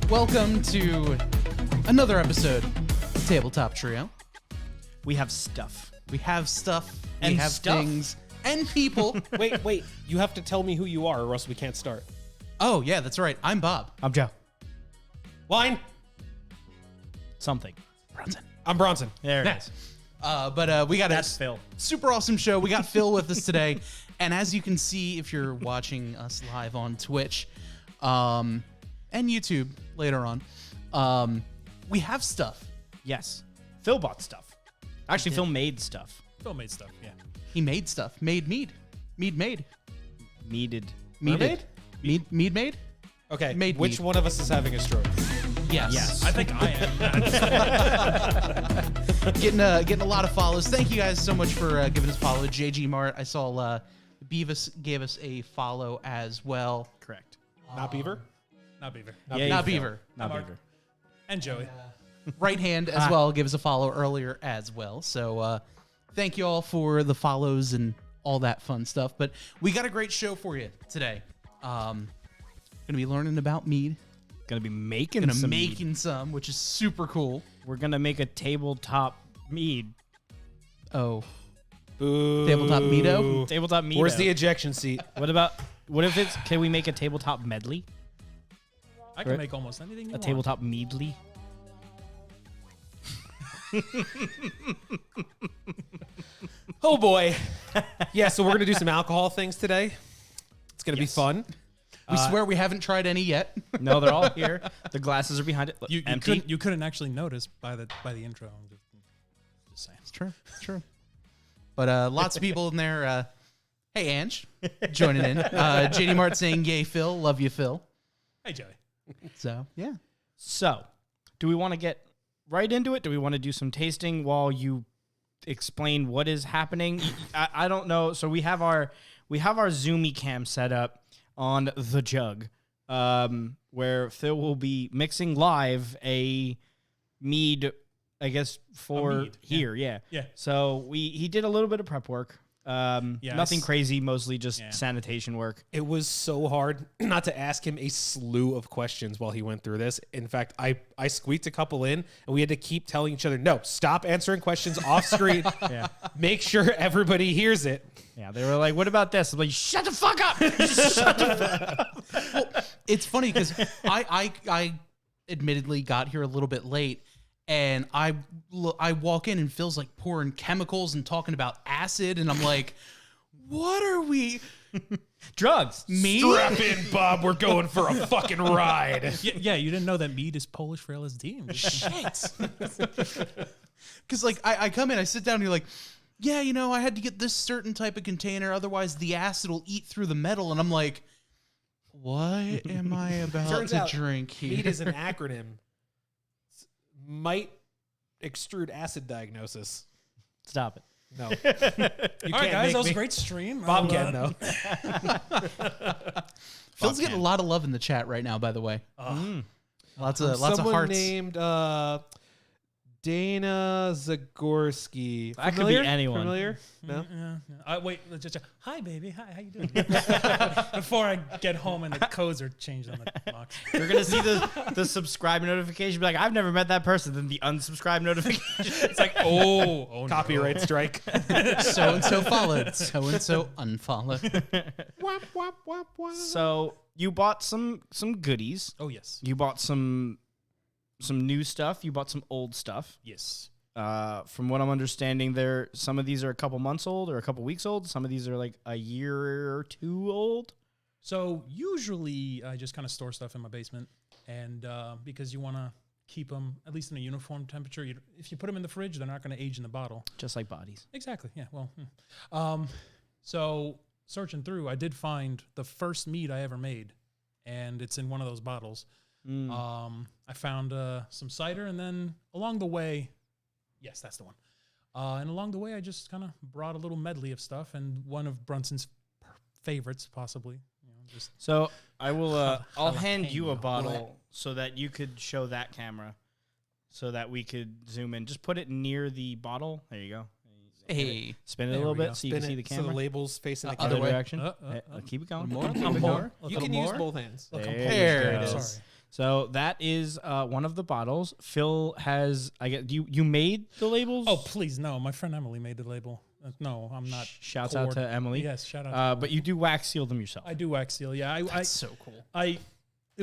Welcome to another episode of Tabletop Trio. We have stuff. We have stuff, And we have stuff. things, and people. Wait. You have to tell me who you are or else we can't start. Oh, yeah, that's right. I'm Bob. I'm Joe. Line. Something. Bronson. I'm Bronson. There it Yeah. is. But we got That's a Phil. super awesome show. We got Phil with us today. And as you can see, if you're watching us live on Twitch and YouTube later on, we have stuff. Yes. Phil bought stuff. Actually, Phil made stuff. Phil made stuff, yeah. He made stuff. Made mead. Mead made. Meaded. Mermaid? Mead made? Okay. Made Which mead. one of us is having a stroke? Yes. Yes. I think I am. Getting a lot of follows. Thank you guys so much for giving us a follow. JG Mart, I saw Beavis gave us a follow as well. Correct. Not Beaver? Not Beaver. Not Beaver. Not Mark. Beaver. And Joey. Right hand as well gave us a follow earlier as well. So thank you all for the follows and all that fun stuff. But we got a great show for you today. Gonna be learning about mead. Gonna be making Gonna some making some, which is super cool. We're gonna make a tabletop mead. Oh, Boo. tabletop meado. Tabletop mead. Where's the ejection seat? What if it's? Can we make a tabletop medley? I can Right. make almost anything you A want. tabletop meadly. Oh boy. Yeah, so we're going to do some alcohol things today. It's going to be fun. We swear we haven't tried any yet. No, they're all here. The glasses are behind it. Look, You empty. couldn't actually notice by the intro. I'm just saying. It's true. It's true. But lots of people in there. Hey, Ange, joining in. JD Mart saying, "Yay, Phil. Love you, Phil." Hey, Joey. So yeah. So, do we want to get right into it? Do we want to do some tasting while you explain what is happening? I don't know. So we have our Zoomy cam set up on the jug, where Phil will be mixing live a mead, I guess, for mead, here. Yeah. Yeah. So he did a little bit of prep work. Nothing crazy, mostly just sanitation work. It was so hard not to ask him a slew of questions while he went through this. In fact, I squeaked a couple in, and we had to keep telling each other, no, stop answering questions off screen. Yeah. Make sure everybody hears it. Yeah. They were like, "What about this?" I'm like, "Shut the fuck up!" Shut the fuck up. Well, it's funny because I admittedly got here a little bit late, and I walk in and Phil's like pouring chemicals and talking about acid, and I'm like, "What are we?" Drugs. Me? Strap in, Bob. We're going for a fucking ride. Yeah, you didn't know that mead is Polish for LSD. Shit. Because like I come in, I sit down, and you're like, "Yeah, you know, I had to get this certain type of container, otherwise the acid will eat through the metal," and I'm like, "What am I about Turns to out drink here?" MEAD is an acronym. Might extrude acid diagnosis. Stop it. No. All right, guys, that was a great stream. Bob I'll, can, though. Phil's getting a lot of love in the chat right now, by the way. Lots of Someone hearts. named Dana Zagorski. That could be anyone. Familiar? No? Wait, let's just hi, baby. Hi, how you doing? Before I get home and the codes are changed on the box. You're gonna see the subscribe notification. Be like, I've never met that person. Then the unsubscribe notification. It's like, oh no. Copyright strike. So and so followed. So and so unfollowed. Wap, wap, wap, wap. So you bought some goodies. Oh yes, You bought some new stuff. You bought some old stuff. yes. From what I'm understanding, some of these are a couple months old or a couple weeks old. Some of these are like a year or two old. So usually I just kind of store stuff in my basement, and because you want to keep them at least in a uniform temperature. If you put them in the fridge, they're not going to age in the bottle. Just like bodies. Exactly. Yeah. Well, so searching through, I did find the first mead I ever made, and it's in one of those bottles. I found some cider, and then along the way, yes, that's the one. And along the way, I just kind of brought a little medley of stuff, and one of Brunson's favorites, possibly. You know, just So I will. I'll hand you a jalapeno. bottle so that you could show that camera, so that we could zoom in. Just put it near the bottle. There you go. Hey, Spin it a There little we bit go. so you can see the So camera. the label's facing the Other camera. way. direction. Uh, Keep it going. more, Keep it more. going. You can use both hands. Look, I'm There Polish, There man. it I'm is. sorry. So that is one of the bottles. Phil has, I guess, you made the labels? Oh, please, no. My friend Emily made the label. No, I'm not. Shouts out to Emily. Yes, shout out to But you do wax seal them yourself. I do wax seal. Yeah, That's so cool. it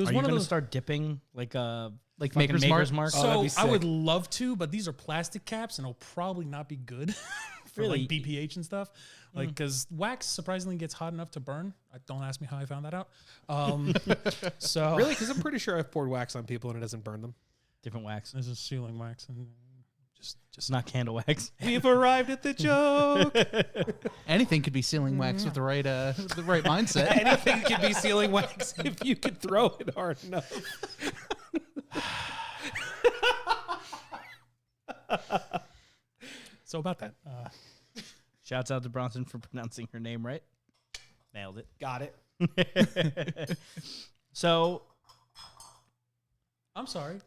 was Are you one of going to those. start dipping like fucking Maker's Mark? Mark? Oh, that'd So be I would sick. love to, but these are plastic caps, and it'll probably not be good for Really? like BPH and stuff. Like, because wax surprisingly gets hot enough to burn. Don't ask me how I found that out. So Really? Because I'm pretty sure I've poured wax on people and it doesn't burn them. Different wax. this is sealing wax, and just It's not candle wax. We've arrived at the joke. Anything could be sealing wax with the right mindset. Anything can be sealing wax if you can throw it hard enough. so about that. Shouts out to Bronson for pronouncing her name right. Nailed it. Got it. So I'm sorry.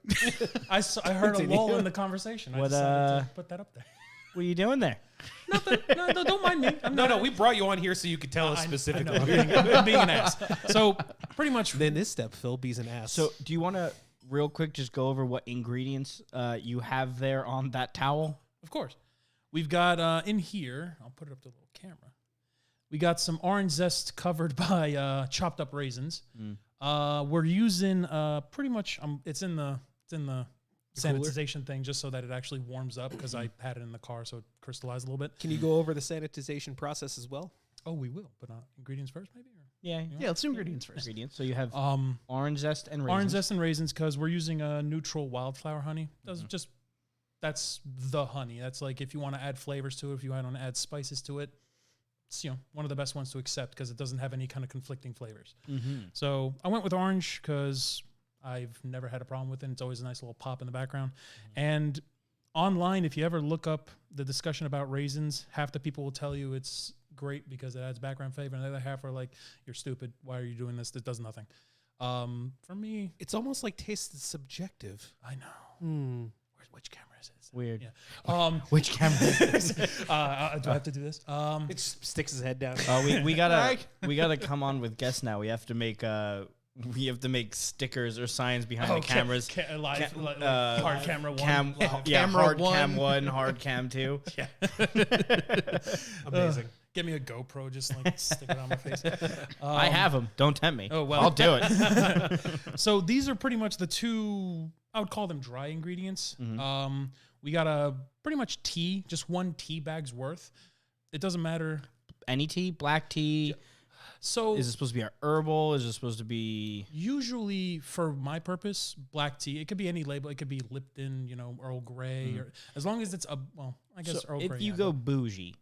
I heard a lull in the conversation. I What, decided to put that up there. what are you doing there? No, don't mind me. No, we brought you on here so you could tell us I know, specifically. I'm being an ass. So pretty much. Then this step, Phil B's an ass. So do you want to real quick just go over what ingredients you have there on that towel? Of course. We've got in here, I'll put it up to the little camera. We got some orange zest covered by chopped up raisins. We're using pretty much it's in the sanitization thing just so that it actually warms up because I had it in the car so it crystallized a little bit. can you go over the sanitization process as well? Oh, we will, but ingredients first maybe? Or? Yeah. Yeah, let's do ingredients first. Ingredients. So you have orange zest and raisins. Orange zest and raisins because we're using a neutral wildflower honey. That's the honey. That's like if you want to add flavors to it, if you want to add spices to it, it's one of the best ones to accept because it doesn't have any kind of conflicting flavors. So I went with orange because I've never had a problem with it. It's always a nice little pop in the background. And online, if you ever look up the discussion about raisins, half the people will tell you it's great because it adds background flavor, and the other half are like, "You're stupid. Why are you doing this? This does nothing." For me, It's almost like taste is subjective. I know. Which camera is it? Weird. Yeah. Which camera? Do I have to do this? It just sticks his head down. we gotta come on with guests now. We have to make stickers or signs behind the cameras. Hard camera one. Camera hard one. cam 1, hard cam 2. Amazing. Get me a GoPro, just like stick it on my face. I have them. Don't tempt me. Oh, well. I'll do it. So these are pretty much the two, I would call them dry ingredients. We got a pretty much tea, just 1 tea bag's worth. It doesn't matter. Any tea, black tea. So Is it supposed to be a herbal? Is it supposed to be? usually for my purpose, black tea, it could be any label. It could be Lipton, Earl Grey, or as long as it's I guess So Earl Grey. if you yeah, go but- bougie,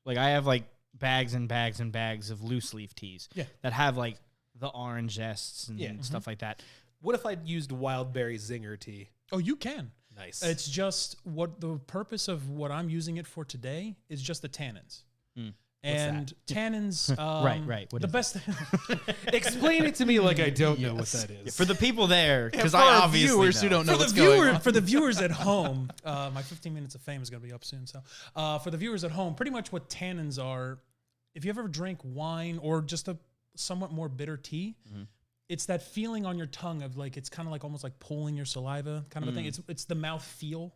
like I have like bags and bags and bags of loose leaf teas that have like the orange zests and stuff like that. What if I'd used wild berry zinger tea? Oh, you can. Nice. It's just what the purpose of what I'm using it for today is just the tannins. And tannins, Right. What the is best. Explain it to me like I don't know what that is. For the people there, because For I our obviously viewers know. who don't know for the what's going viewer, on. for the viewers at home, my 15 minutes of fame is going to be up soon. So, for the viewers at home, pretty much what tannins are. If you ever drank wine or just a somewhat more bitter tea, it's that feeling on your tongue of like it's kind of like almost like pulling your saliva kind of a thing. It's the mouth feel.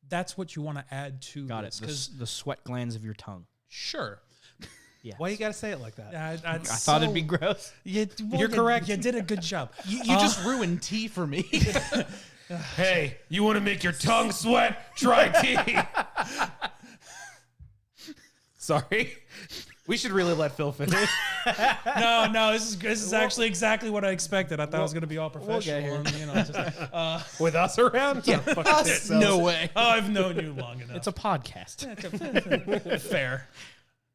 That's what you want to add to. Got it. Because The sweat glands of your tongue. sure. Why you gotta say it like that? I thought it'd be gross. You're correct. You did a good job. You just ruined tea for me. Hey, you want to make your tongue sweat? Try tea. Sorry. We should really let Phil finish. No, this is actually exactly what I expected. I thought it was going to be all professional. get here. And, just, With us around? Yeah. Us? No way. I've known you long enough. It's a podcast. Fair.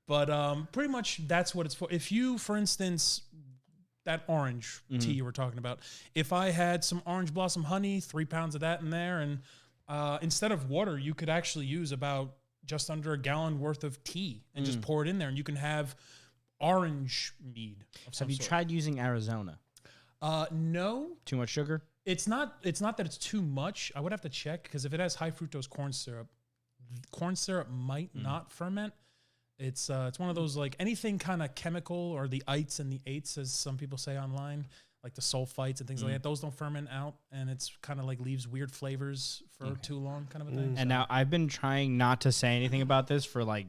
But pretty much that's what it's for. If you, for instance, that orange tea you were talking about, if I had some orange blossom honey, 3 pounds of that in there, and instead of water, you could actually use about just under a gallon worth of tea and just pour it in there, and you can have orange mead of some Have you sort. tried using Arizona? No, Too much sugar? it's not that it's too much. I would have to check because if it has high fructose corn syrup might not ferment. It's one of those like anything kind of chemical or the ites and the eights, as some people say online. like the sulfites and things like that. Those don't ferment out, and it's kind of like leaves weird flavors for too long, kind of a thing. And now I've been trying not to say anything about this for like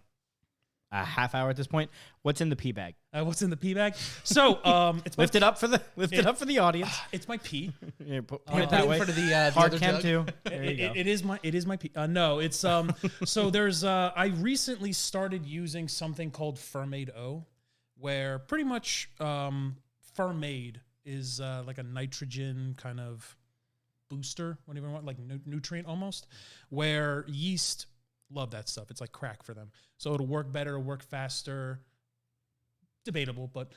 a half hour at this point. What's in the pee bag? What's in the pee bag? So it's Lift it up for the audience. It's my pee. Yeah, put Put it that way. in front of the Hard other cam jug. too. There you go. It is my pee. No, it's so there's I recently started using something called Fermade O, where pretty much Fermade is like a nitrogen kind of booster, whatever you want, like nutrient almost, where yeast love that stuff. It's like crack for them. So it'll work better, it'll work faster. Debatable, but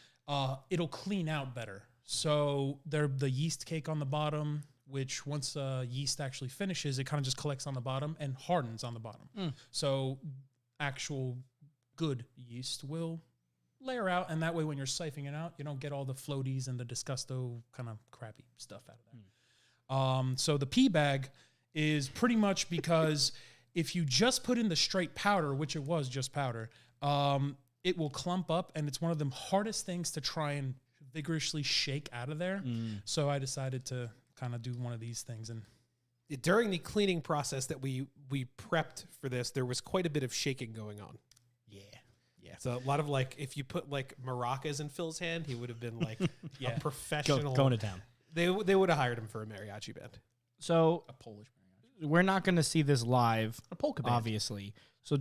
it'll clean out better. So the yeast cake on the bottom, which once yeast actually finishes, it kind of just collects on the bottom and hardens on the bottom. So actual good yeast will layer out, and that way when you're siphoning it out, you don't get all the floaties and the disgusto kind of crappy stuff out of that. So the pee bag is pretty much because if you just put in the straight powder, which it was just powder, it will clump up, and it's one of the hardest things to try and vigorously shake out of there. So I decided to kind of do one of these things. And During the cleaning process that we prepped for this, there was quite a bit of shaking going on. yeah. So a lot of like, if you put like maracas in Phil's hand, he would have been like a professional. Going to town. They would have hired him for a mariachi band. So A Polish we're not going to see this live, a polka band. obviously. So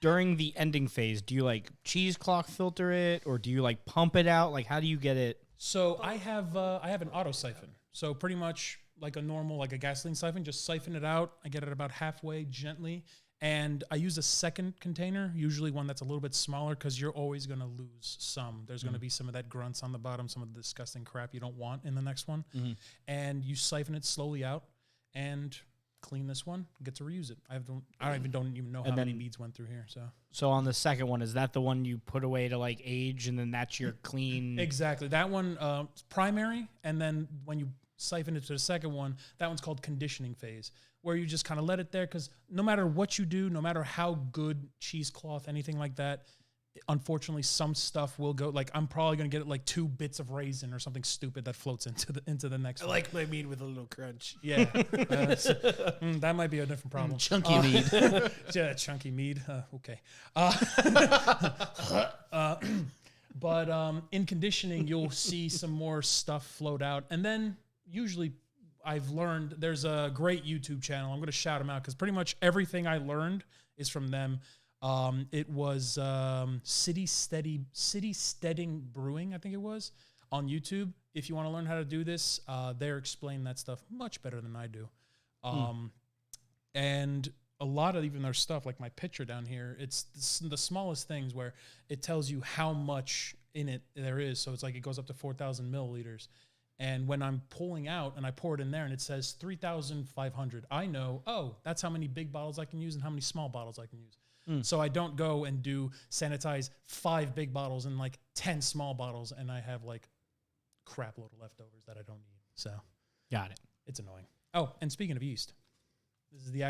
during the ending phase, do you like cheesecloth filter it, or do you like pump it out? Like, how do you get it? So I have an auto siphon. So pretty much like a normal, like a gasoline siphon, just siphon it out. I get it about halfway gently. And I use a second container, usually one that's a little bit smaller, because you're always going to lose some. There's going to be some of that grunts on the bottom, some of the disgusting crap you don't want in the next one. And you siphon it slowly out and clean this one, get to reuse it. I don't even know how many meads went through here. So on the second one, is that the one you put away to like age, and then that's your clean? Exactly. That one, primary, and then when you siphon it to the second one, that one's called conditioning phase, where you just kind of let it there, because no matter what you do, no matter how good cheesecloth, anything like that, unfortunately some stuff will go, like I'm probably going to get like 2 bits of raisin or something stupid that floats into the next one. like my mead with a little crunch. Yeah. That might be a different problem. Chunky mead. Yeah, chunky mead. Okay. But in conditioning, you'll see some more stuff float out. And then usually I've learned, there's a great YouTube channel. I'm going to shout them out because pretty much everything I learned is from them. It was City Steading Brewing, I think it was, on YouTube. If you want to learn how to do this, they're explaining that stuff much better than I do. And a lot of even their stuff, like my picture down here, it's the smallest things where it tells you how much in it there is. So it's like it goes up to 4,000 milliliters. And when I'm pulling out and I pour it in there and it says 3,500, I know, oh, that's how many big bottles I can use and how many small bottles I can use. So I don't go and sanitize 5 big bottles and like 10 small bottles, and I have like crap load of leftovers that I don't need. So Got it. it's annoying. Oh, and speaking of yeast, these are the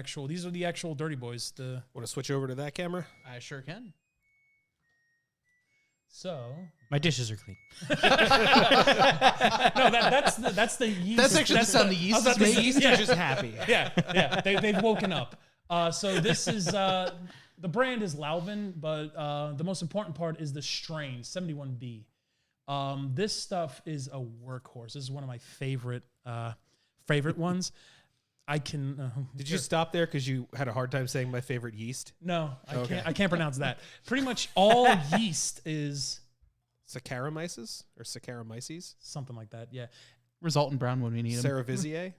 actual dirty boys. Want to switch over to that camera? I sure can. So My dishes are clean. no, that's the yeast. That's actually the sound the yeast is making. Yeast are just happy. yeah. They've woken up. So this is the brand is Lauven, but the most important part is the strain 71B. This stuff is a workhorse. This is one of my favorite ones. I can. Did you stop there because you had a hard time saying my favorite yeast? No, I can't pronounce that. Pretty much all yeast is Saccharomyces or Saccharomyces? something like that. Yeah, Result in brown when we need them. Cerevisiae?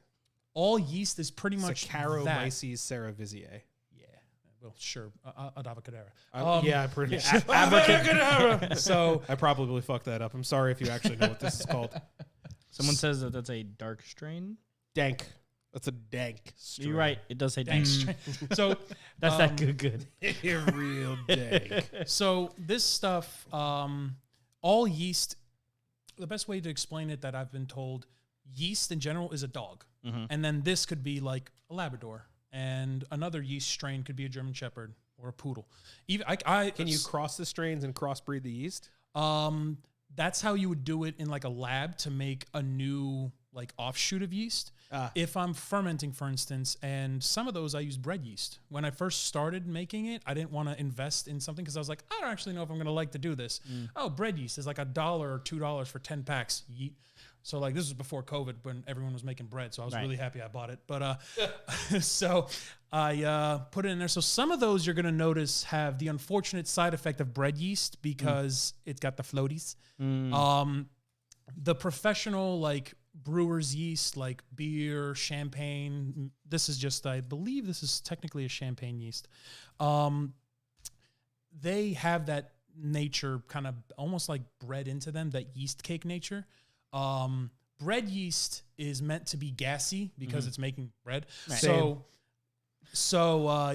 all yeast is pretty much that. Saccharomyces cerevisiae. Yeah. Well, sure. Adava Kedavra. Yeah, I'm pretty sure. So I probably fucked that up. I'm sorry if you actually know what this is called. Someone says that that's a dark strain. Dank. That's a dank strain. You're right. It does say dank. so That's that good. Real dank. So this stuff, all yeast, the best way to explain it that I've been told, yeast in general is a dog. And then this could be like a Labrador. And another yeast strain could be a German Shepherd or a Poodle. Even Can you cross the strains and crossbreed the yeast? that's how you would do it in like a lab to make a new like offshoot of yeast. If I'm fermenting, for instance, and some of those I use bread yeast. When I first started making it, I didn't want to invest in something because I was like, I don't actually know if I'm going to like to do this. Oh, bread yeast is like $1 or $2 for 10 packs. Yeet. So like this was before COVID when everyone was making bread. So I was really happy I bought it. But so I put it in there. So some of those you're going to notice have the unfortunate side effect of bread yeast because it's got the floaties. The professional like brewer's yeast, like beer, champagne. This is just, I believe this is technically a champagne yeast. They have that nature kind of almost like bred into them, that yeast cake nature. Bread yeast is meant to be gassy because it's making bread. Right. So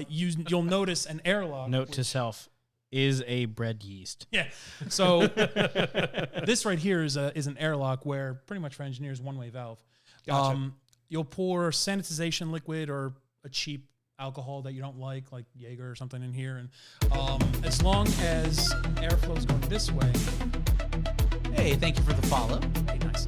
you'll notice an airlock. Note to self: is a bread yeast. Yeah. So this right here is an airlock where pretty much for engineers, one-way valve. Gotcha. You'll pour sanitization liquid or a cheap alcohol that you don't like Jaeger or something in here, and as long as airflow is going this way. Hey, thank you for the follow. Hey, nice.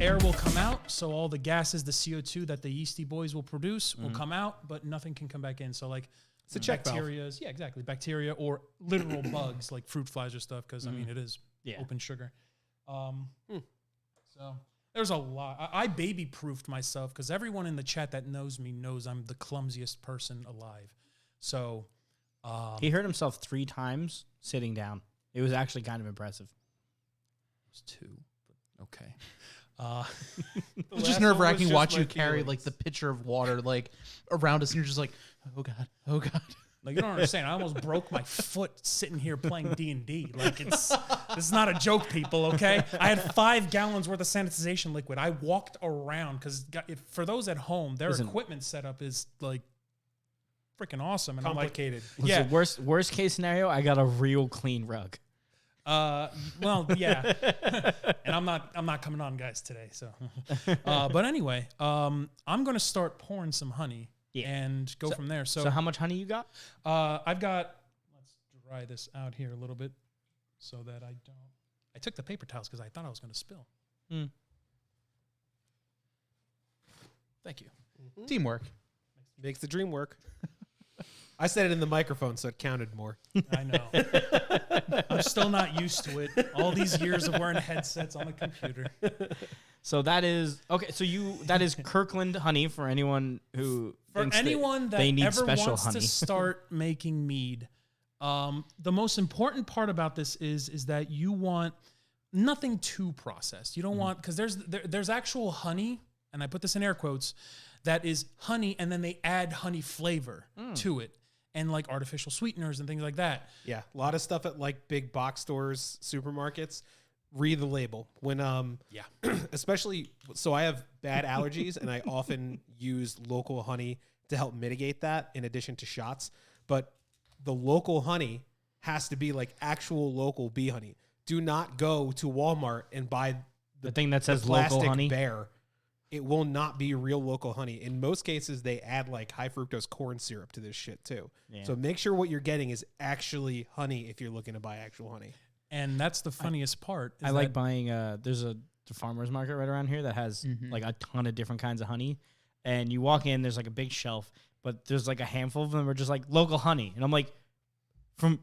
Air will come out, so all the gases, the CO2 that the yeasty boys will produce will come out, but nothing can come back in. So like it's a check bacteria, valve. Yeah, exactly. Bacteria or literal bugs like fruit flies or stuff, because I mean it is open sugar. So there's a lot. I baby proofed myself because everyone in the chat that knows me knows I'm the clumsiest person alive. So he hurt himself 3 times sitting down. It was actually kind of impressive. It was 2, but okay. It's just nerve wracking watch you carry like the pitcher of water like around us, and you're just like, oh god, oh god. Like you don't understand. I almost broke my foot sitting here playing D&D. Like this is not a joke, people. Okay, I had 5 gallons worth of sanitization liquid. I walked around because for those at home, their equipment setup is like freaking awesome and complicated. I'm like, yeah. Worst case scenario, I got a real clean rug. Well, yeah, and I'm not coming on, guys, today. So, but anyway, I'm gonna start pouring some honey and go from there. So how much honey you got? I've got. Let's dry this out here a little bit so that I don't. I took the paper towels because I thought I was gonna spill. Thank you. Teamwork makes the dream work. I said it in the microphone, so it counted more. I know. I'm still not used to it. All these years of wearing headsets on the computer. So that is okay. So that is Kirkland honey for anyone who that they need ever special wants honey to start making mead. The most important part about this is that you want nothing too processed. You don't want, because there's actual honey, and I put this in air quotes, that is honey, and then they add honey flavor to it. And like artificial sweeteners and things like that. Yeah, a lot of stuff at like big box stores, supermarkets. Read the label when especially. So I have bad allergies, and I often use local honey to help mitigate that. In addition to shots, but the local honey has to be like actual local bee honey. Do not go to Walmart and buy the thing that says local local honey. Bear. It will not be real local honey. In most cases, they add like high fructose corn syrup to this shit too. Yeah. So make sure what you're getting is actually honey if you're looking to buy actual honey. And that's the funniest part. I like buying, there's the farmer's market right around here that has like a ton of different kinds of honey. And you walk in, there's like a big shelf, but there's like a handful of them are just like local honey. And I'm like, from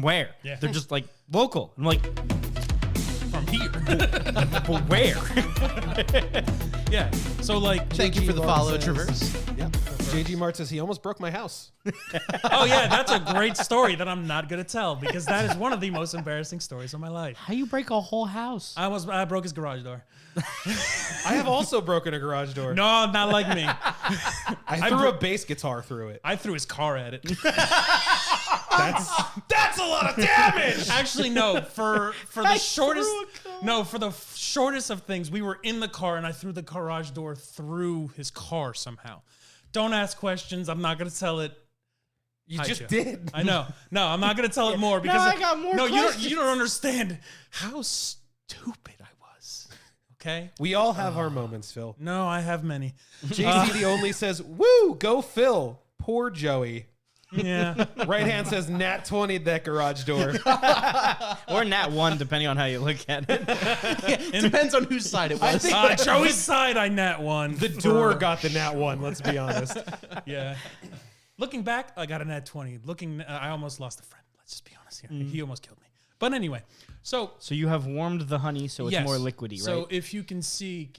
where? Yeah. They're just like local. I'm like, from here. But where? Yeah. So like, thank you for the follow, Traverse. Yep. JG Mart says he almost broke my house. Oh yeah, that's a great story that I'm not gonna tell because that is one of the most embarrassing stories of my life. How you break a whole house? I broke his garage door. I have also broken a garage door. No, not like me. I threw a bass guitar through it. I threw his car at it. That's a lot of damage. Actually, no. For the shortest of things, we were in the car and I threw the garage door through his car somehow. Don't ask questions. I'm not gonna tell it. You just did. I know. No, I'm not gonna tell it more because I got more questions. You don't understand how stupid I was. Okay. We all have our moments, Phil. No, I have many. JC the only says, "Woo, go Phil." Poor Joey. Yeah. Right hand says nat 20 at that garage door. Or nat 1, depending on how you look at it. It depends on whose side it was. Joey's side, I nat 1. The door got the nat 1, let's be honest. Yeah. Looking back, I got a nat 20. I almost lost a friend. Let's just be honest here. He almost killed me. But anyway, so You have warmed the honey, so it's yes. more liquidy, right? So if you can see,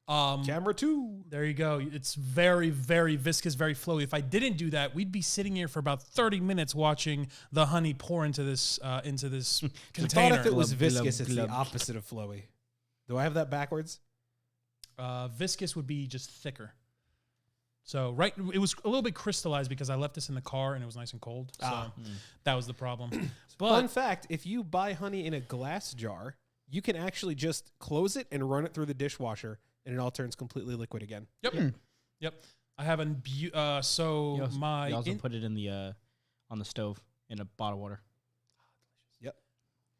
Camera 2. there you go. It's very, very viscous, very flowy. If I didn't do that, we'd be sitting here for about 30 minutes watching the honey pour into this I thought container. if it was Glub, viscous, glub, it's the glub. opposite of flowy. Do I have that backwards? Viscous would be just thicker. So it was a little bit crystallized because I left this in the car and it was nice and cold. So that was the problem. Fun fact, if you buy honey in a glass jar, you can actually just close it and run it through the dishwasher and it all turns completely liquid again. Yep. Yep. I have You also put it in the on the stove in a bottle of water. Yep.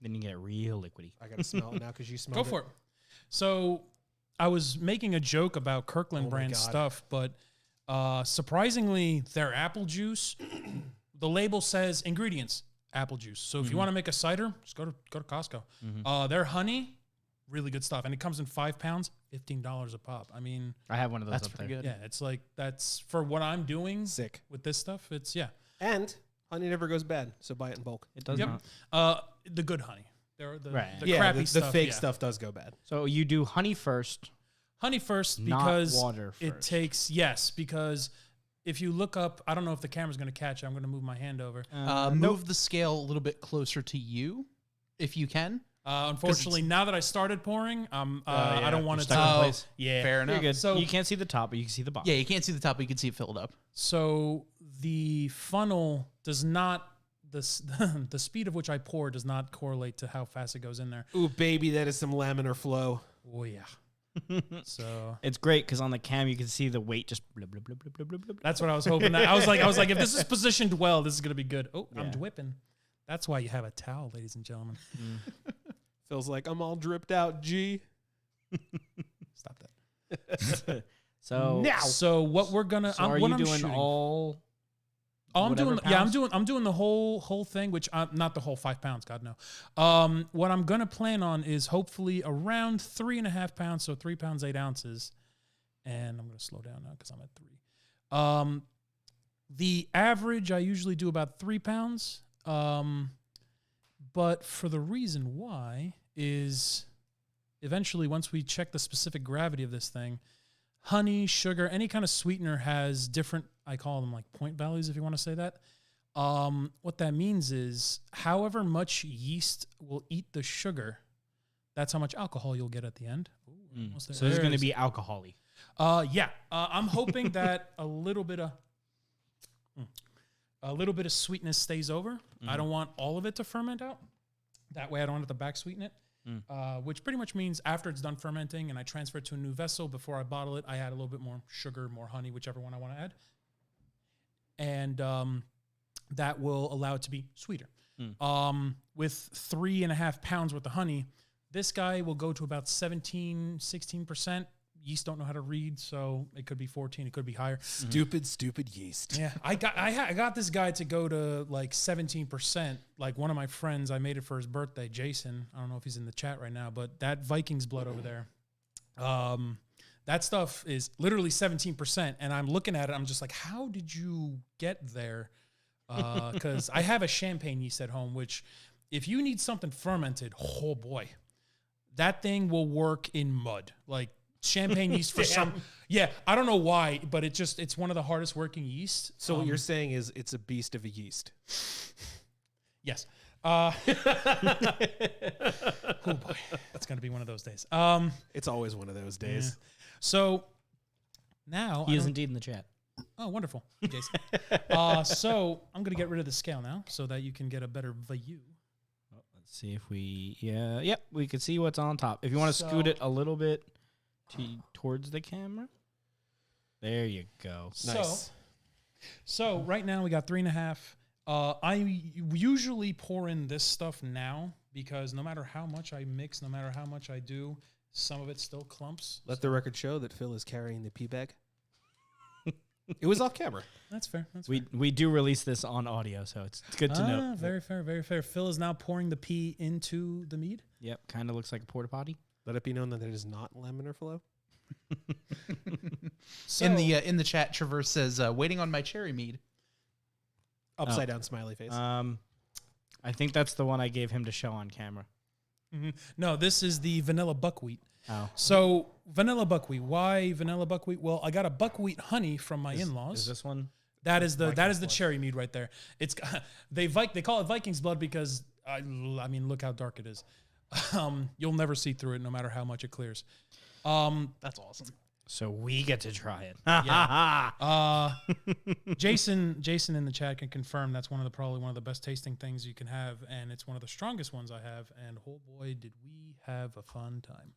Then you get it real liquidy. I got to smell it now because you smell Go for it. So I was making a joke about Kirkland Oh my brand God. stuff, but surprisingly, their apple juice, the label says ingredients, apple juice. So if you want to make a cider, just go to Costco. Their honey, really good stuff. And it comes in 5 pounds, $15 a pop. I mean, I have one of those That's up pretty there. good. yeah, it's like that's for what I'm doing Sick. with this stuff. It's And honey never goes bad, so buy it in bulk. It does Yep. not. The good honey. The Right. crappy the stuff. fake yeah. stuff does go bad. So you do honey first, Honey first not because water first. it takes because if you look up, I don't know if the camera's going to catch it. I'm going to move my hand over. Move the scale a little bit closer to you, if you can. Unfortunately, now that I started pouring, I don't want it stuck in to. place. Yeah, Fair enough. You're good. So- you can't see the top, but you can see the bottom. Yeah, you can't see the top, but you can see it filled up. So the funnel does not the speed of which I pour does not correlate to how fast it goes in there. Ooh, baby, that is some laminar flow. Oh yeah. So It's great because on the cam you can see the weight just blub, blub, blub, blub, blub, blub, blub. that's what I was hoping. I was like, if this is positioned well, this is gonna be good. Oh, I'm Yeah. dripping. That's why you have a towel, ladies and gentlemen. Feels like I'm all dripped out, G. Stop that. So Now. So what we're gonna? So are what you I'm doing shooting- all? Oh, I'm whatever doing. Yeah, pounds? I'm doing the whole thing, which not the whole 5 pounds. God no. What I'm gonna plan on is hopefully around 3.5 pounds, so 3 pounds 8 ounces. And I'm gonna slow down now because I'm at 3. The average I usually do about 3 pounds. But for the reason why is eventually once we check the specific gravity of this thing, honey, sugar, any kind of sweetener has different, I call them like point values, if you want to say that. What that means is however much yeast will eat the sugar, that's how much alcohol you'll get at the end. Ooh, almost there. So there's There going it to is. be alcohol-y. Yeah. I'm hoping that a little bit of sweetness stays over. I don't want all of it to ferment out. That way I don't have to back sweeten it. Which pretty much means after it's done fermenting and I transfer it to a new vessel, before I bottle it, I add a little bit more sugar, more honey, whichever one I want to add. And that will allow it to be sweeter. With 3.5 pounds worth of honey, this guy will go to about 17, 16%. Yeast don't know how to read, so it could be 14, it could be higher. Stupid yeast. Yeah, I got this guy to go to like 17%. Like one of my friends, I made it for his birthday, Jason. I don't know if he's in the chat right now, but that Vikings blood over there, that stuff is literally 17%. And I'm looking at it, I'm just like, how did you get there? Because I have a champagne yeast at home, which if you need something fermented, oh boy, that thing will work in mud. Like champagne yeast for some, yeah, I don't know why, but it's one of the hardest working yeast. So what you're saying is it's a beast of a yeast. Yes. Oh boy, that's gonna be one of those days. It's always one of those days. So now He is indeed in the chat. oh, wonderful, Jason. So I'm gonna get rid of the scale now so that you can get a better view. Let's see if we, yep, we can see what's on top. If you want to scoot it a little bit towards the camera. There you go. Nice. So right now we got 3.5. I usually pour in this stuff now because no matter how much I mix, no matter how much I do, some of it still clumps. Let the record show that Phil is carrying the pee bag. It was off camera. That's fair. That's We do release this on audio, so it's good to know. Very fair, very fair. Phil is now pouring the pee into the mead. Yep, kind of looks like a porta potty. Let it be known that it is not laminar flow. So, in the chat, Traverse says, "Waiting on my cherry mead." Upside down smiley face. I think that's the one I gave him to show on camera. Mm-hmm. No, this is the vanilla buckwheat. Oh. So vanilla buckwheat. Why vanilla buckwheat? Well, I got a buckwheat honey from my in-laws. Is this one? That is the cherry mead right there. It's they call it Viking's blood because I mean look how dark it is. You'll never see through it no matter how much it clears. That's awesome. So we get to try it. Yeah. Jason in the chat can confirm that's probably one of the best tasting things you can have, and it's one of the strongest ones I have. And oh boy, did we have a fun time!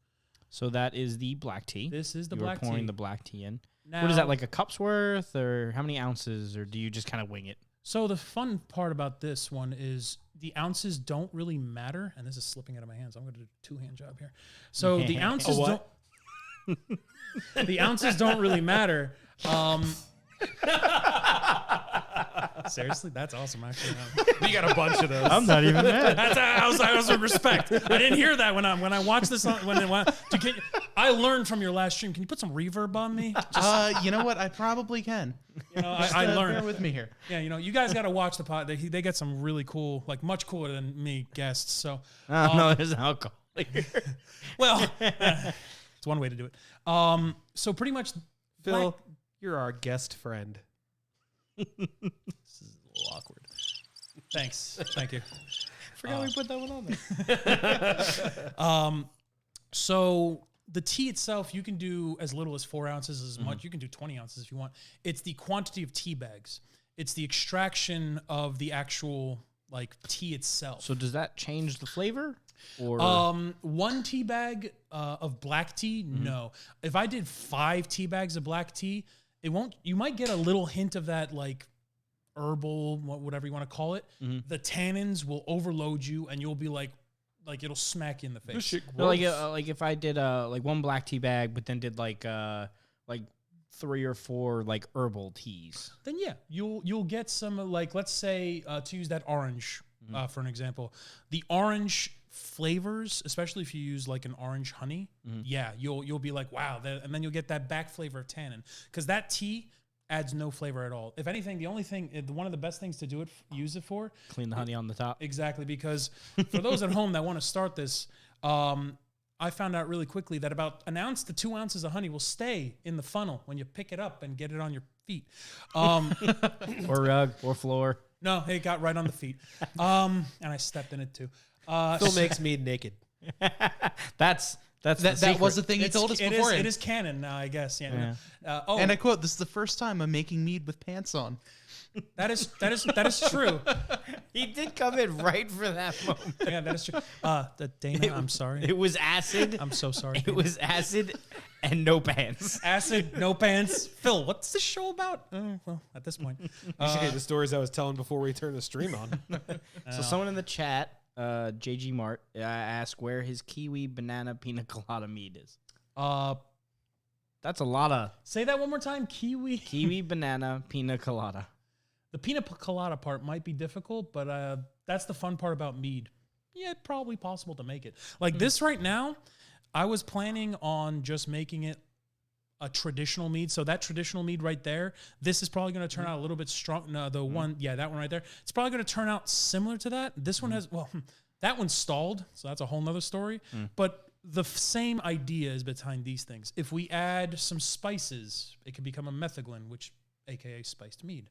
So that is the black tea. This is the you black were pouring tea. the black tea in. Now, What is that, like a cup's worth, or how many ounces, or do you just kind of wing it? So the fun part about this one is the ounces don't really matter, and this is slipping out of my hands. I'm going to do a two-hand job here. So the ounces don't. The ounces don't really matter. Seriously, that's awesome. Actually, We got a bunch of those. I'm not even mad. I was with respect. I didn't hear that when I watched this. I learned from your last stream. Can you put some reverb on me? You know what? I probably can. I learned. Bear with me here. Yeah, you guys got to watch the pod. They get some really cool, like much cooler than me guests. So, No, there's alcohol here. well, it's one way to do it. So pretty much, Phil, you're our guest friend. This is a little awkward. Thanks. Thank you. Forgot we put that one on there. So the tea itself, you can do as little as 4 ounces, as much. You can do 20 ounces if you want. It's the quantity of tea bags. It's the extraction of the actual like tea itself. So does that change the flavor? Or 1 tea bag of black tea, no. If I did 5 tea bags of black tea, it won't. You might get a little hint of that like herbal, whatever you want to call it. The tannins will overload you, and you'll be like it'll smack you in the face. no, like if I did like 1 black tea bag, but then did like 3 or 4 like herbal teas. Then yeah, you'll get some like, let's say to use that orange for an example, the orange flavors, especially if you use like an orange honey, yeah, you'll be like, wow, and then you'll get that back flavor of tannin, because that tea adds no flavor at all. If anything, the only thing, one of the best things to use it for, Clean the honey on the top. exactly, because for those at home that want to start this, I found out really quickly that about 1 ounce to 2 ounces of honey will stay in the funnel when you pick it up and get it on your feet. Or rug or floor. No, it got right on the feet. And I stepped in it too. Phil makes me naked. That's That was the thing he told us before. It is canon now, I guess. Yeah. And I quote, "This is the first time I'm making mead with pants on." That is true. He did come in right for that moment. Yeah, that is true. Dana, I'm sorry. It was acid. I'm so sorry. It was acid and no pants. Acid, no pants. Phil, what's this show about? Well, at this point. You should hear the stories I was telling before we turned the stream on. So someone in the chat, JG Mart, asked where his kiwi banana pina colada mead is. That's a lot of Say that one more time. kiwi banana pina colada. The pina colada part might be difficult, but that's the fun part about mead. Yeah, probably possible to make it. Like this right now, I was planning on just making it a traditional mead. So that traditional mead right there, this is probably going to turn out a little bit strong. No, that one right there. It's probably going to turn out similar to that. This one has, that one's stalled, so that's a whole nother story. But the same idea is behind these things. If we add some spices, it can become a metheglin, which AKA spiced mead.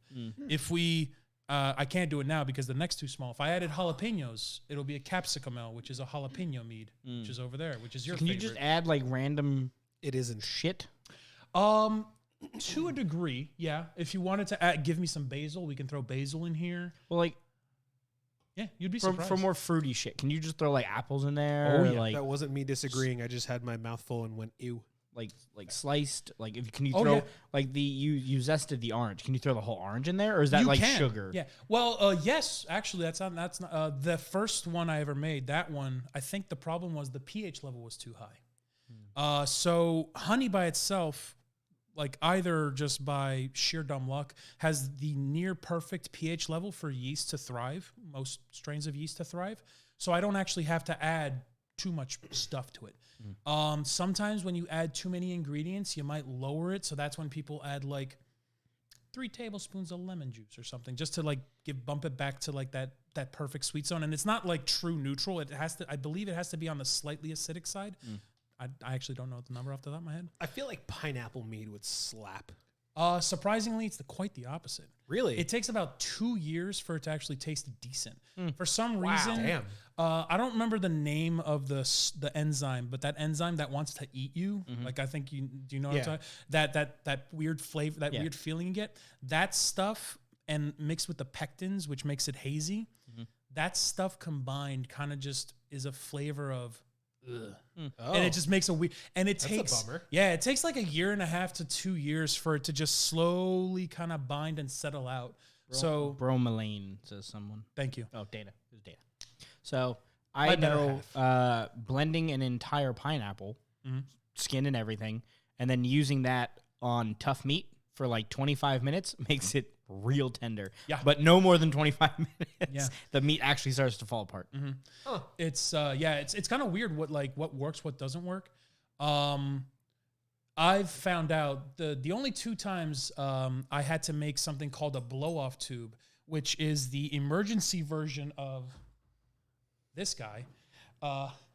If we, I can't do it now because the neck's too small. If I added jalapenos, it'll be a capsicum ale, which is a jalapeno mead, which is over there, which is your favorite. Can you just add like random It isn't. shit? To a degree, yeah. If you wanted to give me some basil, we can throw basil in here. Well, like Yeah, you'd be surprised. for more fruity shit. Can you just throw like apples in there? Oh, Or, yeah. like That wasn't me disagreeing. I just had my mouth full and went, ew. like sliced. Like if can you Oh, throw yeah. like you zested the orange? Can you throw the whole orange in there, or is that You like can. sugar? Yeah. Well, yes, actually, that's not the first one I ever made. That one, I think the problem was the pH level was too high. So honey by itself, like either just by sheer dumb luck, has the near perfect pH level for yeast to thrive, most strains of yeast to thrive. So I don't actually have to add too much stuff to it. Sometimes when you add too many ingredients, you might lower it. So that's when people add like 3 tablespoons of lemon juice or something, just to like bump it back to like that perfect sweet zone. And it's not like true neutral. It has to, I believe it has to be on the slightly acidic side. I actually don't know the number off the top of my head. I feel like pineapple mead would slap. Surprisingly, it's quite the opposite. Really? It takes about 2 years for it to actually taste decent. For some reason, Damn. I don't remember the name of the enzyme, but that enzyme that wants to eat you, like I think do you know what I'm talking? That weird flavor, that weird feeling you get, that stuff, and mixed with the pectins, which makes it hazy, that stuff combined kind of just is a flavor of. And it just makes a weird, and it takes a bummer. Yeah, it takes like 1.5 to 2 years for it to just slowly kind of bind and settle out. So bromelain, says someone. thank you. Oh, data. It was data. So I know blending an entire pineapple, skin and everything, and then using that on tough meat for like 25 minutes makes it real tender. Yeah. But no more than 25 minutes. Yeah. The meat actually starts to fall apart. It's it's kind of weird what works, what doesn't work. I've found out the only 2 times I had to make something called a blow-off tube, which is the emergency version of this guy.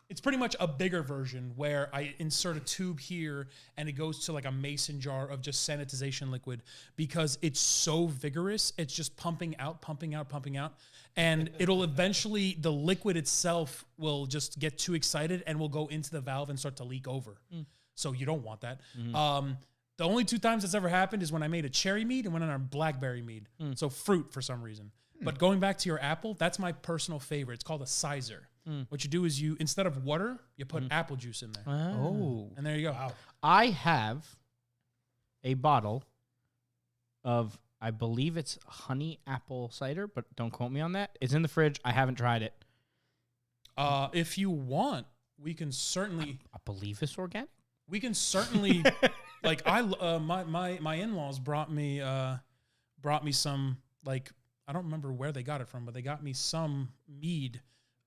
It's pretty much a bigger version where I insert a tube here and it goes to like a mason jar of just sanitization liquid because it's so vigorous. It's just pumping out. And it'll eventually, the liquid itself will just get too excited and will go into the valve and start to leak over. So you don't want that. The only 2 times that's ever happened is when I made a cherry mead and when on our blackberry mead. So fruit for some reason. But going back to your apple, that's my personal favorite. It's called a sizer. What you do is you, instead of water, you put apple juice in there. Oh. And there you go. Wow. I have a bottle of, I believe it's honey apple cider, but don't quote me on that. It's in the fridge. I haven't tried it. If you want, we can certainly... I believe it's organic. We can certainly... like, my in-laws brought me some, like, I don't remember where they got it from, but they got me some mead.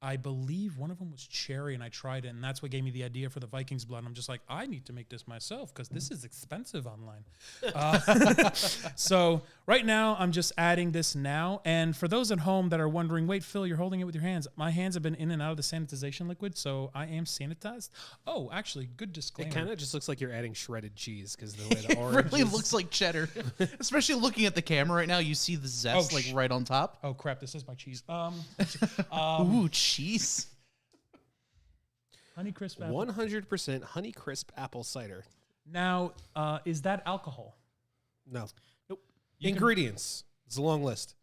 I believe one of them was cherry, and I tried it, and that's what gave me the idea for the Vikings blood. I'm just like, I need to make this myself because this is expensive online. So right now, I'm just adding this now. And for those at home that are wondering, wait, Phil, you're holding it with your hands. My hands have been in and out of the sanitization liquid, so I am sanitized. Oh, actually, good disclaimer. It kind of just looks like you're adding shredded cheese because the way the It orange really is. looks like cheddar. Especially looking at the camera right now, you see the zest like right on top. Oh, crap, this is my cheese. Ooh, cheese. Honey crisp apple. 100% honey crisp apple cider. Now, is that alcohol? No. Nope. Ingredients. It's a long list.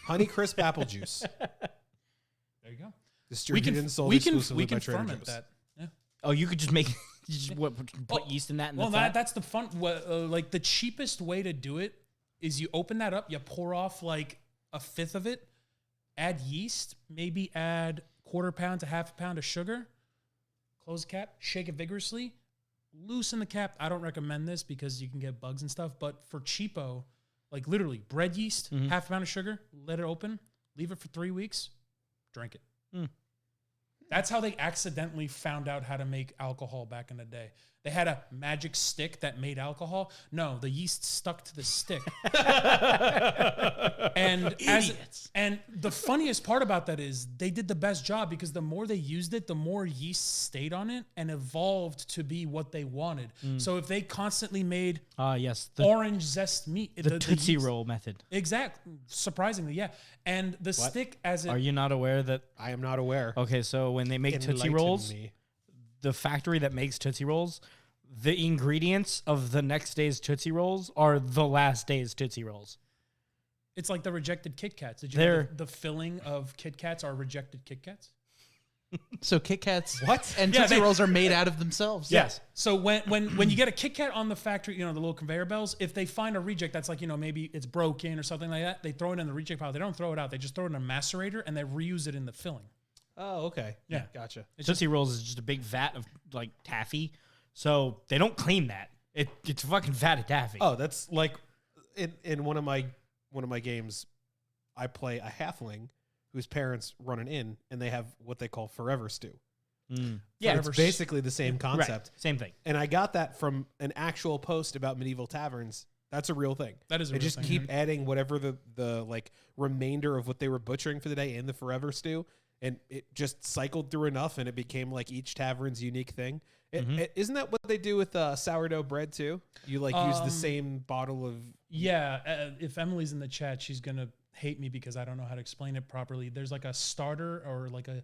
Honey crisp apple juice. There you go. Distributed and sold exclusively by Trader ferment Joe's. that. Yeah. Oh, you could just make, put yeast in that. And Well, that's that's the fun. Like the cheapest way to do it is you open that up, you pour off like 1/5 of it, add yeast, maybe add 1/4 pound to 1/2 pound of sugar. Close the cap, shake it vigorously, loosen the cap. I don't recommend this because you can get bugs and stuff, but for cheapo, like literally bread yeast, 1/2 pound of sugar, let it open, leave it for 3 weeks, drink it. That's how they accidentally found out how to make alcohol back in the day. They had a magic stick that made alcohol. No, the yeast stuck to the stick. And the funniest part about that is they did the best job because the more they used it, the more yeast stayed on it and evolved to be what they wanted. So if they constantly made yes, orange zest meat, the Tootsie yeast, Roll method. Exactly. Surprisingly, yeah. And the stick as it... Are you not aware that? I am not aware. Okay, so when they make Tootsie Enlighten Rolls, me. the factory that makes Tootsie Rolls, the ingredients of the next day's Tootsie Rolls are the last day's Tootsie Rolls. It's like the rejected Kit Kats. Did you know the filling of Kit Kats are rejected Kit Kats? So Kit Kats What? and Yeah, Tootsie Rolls are made out of themselves. Yes. So when you get a Kit Kat on the factory, the little conveyor belts, if they find a reject that's like, maybe it's broken or something like that, they throw it in the reject pile. They don't throw it out. They just throw it in a macerator and they reuse it in the filling. Oh, okay. Yeah. Gotcha. Tootsie Rolls is just a big vat of like taffy, so they don't clean that. It's fucking fatted taffy. Oh, that's like in one of my games, I play a halfling whose parents run an inn, and they have what they call forever stew. Yeah, It's basically the same concept. Right. Same thing. And I got that from an actual post about medieval taverns. That's a real thing. That is a They real just thing. keep adding whatever the like remainder of what they were butchering for the day in the forever stew, and it just cycled through enough, and it became like each tavern's unique thing. Isn't that what they do with sourdough bread too? You like use the same bottle of Yeah, if Emily's in the chat, she's gonna hate me because I don't know how to explain it properly. There's like a starter or like a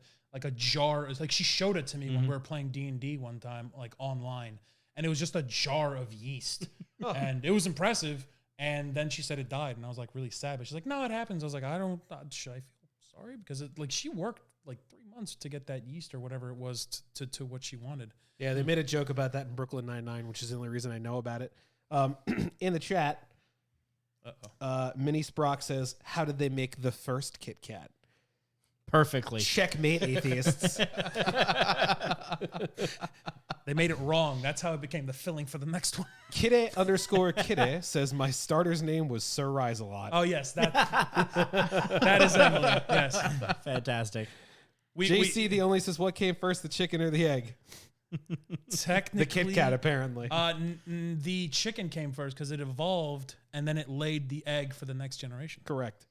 jar. It's like she showed it to me when we were playing D&D one time, like online, and it was just a jar of yeast, and it was impressive. And then she said it died, and I was like really sad. But she's like, "No, it happens." I was like, should I feel sorry?" Because she worked like 3 months to get that yeast or whatever it was to what she wanted. Yeah, they made a joke about that in Brooklyn Nine-Nine, which is the only reason I know about it. In the chat, Minnie Sprock says, "How did they make the first Kit Kat?" Perfectly. Checkmate, atheists. They made it wrong. That's how it became the filling for the next one. Kitty_Kitty says, "My starter's name was Sir Rise-a-Lot." Oh yes, that is Emily. Yes, Fantastic. JC the only says, "What came first, the chicken or the egg?" technically The Kit Kat, apparently. The chicken came first because it evolved and then it laid the egg for the next generation. Correct.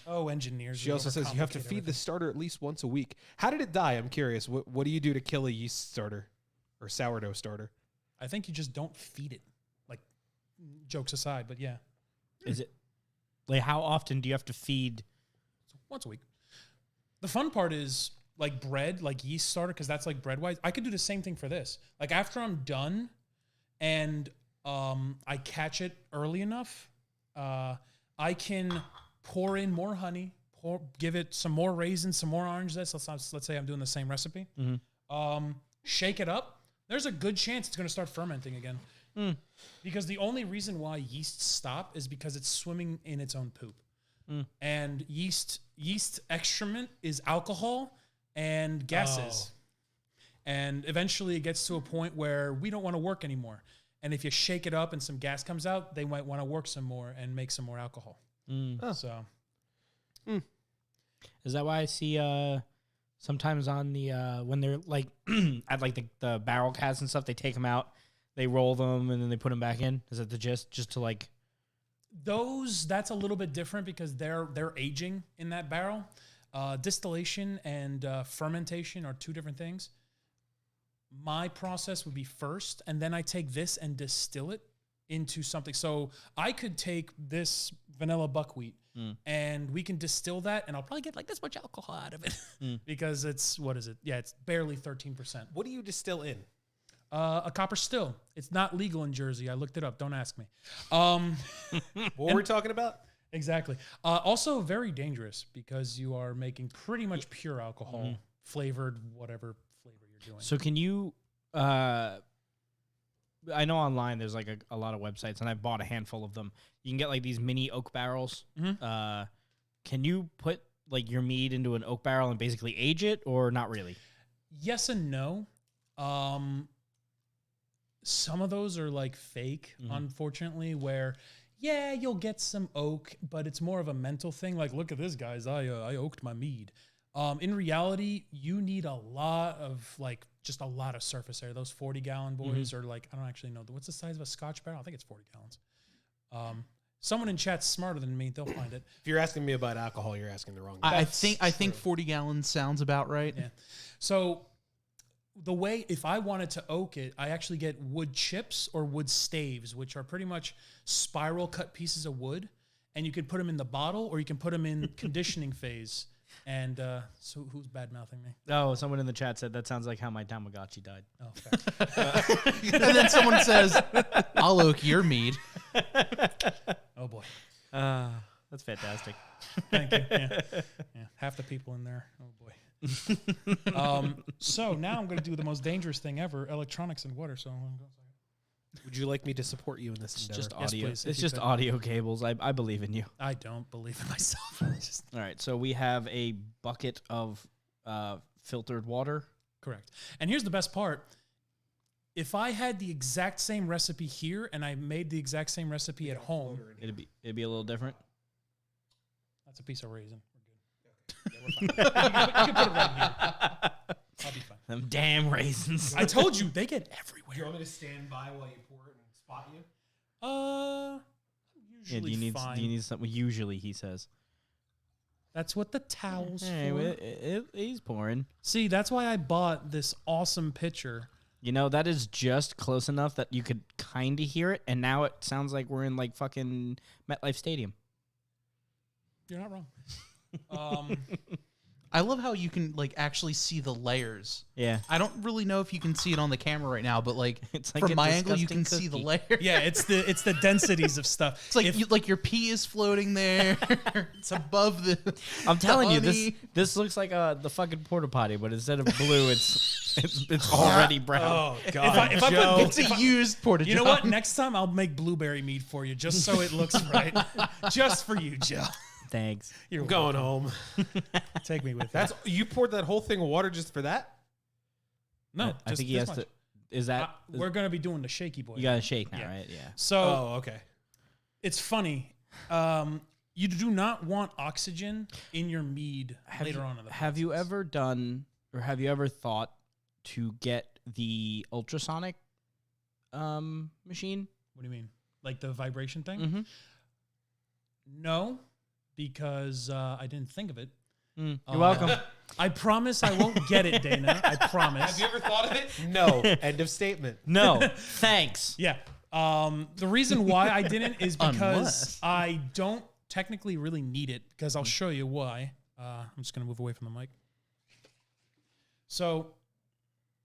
Oh, engineers. She also says you have to feed the starter at least once a week. How did it die? I'm curious. What do you do to kill a yeast starter or sourdough starter? I think you just don't feed it. Like, jokes aside, but yeah. Is it like how often do you have to feed? Once a week. The fun part is like bread, like yeast starter, because that's like bread wise. I could do the same thing for this. Like after I'm done and I catch it early enough, I can pour in more honey, give it some more raisins, some more orange zest. Let's say I'm doing the same recipe. Shake it up. There's a good chance it's going to start fermenting again. Because the only reason why yeasts stop is because it's swimming in its own poop. And yeast excrement is alcohol and gases. And eventually it gets to a point where we don't want to work anymore. And if you shake it up and some gas comes out, they might want to work some more and make some more alcohol. So, Is that why I see sometimes on the when they're like at like the barrel casks and stuff, they take them out, they roll them, and then they put them back in? Is that the gist? Just to like that's a little bit different because they're aging in that barrel. Distillation and fermentation are two different things. My process would be first, and then I take this and distill it into something. So I could take this vanilla buckwheat and we can distill that, and I'll probably get like this much alcohol out of it because it's, what is it? Yeah, it's barely 13%. What do you distill in? A copper still. It's not legal in Jersey. I looked it up. Don't ask me. What were we talking about? Exactly. Also very dangerous because you are making pretty much pure alcohol flavored, whatever flavor you're doing. So can you I know online there's like a lot of websites, and I've bought a handful of them. You can get like these mini oak barrels. Can you put like your mead into an oak barrel and basically age it, or not really? Yes and no. Some of those are like fake, unfortunately, where yeah, you'll get some oak, but it's more of a mental thing. Like, look at this, guys. I oaked my mead. In reality, you need a lot of just a lot of surface area. Those 40-gallon boys are like, I don't actually know. What's the size of a Scotch barrel? I think it's 40 gallons. Someone in chat's smarter than me. They'll find it. If you're asking me about alcohol, you're asking the wrong guy. I think 40 gallons sounds about right. Yeah. So the way, if I wanted to oak it, I actually get wood chips or wood staves, which are pretty much spiral cut pieces of wood. And you can put them in the bottle, or you can put them in conditioning phase. And so who's bad-mouthing me? Oh, someone in the chat said that sounds like how my Tamagotchi died. Oh, fair. And then someone says, "I'll oak your mead." Oh, boy. That's fantastic. Thank you. Yeah. Half the people in there. Oh, boy. So now I'm going to do the most dangerous thing ever, electronics and water. So I'm going to go. Would you like me to support you in this endeavor? Just Yes, audio. please, if It's you just could. audio cables. I believe in you. I don't believe in myself. All right, so we have a bucket of filtered water. Correct. And here's the best part. if I had the exact same recipe here and I made the exact same recipe at home, It'd be a little different. that's a piece of raisin. We're good. Yeah, we're fine. You can put it right here. I'll be fine. Them damn raisins. I told you, they get Do you everywhere. want me to stand by while you pour it and spot you? I'm Yeah, usually fine. do you need something? Usually, he says. That's what the towel's Hey, for. he's pouring. See, that's why I bought this awesome pitcher. You know, that is just close enough that you could kind of hear it, and now it sounds like we're in like fucking MetLife Stadium. You're not wrong. I love how you can like actually see the layers. Yeah, I don't really know if you can see it on the camera right now, but like, It's like from a my angle, you disgusting can see the cookie. layers. Yeah, it's the densities of stuff. It's like like your pee is floating there. It's above the. I'm telling you, honey. this looks like the fucking porta potty, but instead of blue, it's already brown. Oh God, if I put- Joe. It's a used porta. You know what? john. Next time I'll make blueberry mead for you, just so it looks right, just for you, Joe. Thanks. You're I'm going welcome. home. Take me with That's you poured that whole thing of water just for that? no. I just think he this has much. to. Is that We're gonna be doing the shaky boy. you got to shake now, Yeah. right? Yeah. So Oh, okay. it's funny. You do not want oxygen in your mead later on in the Have you process. ever done, or have you ever thought to get the ultrasonic machine? What do you mean? Like the vibration thing? Mm-hmm. No, because I didn't think of it. You're Uh, welcome. I promise I won't get it, Dana. I promise. Have you ever thought of it? No. End of statement. No, thanks. Yeah. The reason why I didn't is because Unless. I don't technically really need it, because I'll show you why. I'm just going to move away from the mic. So,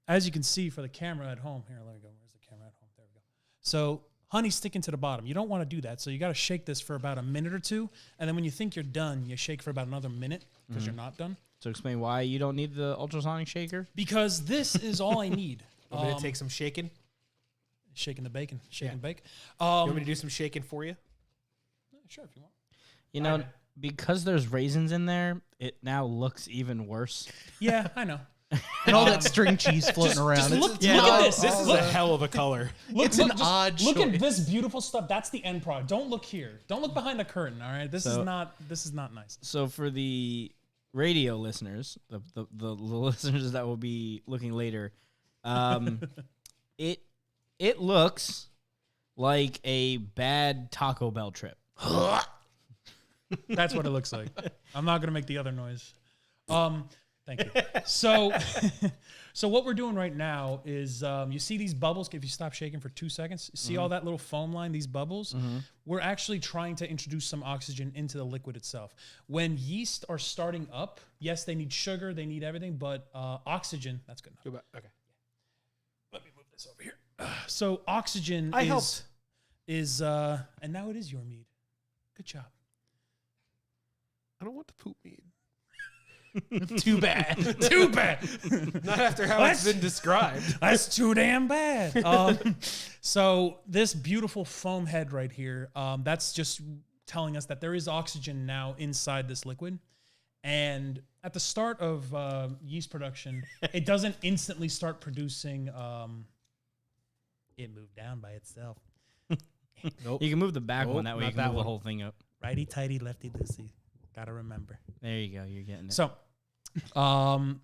as you can see for the camera at home, here, let me go. Where's the camera at home? There we go. So, honey's sticking to the bottom. You don't want to do that. So, you got to shake this for about a minute or two. And then when you think you're done, you shake for about another minute because you're not done. So explain why you don't need the ultrasonic shaker. Because this is all I need. Want me to take some shaking? Shaking the bacon. Shaking Yeah. bake. You want me to do some shaking for you? Sure, if you want. You know, because there's raisins in there, it now looks even worse. Yeah, I know. And all that string cheese floating around. just It's- look- it's look an at odd- this. This is Look. a hell of a color. It's an odd Look choice. at this beautiful stuff. That's the end product. Don't look here. Don't look behind the curtain. All right. This is So- not nice. So for the radio listeners, the listeners that will be looking later, it looks like a bad Taco Bell trip. That's what it looks like. I'm not gonna make the other noise. Thank you. So, so what we're doing right now is, you see these bubbles. If you stop shaking for 2 seconds, see all that little foam line, these bubbles. We're actually trying to introduce some oxygen into the liquid itself. When yeast are starting up, yes, they need sugar, they need everything, but oxygen. That's good enough. Okay. Let me move this over here. So oxygen I is helped. And now it is your mead. Good job. I don't want to poop mead. Too bad. Too bad. Not after how it's been described. That's too damn bad. So this beautiful foam head right here, that's just telling us that there is oxygen now inside this liquid. And at the start of yeast production, it doesn't instantly start producing. It moved down by itself. Nope. You can move the back Nope, one, that way you not can that move the one. whole thing up. Righty tighty, lefty loosey. Gotta remember. There you go. You're getting it. So,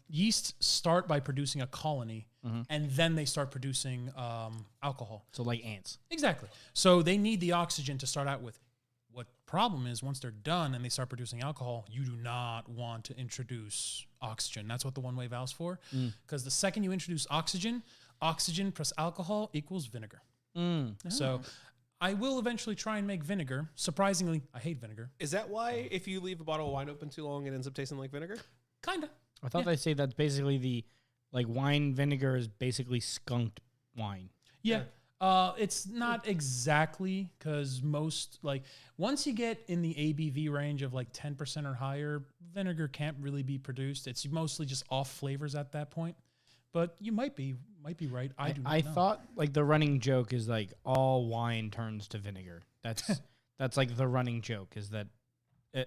yeast start by producing a colony, and then they start producing alcohol. So like ants. Exactly. So they need the oxygen to start out with. What problem is once they're done and they start producing alcohol, you do not want to introduce oxygen. That's what the one-way valve's for. Because the second you introduce oxygen, oxygen plus alcohol equals vinegar. So I will eventually try and make vinegar. Surprisingly, I hate vinegar. Is that why if you leave a bottle of wine open too long, it ends up tasting like vinegar? Kinda. I thought Yeah. they say that's basically the, like wine vinegar is basically skunked wine. Yeah. It's not exactly, because most, like, once you get in the ABV range of like 10% or higher, vinegar can't really be produced. It's mostly just off flavors at that point. But you might be right. I do not I know. thought like the running joke is like all wine turns to vinegar. That's like the running joke is that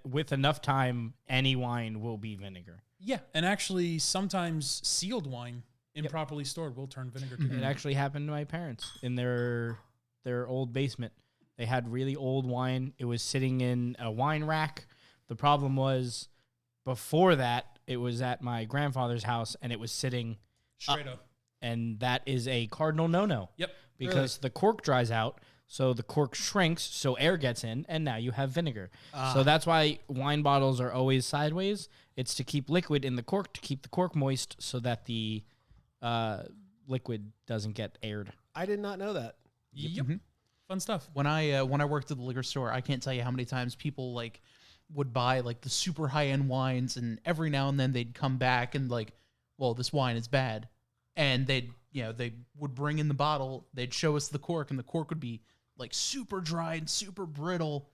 with enough time, any wine will be vinegar. Yeah, and actually sometimes sealed wine improperly stored will turn vinegar to It vinegar. actually happened to my parents in their old basement. They had really old wine. It was sitting in a wine rack. The problem was before that, it was at my grandfather's house and it was sitting Straight up. and that is a cardinal no-no. Yep. Because the cork dries out, so the cork shrinks, so air gets in, and now you have vinegar. So that's why wine bottles are always sideways. It's to keep liquid in the cork, to keep the cork moist, so that the liquid doesn't get aired. I did not know that. Yep. Fun stuff. When I worked at the liquor store, I can't tell you how many times people like would buy like the super high end wines, and every now and then they'd come back and like, well, this wine is bad, and they would bring in the bottle, they'd show us the cork, and the cork would be like super dry and super brittle,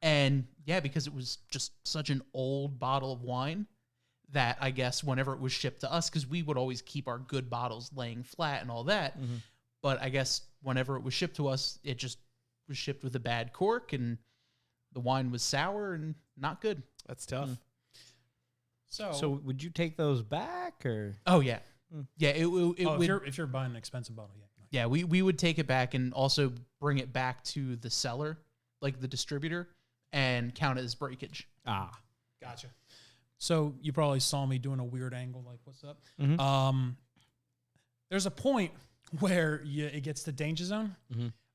and yeah, because it was just such an old bottle of wine that I guess whenever it was shipped to us, because we would always keep our good bottles laying flat and all that. But I guess whenever it was shipped to us, it just was shipped with a bad cork, and the wine was sour and not good. That's tough. So would you take those back, or? Oh yeah, yeah. It would. If you're buying an expensive bottle, yeah. Yeah, we would take it back and also bring it back to the seller, like the distributor, and count it as breakage. Gotcha. So you probably saw me doing a weird angle, like, what's up? Mhm. There's a point where it gets to danger zone.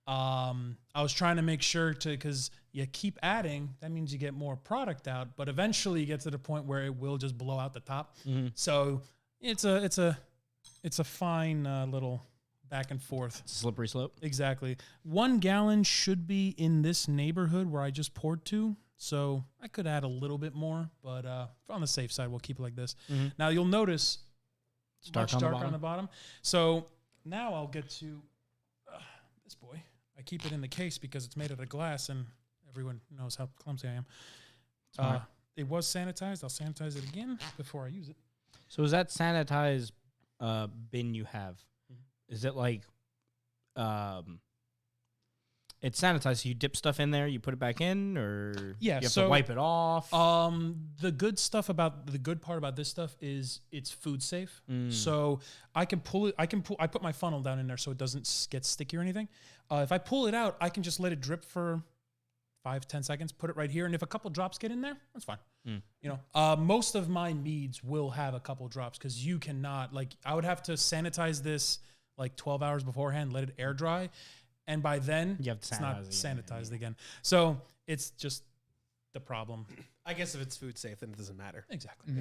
I was trying to make sure because you keep adding, that means you get more product out, but eventually you get to the point where it will just blow out the top. So it's a fine little back and forth. It's a slippery slope. Exactly. 1 gallon should be in this neighborhood where I just poured to. So I could add a little bit more, but on the safe side, we'll keep it like this. Now you'll notice it's much darker on the bottom. So now I'll get to this boy. I keep it in the case because it's made out of glass, and everyone knows how clumsy I am. It was sanitized. I'll sanitize it again before I use it. So is that sanitized bin you have? Is it like it's sanitized, so you dip stuff in there, you put it back in, or Yeah, you have so to wipe it off? The good part about this stuff is it's food safe. So I can pull it. I put my funnel down in there so it doesn't get sticky or anything. If I pull it out, I can just let it drip for 5-10 seconds. Put it right here, and if a couple drops get in there, that's fine. You know, most of my meads will have a couple drops because you cannot I would have to sanitize this like 12 hours beforehand, let it air dry. And by then, You have to it's not sanitize again. sanitized again. So it's just the problem. I guess if it's food safe, then it doesn't matter. Exactly.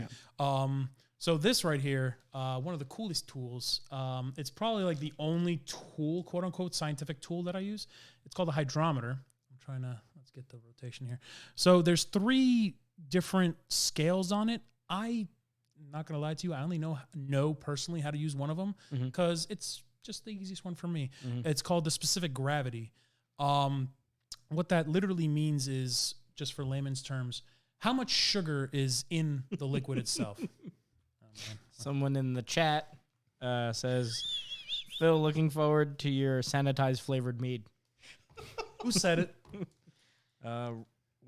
So this right here, one of the coolest tools. It's probably like the only tool, quote unquote, scientific tool that I use. It's called a hydrometer. I'm trying to let's get the rotation here. So there's 3 different scales on it. I'm not gonna lie to you. I only know personally how to use one of them because it's just the easiest one for me. It's called the specific gravity. What that literally means is, just for layman's terms, how much sugar is in the liquid itself. Someone in the chat says, Phil, looking forward to your sanitized flavored mead. Who said it?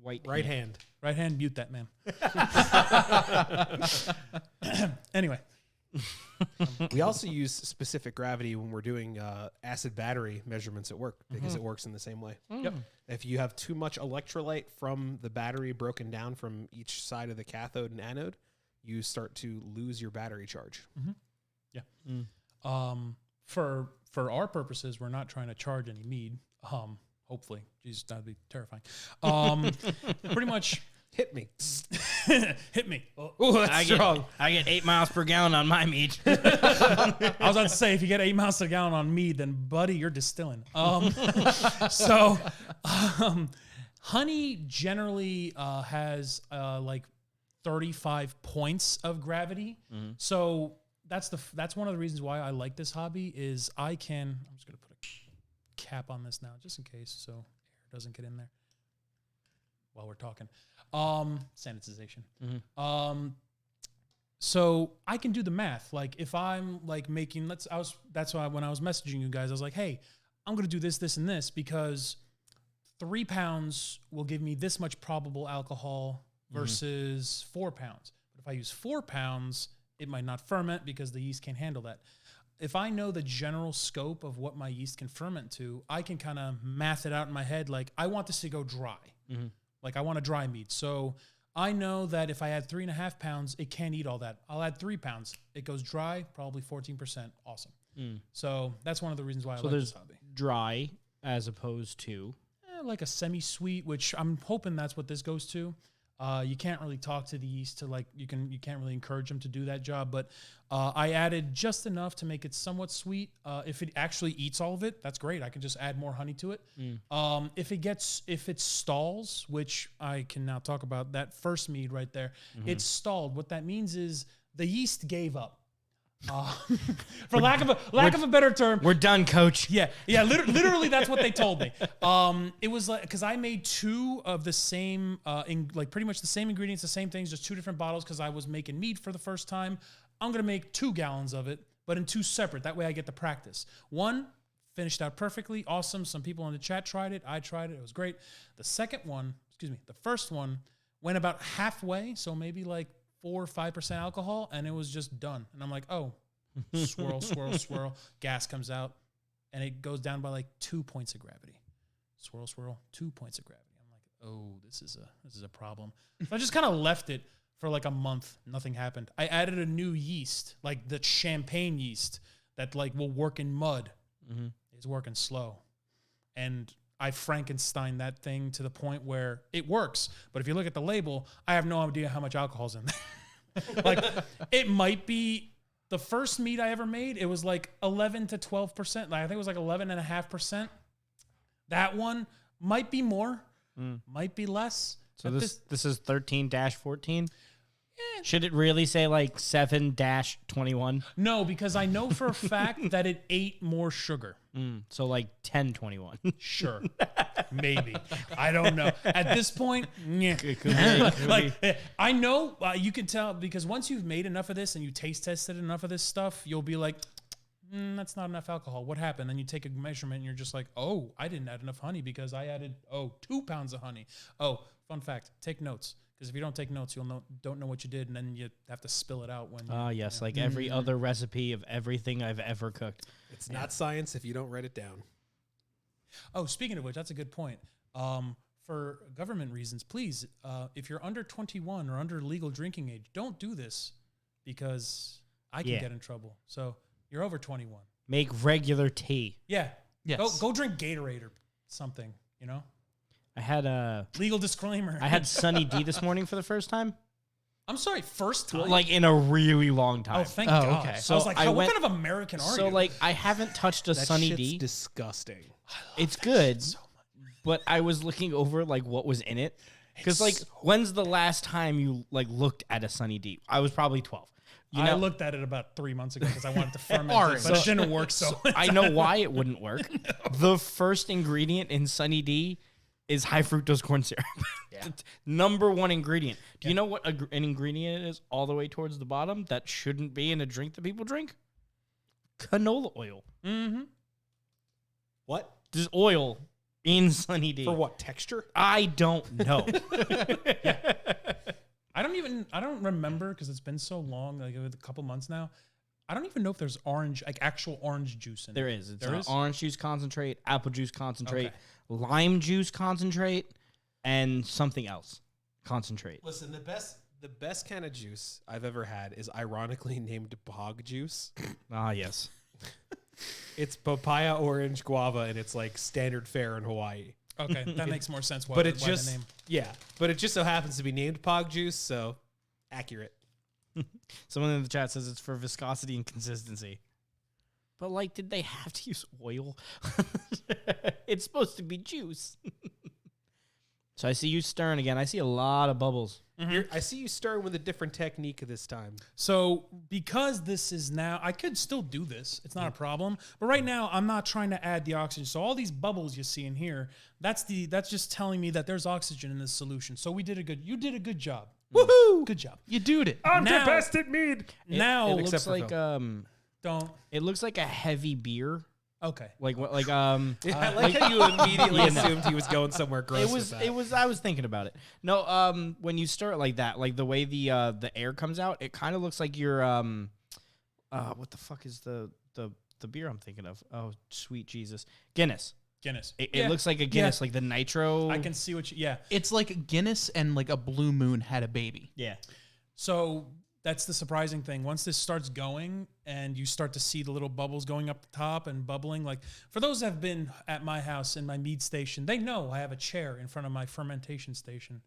White Right hand. Right hand, mute that man. Anyway. We also use specific gravity when we're doing acid battery measurements at work because it works in the same way. Yep. If you have too much electrolyte from the battery broken down from each side of the cathode and anode, you start to lose your battery charge. Yeah. For our purposes, we're not trying to charge any mead. Hopefully. Jeez, that'd be terrifying. Pretty much Hit me. hit me. Oh, that's strong. I get 8 miles per gallon on my mead. I was about to say, if you get 8 miles per gallon on mead, then buddy, you're distilling. Honey generally has like 35 points of gravity. So that's one of the reasons why I like this hobby is I'm just gonna put a cap on this now just in case so air doesn't get in there while we're talking. Sanitization. So I can do the math. Like if I'm like making, that's why when I was messaging you guys, I was like, hey, I'm going to do this, this, and this because 3 pounds will give me this much probable alcohol versus 4 pounds. But if I use 4 pounds, it might not ferment because the yeast can't handle that. if I know the general scope of what my yeast can ferment to, I can kind of math it out in my head. Like, I want this to go dry. Like, I want a dry mead. So I know that if I add 3.5 pounds, it can't eat all that. I'll add 3 pounds. It goes dry, probably 14%. Awesome. So that's one of the reasons why I like this hobby. Dry as opposed to Like a semi-sweet, which I'm hoping that's what this goes to. You can't really talk to the yeast to like you can't really encourage them to do that job, but I added just enough to make it somewhat sweet. If it actually eats all of it, that's great. I can just add more honey to it. If it stalls, which I can now talk about, that first mead right there, it stalled. What that means is the yeast gave up. For lack of a better term, we're done, coach. Yeah. Literally, that's what they told me. It was like because I made 2 of the same, pretty much the same ingredients, the same things, just 2 different bottles because I was making mead for the first time. I'm gonna make 2 gallons of it, but in 2 separate. That way, I get the practice. One finished out perfectly, awesome. Some people in the chat tried it. I tried it. It was great. The first one went about halfway, so maybe like 4 or 5% alcohol, and it was just done. And I'm like, oh, swirl, swirl, swirl. Gas comes out, and it goes down by like 2 points of gravity. Swirl, swirl, 2 points of gravity. I'm like, oh, this is a problem. So I just kind of left it for like a month. Nothing happened. I added a new yeast, like the champagne yeast that like will work in mud. It's working slow, and I Frankenstein that thing to the point where it works. But if you look at the label, I have no idea how much alcohol's in there. Like, it might be the first mead I ever made. It was like 11 to 12%. Like, I think it was like 11.5%. That one might be more, might be less. So this is 13-14. Should it really say like 7-21? No, because I know for a fact that it ate more sugar. So like 10-21. Sure. Maybe. I don't know. At this point, I know you can tell because once you've made enough of this and you taste tested enough of this stuff, you'll be like, that's not enough alcohol. What happened? Then you take a measurement and you're just like, oh, I didn't add enough honey because I added, 2 pounds of honey. Oh, fun fact, take notes. Because if you don't take notes, don't know what you did, and then you have to spill it out when. Yes, like every other recipe of everything I've ever cooked. It's not science if you don't write it down. Oh, speaking of which, that's a good point. For government reasons, please, if you're under 21 or under legal drinking age, don't do this because I can get in trouble. So you're over 21. Make regular tea. Yeah. Yes. Go drink Gatorade or something. You know. I had a legal disclaimer. I had Sunny D this morning for the first time. I'm sorry, first time? Like in a really long time. Oh, thank God. Okay. So I was like, what kind of American are you? So like, I haven't touched a That Sunny shit's D. disgusting. It's good, but I was looking over like what was in it. Because like, when's the last time you like looked at a Sunny D? I was probably 12. I looked at it about 3 months ago because I wanted to ferment it, but it didn't work. So I know why it wouldn't work. The first ingredient in Sunny D is high fructose corn syrup. Number 1 ingredient. Do you know what an ingredient is all the way towards the bottom that shouldn't be in a drink that people drink? Canola oil. What? There's oil in Sunny D. For what, texture? I don't know. I don't remember because it's been so long, like a couple months now. I don't even know if there's actual orange juice in There it. is. It's orange juice concentrate, apple juice concentrate, Okay. lime juice concentrate, and something else concentrate. Listen, the best kind of juice I've ever had is ironically named bog juice. Ah, yes. It's papaya, orange, guava, and it's like standard fare in Hawaii. Okay, that makes more sense. But it why just the name. but it just so happens to be named pog juice, so accurate. Someone in the chat says it's for viscosity and consistency. But like, did they have to use oil? It's supposed to be juice. So I see you stirring again. I see a lot of bubbles. I see you stirring with a different technique this time. So because this is now, I could still do this. It's not a problem. But right now, I'm not trying to add the oxygen. So all these bubbles you see in here, that's just telling me that there's oxygen in this solution. So you did a good job. Woohoo! Good job. You doed it. I'm Now- the best at mead. Now It except looks for like Phil. don't. it looks like a heavy beer. Okay. Like what? Like I like how you immediately assumed he was going somewhere gross. with that. I was thinking about it. No, when you stir it like that, like the way the air comes out, it kind of looks like you're what the fuck is the the beer I'm thinking of. Oh, sweet Jesus. Guinness. Guinness. It looks like a Guinness, like the nitro. I can see what you. Yeah. It's like Guinness and like a Blue Moon had a baby. Yeah. So that's the surprising thing. Once this starts going and you start to see the little bubbles going up the top and bubbling, like for those that have been at my house in my mead station, they know I have a chair in front of my fermentation station.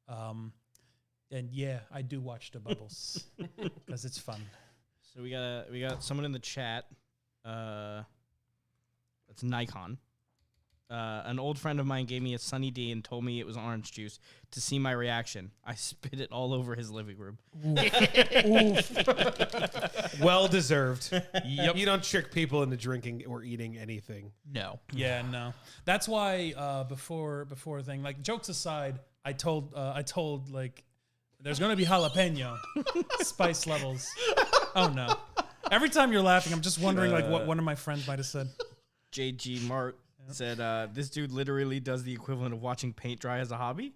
And yeah, I do watch the bubbles because it's fun. So we got someone in the chat. That's Nikon. An old friend of mine gave me a Sunny D and told me it was orange juice to see my reaction. I spit it all over his living room. Well deserved. Yep. You don't trick people into drinking or eating anything. No. Yeah, no. That's why before thing, like jokes aside, I told like there's gonna be jalapeno spice levels. Oh no. Every time you're laughing, I'm just wondering like what one of my friends might have said. JG Mart said, this dude literally does the equivalent of watching paint dry as a hobby.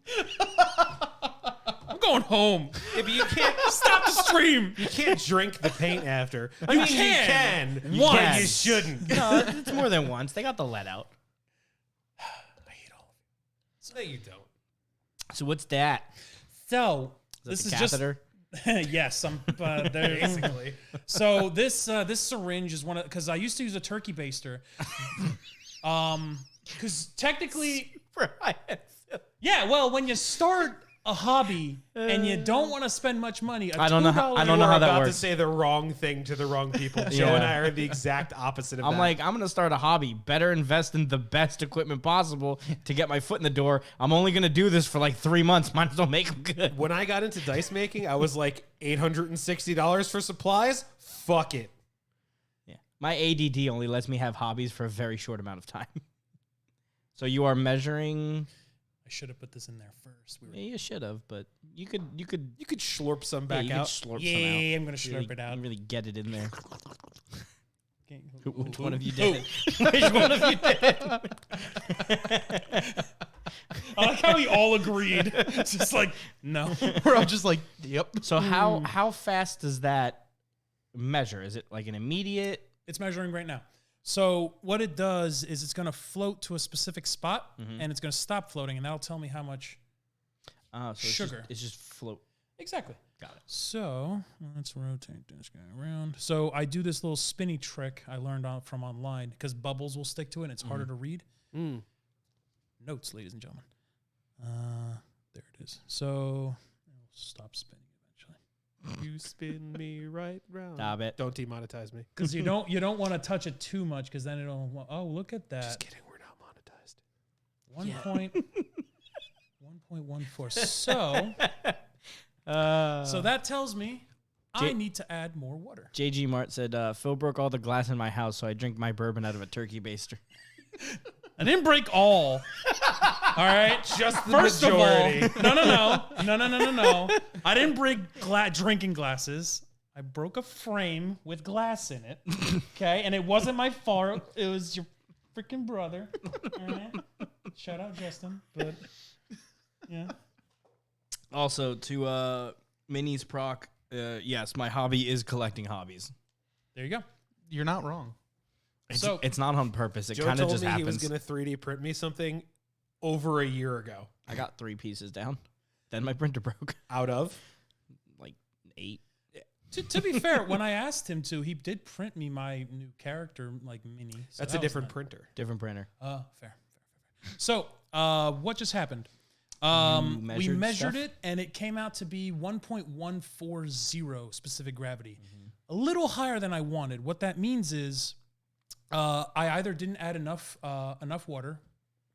I'm going home. Yeah, but you can't Stop the stream. You can't drink the paint after. I You mean, can. you can. Once. But you shouldn't. No, it's more than once. They got the let out. I hate all of No, you don't. So what's that? it. So Is this that is the catheter? just yes. Basically. So this syringe is one of because I used to use a turkey baster. Because technically, yeah. Well, when you start a hobby and you don't want to spend much money, I don't know how You're that about works. to say the wrong thing to the wrong people. Joe and I are the exact opposite of that. I'm like, I'm gonna start a hobby. Better invest in the best equipment possible to get my foot in the door. I'm only gonna do this for like 3 months. Might as well make them good. when I got into dice making, I was like $860 for supplies. Fuck it. Yeah, my ADD only lets me have hobbies for a very short amount of time. So you are measuring. I should have put this in there first. Yeah, you should have, but you could You could slurp some back you out. could slurp yeah, some out. I'm gonna slurp Really, it out. really get it in there. Okay. Which one of you did it? Which one of you did it? I like how we all agreed. It's just like no. We're all just like, yep. So how fast does that measure? Is it like an immediate? It's measuring right now. So what it does is it's going to float to a specific spot and it's going to stop floating, and that'll tell me how much So sugar. It's just float. Exactly. Got it. So let's rotate this guy around. So I do this little spinny trick I learned from online because bubbles will stick to it and it's harder to read. Mm. Notes, ladies and gentlemen. There it is. So it'll stop spinning eventually. You spin me right round. Stop it. Don't demonetize me. Because you don't want to touch it too much because then it'll. Oh, look at that. Just kidding. We're not monetized. 1.14. So that tells me I need to add more water. JG Mart said, Phil broke all the glass in my house, so I drink my bourbon out of a turkey baster. I didn't break all. All right. Just the First majority. of all, no. I didn't break drinking glasses. I broke a frame with glass in it. Okay, and it wasn't my fault. It was your freaking brother. All right. Shout out Justin. But yeah. Also, to Minnie's proc, yes, my hobby is collecting hobbies. There you go. You're not wrong. It's not on purpose. It Joe kind of told just me happens. he was going to 3D print me something over a year ago. I got 3 pieces down. Then my printer broke. Out of? Like 8. To be fair, when I asked him to, he did print me my new character, like mini. So That's that a was different nice. printer. Different printer. Fair. So, what just happened? We measured measured stuff? it, and it came out to be 1.140 specific gravity. A little higher than I wanted. What that means is I either didn't add enough water,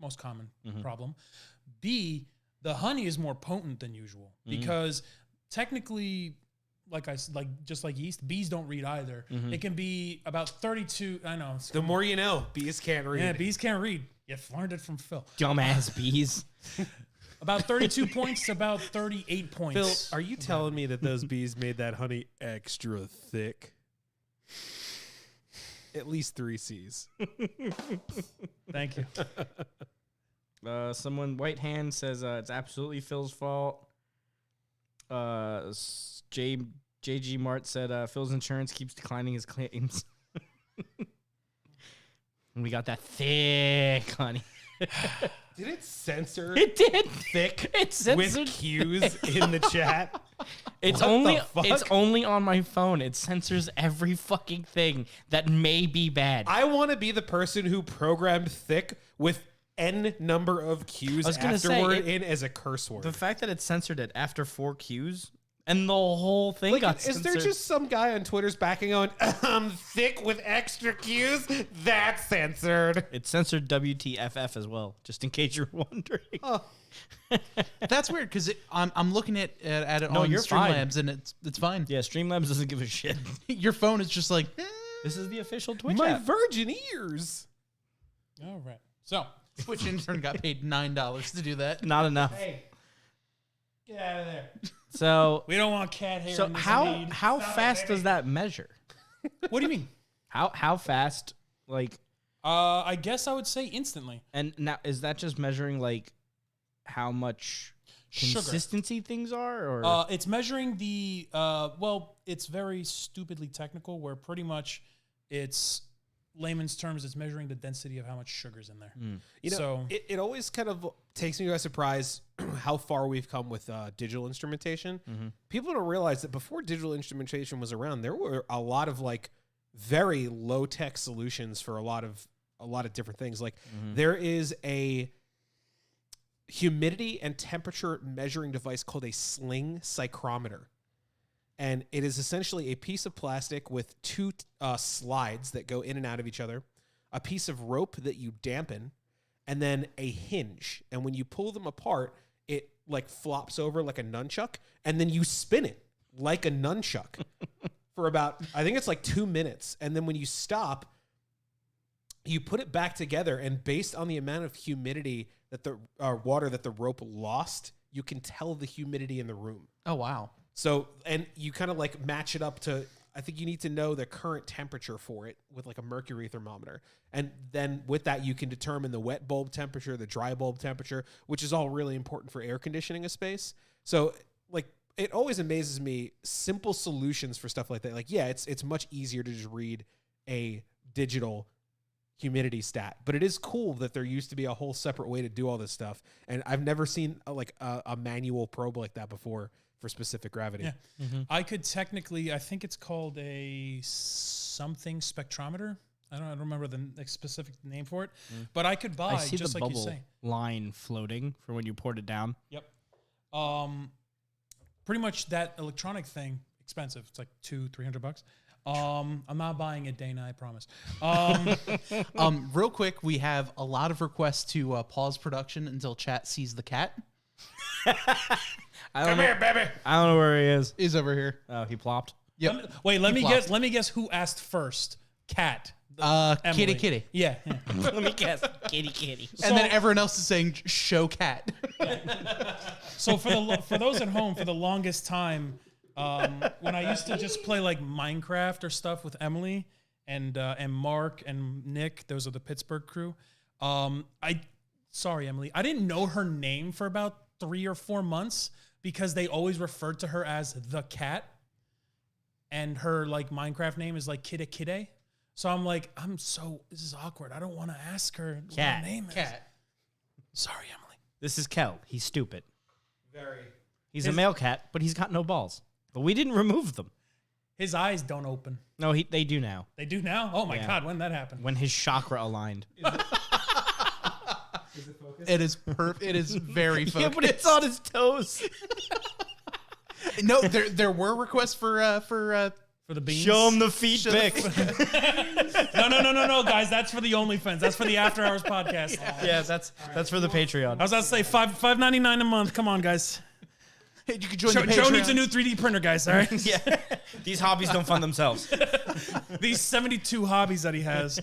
most common problem. B, the honey is more potent than usual because technically, just like yeast, bees don't read either. It can be about 32. I know. The more you know, bees can't read. Yeah, bees can't read. You learned it from Phil. Dumbass bees. About 32 points to about 38 points. Phil, are you telling me that those bees made that honey extra thick? At least 3 C's. Thank you. Someone, White Hand, says it's absolutely Phil's fault. JG Mart said Phil's insurance keeps declining his claims. And we got that thick honey. Did it censor It did. thick It's with censored. cues in the chat? It's What only the fuck? it's only on my phone. It censors every fucking thing that may be bad. I want to be the person who programmed thick with n number of cues I was gonna say, afterward in as a curse word. The fact that it censored it after 4 Qs and the whole thing got is censored. there just some guy on Twitter's backing on thick with extra cues? That's censored. It censored WTFF as well, just in case you're wondering. Oh. That's weird because I'm looking at it No, on you're fine. Streamlabs and it's fine. Yeah, Streamlabs doesn't give a shit. Your phone is just like, This is the official Twitch My app. virgin ears. All right. So Twitch intern got paid $9 to do that. Not enough. hey, get out of there. So, We don't want cat hair. so in this how mead. how fast does that measure? What do you mean? How fast? Like, I guess I would say instantly. and now is that just measuring like how much Sugar. consistency things are, or It's measuring the well, it's very stupidly technical where pretty much it's layman's terms, it's measuring the density of how much sugar's in there. You know, So- it always kind of takes me by surprise how far we've come with digital instrumentation. People don't realize that before digital instrumentation was around, there were a lot of like very low tech solutions for a lot of different things. Like there is a humidity and temperature measuring device called a sling psychrometer. And it is essentially a piece of plastic with 2 slides that go in and out of each other, a piece of rope that you dampen, and then a hinge. And when you pull them apart, it like flops over like a nunchuck, and then you spin it like a nunchuck for about, I think it's like 2 minutes. And then when you stop, you put it back together, and based on the amount of humidity that the water that the rope lost, you can tell the humidity in the room. Oh, wow. So, and you kind of like match it up to, I think you need to know the current temperature for it with like a mercury thermometer. And then with that, you can determine the wet bulb temperature, the dry bulb temperature, which is all really important for air conditioning a space. So like, it always amazes me, simple solutions for stuff like that. Like, yeah, it's much easier to just read a digital humidity stat, but it is cool that there used to be a whole separate way to do all this stuff. And I've never seen a manual probe like that before for specific gravity. Yeah. I could technically, I think it's called a something spectrometer. I don't remember the specific name for it, but I could buy I see just the like you bubble say. line floating for when you poured it down. Yep. Pretty much that electronic thing, expensive. It's like $200-$300. I'm not buying it, Dana, I promise. Real quick, we have a lot of requests to pause production until chat sees the cat. Come here, baby. I don't know where he is. Is over here. Oh, he plopped. Yep. Let me flopped. guess. Let me guess who asked first. Cat. Kitty Kitty. Yeah. Let me guess. Kitty. And then everyone else is saying show cat. So for those at home, for the longest time, when I used to just play like Minecraft or stuff with Emily and Mark and Nick, those are the Pittsburgh crew. Sorry, Emily, I didn't know her name for about 3 or 4 months because they always referred to her as the cat, and her like Minecraft name is like Kitty Kitty. So I'm like, this is awkward. I don't want to ask her what Cat. her name is. Cat. Sorry, Emily. This is Kel. He's stupid. Very. He's a male cat, but he's got no balls. But we didn't remove them. His eyes don't open. No, they do now. They do now? Oh my Yeah. God, when did that happen? When his chakra aligned. Is it focused? It is It is very focused. Yeah, but it's on his toes. No, there were requests for For the beans? Show him the feet pic. No, guys. That's for the OnlyFans. That's for the After Hours podcast. Yeah, that's for the Patreon. I was about to say $5.99 a month. Come on, guys. Hey, you can join Joe, the Joe Patreon. needs a new 3D printer, guys. All right. Yeah. These hobbies don't fund themselves. These 72 hobbies that he has.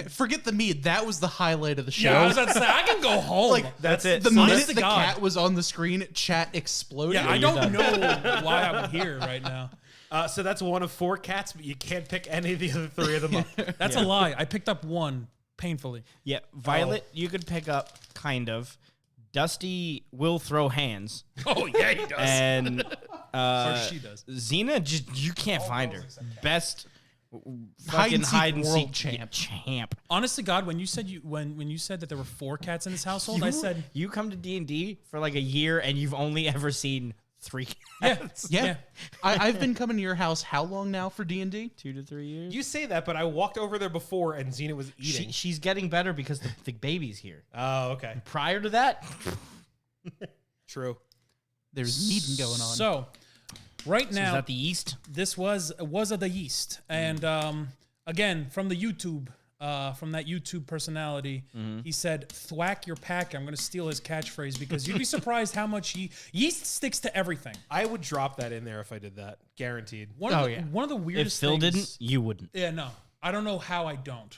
Forget the mead. That was the highlight of the show. Yeah, I was about to say I can go home. Like That's it. the So minute honest the to God. cat was on the screen, chat exploded. Yeah, I don't know why I'm here right now. So that's one of 4 cats, but you can't pick any of the other 3 of them up. That's a lie. I picked up one painfully. Yeah, Violet, you could pick up, kind of. Dusty will throw hands. Oh yeah, he does. And Or she does. Xena, you can't find her. Best fucking hide and world seek champ. champ. Honest to God, when you said when you said that there were 4 cats in this household, I said, you come to D&D for like a year and you've only ever seen 3 yeah, cats. Yeah. I've been coming to your house how long now for D&D? 2 to 3 years. You say that, but I walked over there before and Xena was eating. She's getting better because the baby's here. Oh, okay. Prior to that, True. There's meeting going on. So, right is now, that the East? this was of the yeast, and again from the YouTube, from that YouTube personality, he said, "Thwack your pack." I'm going to steal his catchphrase because you'd be surprised how much yeast sticks to everything. I would drop that in there if I did that. Guaranteed. One of the If weirdest Phil things, didn't, you wouldn't. Yeah, no, I don't know how I don't.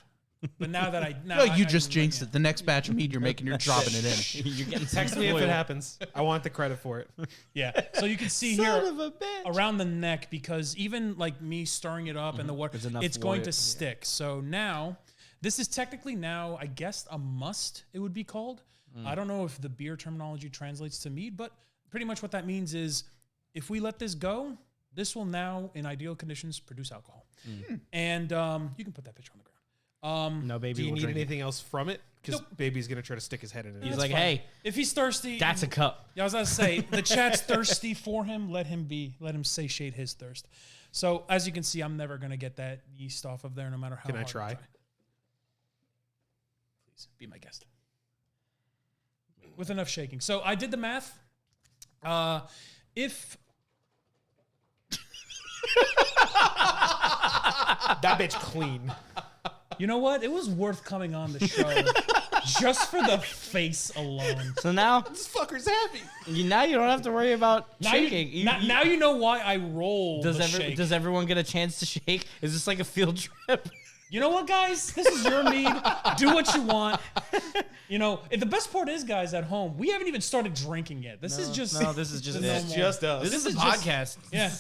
But now that I No, you just jinxed it. The next batch of mead you're making, you're dropping it in. You're getting Text me if it happens. I want the credit for it. Yeah. So you can see Son here of a bitch. around the neck, because even like me stirring it up and the water, There's enough it's going oil. to stick. So now, this is technically now, I guess, a must, it would be called. I don't know if the beer terminology translates to mead, but pretty much what that means is if we let this go, this will now, in ideal conditions, produce alcohol. And you can put that picture on the ground. No baby. Do you will need drink it. anything else from it? Because baby's going to try to stick his head in it. He's That's like, fine. hey, If he's thirsty, that's a cup. Yeah, I was about to say, the chat's thirsty for him. Let him satiate his thirst. So as you can see, I'm never gonna get that yeast off of there, no matter how Can I hard try? Please be my guest. With enough shaking. So I did the math. If That bitch clean. you know what, it was worth coming on the show just for the face alone. So now, This fucker's happy. now you don't have to worry about Now shaking. now you know why I roll. does the shake. does everyone get a chance to shake? Is this like a field trip? You know what, guys? This is your mead. Do what you want. You know, and the best part is, guys, at home, we haven't even started drinking yet. This is just this is just the it. normal- Just us. This is a is just- podcast. Yeah.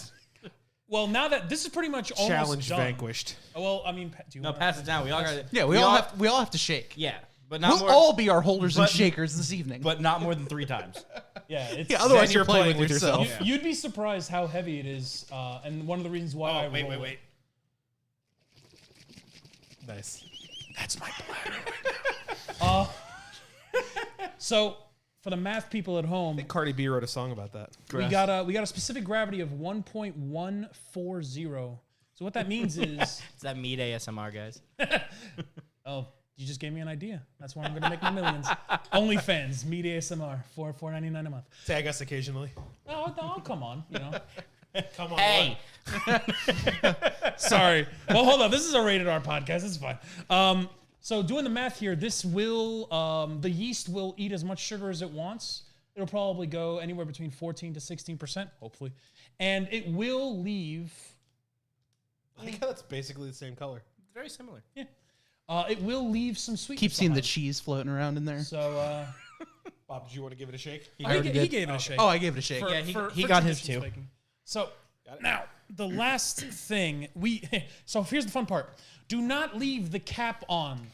Well, now that this is pretty much almost Challenge done. vanquished. Well, I mean, do you No, want pass it down. We all got it. Yeah, we all have to shake. Yeah, but not We'll more. all be our holders and but- shakers this evening. but not more than 3 times. Yeah, it's, yeah, otherwise Then you're you're playing playing with with yourself. yourself. you'd be surprised how heavy it is, and one of the reasons why I roll it. Nice. That's my bladder right now. So for the math people at home, I think Cardi B wrote a song about that. we got a specific gravity of 1.140. So what that means is, It's that meat ASMR, guys. oh, you just gave me an idea. That's where I'm gonna make my millions. OnlyFans, Mead ASMR, $4.99 a month. Tag us occasionally. Oh, no, come on, you know. Come on. Hey, Sorry. Well, hold on. This is a rated R podcast. It's fine. So doing the math here, this will the yeast will eat as much sugar as it wants. It'll probably go anywhere between 14 to 16%, hopefully, and it will leave. I think that's basically the same color. very similar. Yeah. It will leave some sweetness. Keep seeing the behind. cheese floating around in there. So Bob, did you want to give it a shake? he already gave did. it a shake. Oh, I gave it a shake. Yeah, he got his tradition's too. making. So now the last thing so here's the fun part. Do not leave the cap on.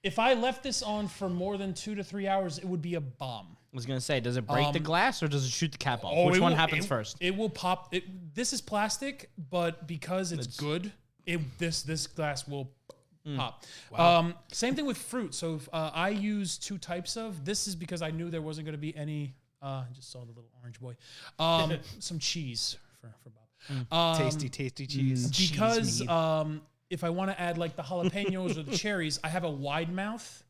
If I left this on for more than 2 to 3 hours, it would be a bomb. I was gonna say, does it break the glass or does it shoot the cap off? Oh, Which it one will- happens first? It will pop. This is plastic, but because it's good, this glass will pop. Same thing with fruit. So if, I use 2 types of. This is because I knew there wasn't going to be any. I just saw the little orange boy. Some cheese for Bob. Tasty cheese. Because if I want to add like the jalapenos or the cherries, I have a wide mouth,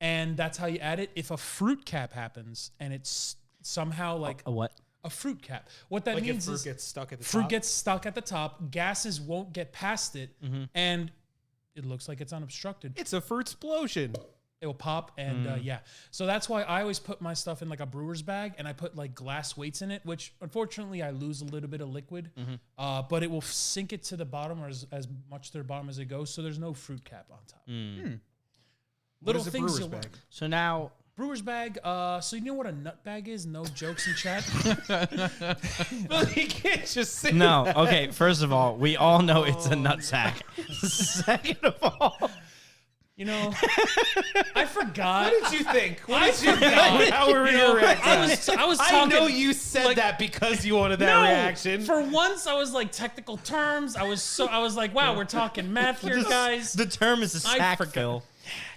and that's how you add it. If a fruit cap happens and it's somehow like A what? a fruit cap, what that Like if means fruit is gets stuck at the fruit top. gets stuck at the top, gases won't get past it, and it looks like it's unobstructed. It's a fruit explosion. It will pop, and yeah. So that's why I always put my stuff in like a brewer's bag, and I put like glass weights in it, which unfortunately I lose a little bit of liquid, but it will sink it to the bottom or as much to the bottom as it goes, so there's no fruit cap on top. What Little is a things brewer's you'll bag? learn. So now, Brewer's bag. So you know what a nut bag is? No jokes in chat. Well, he can't just say no. Okay, first of all, we all know it's a nut sack. Second of all, You know, I forgot. What did you think? What I did you forgot. think? How were we gonna react? I was talking. I know you said like- that because you wanted that reaction. For once, I was like technical terms. I was like, wow, we're talking math here, guys. The term is a sack forgot. fill.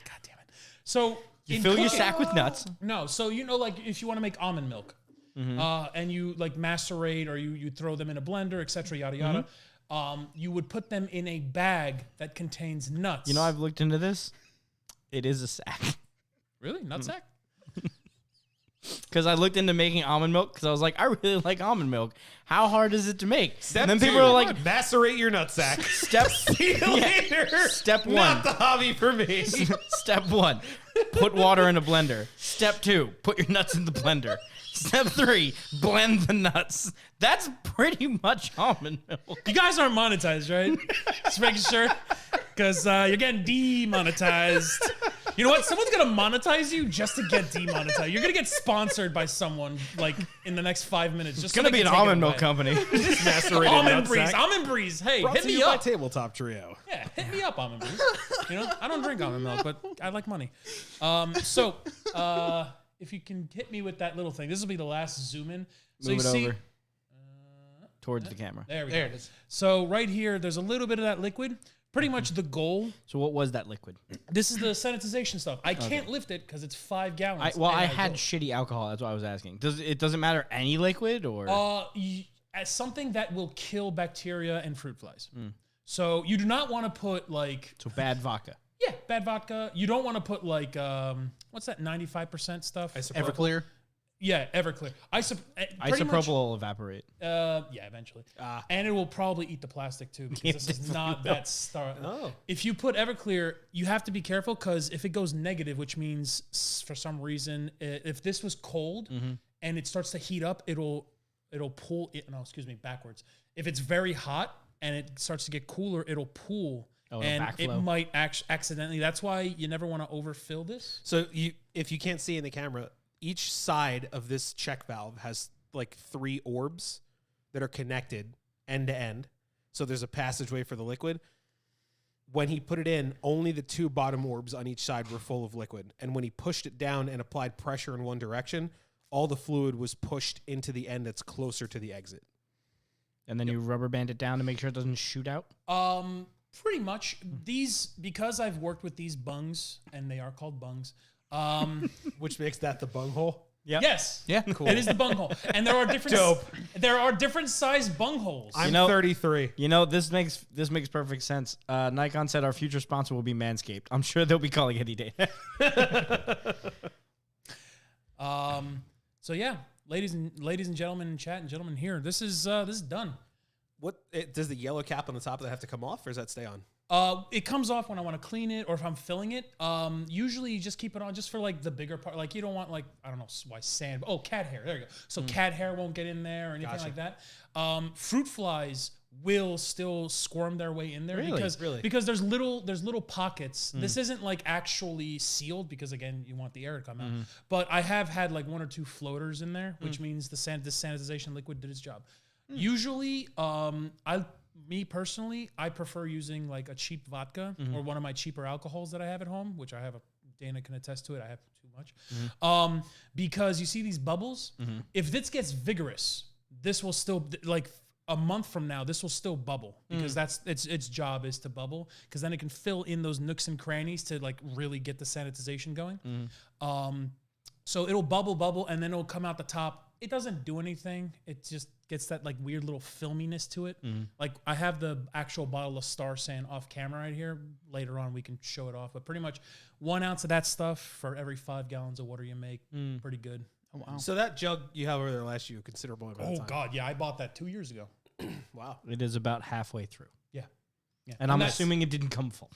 God damn it. So You in fill your cooking- sack with nuts. No, so like if you want to make almond milk, and you like macerate or you throw them in a blender, etc., yada yada. You would put them in a bag that contains nuts. You know, I've looked into this. It is a sack. really nut sack. Because I looked into making almond milk because I was like, I really like almond milk. How hard is it to make? Step and then two, people are like, macerate your nutsack. See you later. Step one. Not the hobby for me. Step 1, put water in a blender. Step 2, put your nuts in the blender. Step 3, blend the nuts. That's pretty much almond milk. You guys aren't monetized, right? Just making sure, because you're getting demonetized. You know what? Someone's gonna monetize you just to get demonetized. You're gonna get sponsored by someone like in the next 5 minutes. Just It's going to be an almond milk company. Macerated Almond nutsack. Breeze. Almond Breeze. Hey, Brought hit to me you by up. Tabletop Trio. Yeah, hit me up, Almond Breeze. You know, I don't drink almond milk, but I like money. So if you can hit me with that little thing, this will be the last zoom in. So Move you it see, over towards the camera. there we There go. it is. So right here, there's a little bit of that liquid. Pretty much the goal. So what was that liquid? This is the sanitization stuff. I can't lift it because it's 5 gallons. I and had go. shitty alcohol. That's why I was asking. Doesn't matter any liquid or? As something that will kill bacteria and fruit flies. So you do not want to put like So bad vodka. bad vodka. You don't want to put like what's that 95% stuff? Everclear. Yeah, Everclear. Isopropyl will evaporate. Yeah, eventually. And it will probably eat the plastic too because this is not that star. Oh. If you put Everclear, you have to be careful because if it goes negative, which means for some reason, if this was cold and it starts to heat up, it'll pull it. No, excuse me, backwards. If it's very hot and it starts to get cooler, it'll pool. And it backflow. might accidentally. That's why you never want to overfill this. So if you can't see in the camera, each side of this check valve has like 3 orbs that are connected end to end. So there's a passageway for the liquid. When he put it in, only the 2 bottom orbs on each side were full of liquid. And when he pushed it down and applied pressure in one direction, all the fluid was pushed into the end that's closer to the exit. And then you rubber band it down to make sure it doesn't shoot out. Pretty much because I've worked with these bungs and they are called bungs. Which makes that the bunghole. Yep. Yes. Yeah, cool. It is the bunghole. And there are different Dope. There are different size bungholes. I'm know- 33. You know, this makes perfect sense. Nikon said our future sponsor will be Manscaped. I'm sure they'll be calling any day. So yeah, ladies and gentlemen in chat and gentlemen here, this is done. Does the yellow cap on the top of that have to come off, or does that stay on? It comes off when I want to clean it or if I'm filling it. Usually you just keep it on just for like the bigger part. Like you don't want like, I don't know why sand. Oh, cat hair. There you go. So cat hair won't get in there or anything like that. Fruit flies will still squirm their way in there because there's little pockets. This isn't like actually sealed because again, you want the air to come out. But I have had like 1 or 2 floaters in there, which means this sanitization liquid did its job. Usually, me personally, I prefer using like a cheap vodka or one of my cheaper alcohols that I have at home, which I have Dana can attest to it. I have too much. Because you see these bubbles. If this gets vigorous, this will still like a month from now, this will still bubble because that's its job is to bubble because then it can fill in those nooks and crannies to like really get the sanitization going. So it'll bubble, and then it'll come out the top. It doesn't do anything. It just gets that like weird little filminess to it. Like I have the actual bottle of Star San off camera right here. Later on, we can show it off. But pretty much 1 ounce of that stuff for every 5 gallons of water you make. Pretty good. Oh, wow. So that jug you have over there lasts you a considerable amount of time. God, yeah, I bought that 2 years ago. Wow. It is about halfway through. Yeah, And I'm that's- assuming it didn't come full.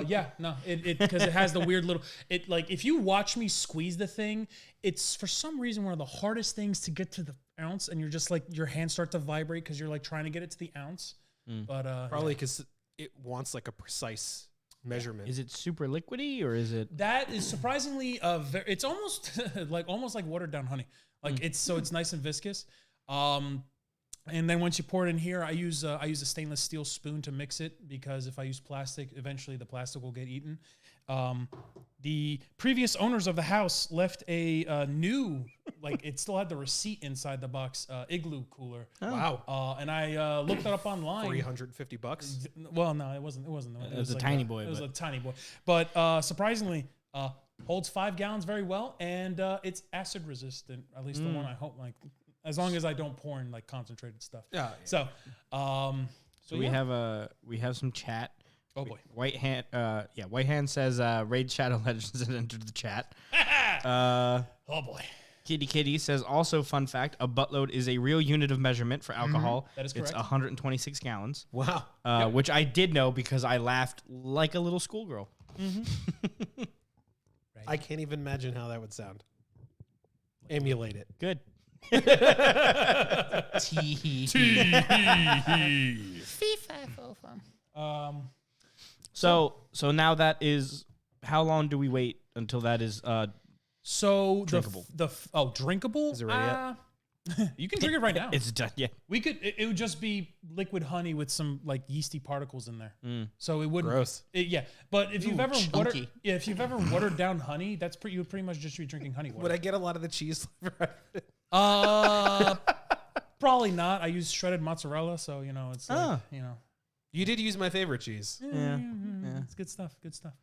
Yeah, no, it because it has the weird little. It like if you watch me squeeze the thing, it's for some reason one of the hardest things to get to the ounce, and you're just like your hands start to vibrate because you're like trying to get it to the ounce. But Probably because it wants like a precise measurement. Is it super liquidy or is it? that is surprisingly it's almost like watered down honey. Like it's nice and viscous. And then once you pour it in here, I use a stainless steel spoon to mix it, because if I use plastic, eventually the plastic will get eaten. The previous owners of the house left a new, like it still had the receipt inside the box, igloo cooler. Oh. Wow. And I looked it up online. $350. Well, no, it wasn't. It was a like tiny boy, It was but- a tiny boy, but surprisingly, holds 5 gallons very well, and it's acid resistant. At least the one I hope. Like, as long as I don't pour in like concentrated stuff. Yeah. So, So we have some chat. Oh boy. White Hand says Raid Shadow Legends has entered the chat. Oh boy. Kitty says also fun fact: a buttload is a real unit of measurement for alcohol. That is It's correct. 126 gallons. Wow. Which I did know because I laughed like a little schoolgirl. I can't even imagine how that would sound. Emulate it. Good. So now that is, how long do we wait until that is So drinkable? Drinkable? Is it ready yet? You can drink it right now. It's done? Yeah. We could. It would just be liquid honey with some like yeasty particles in there. So it wouldn't. Gross. Yeah, but if you've ever watered, chunky. if you've ever watered down honey, that's you would pretty much just be drinking honey water. Would I get a lot of the cheese flavor out of it? Probably not. I use shredded mozzarella, so it's like, You did use my favorite cheese. Yeah. It's good stuff. Good stuff.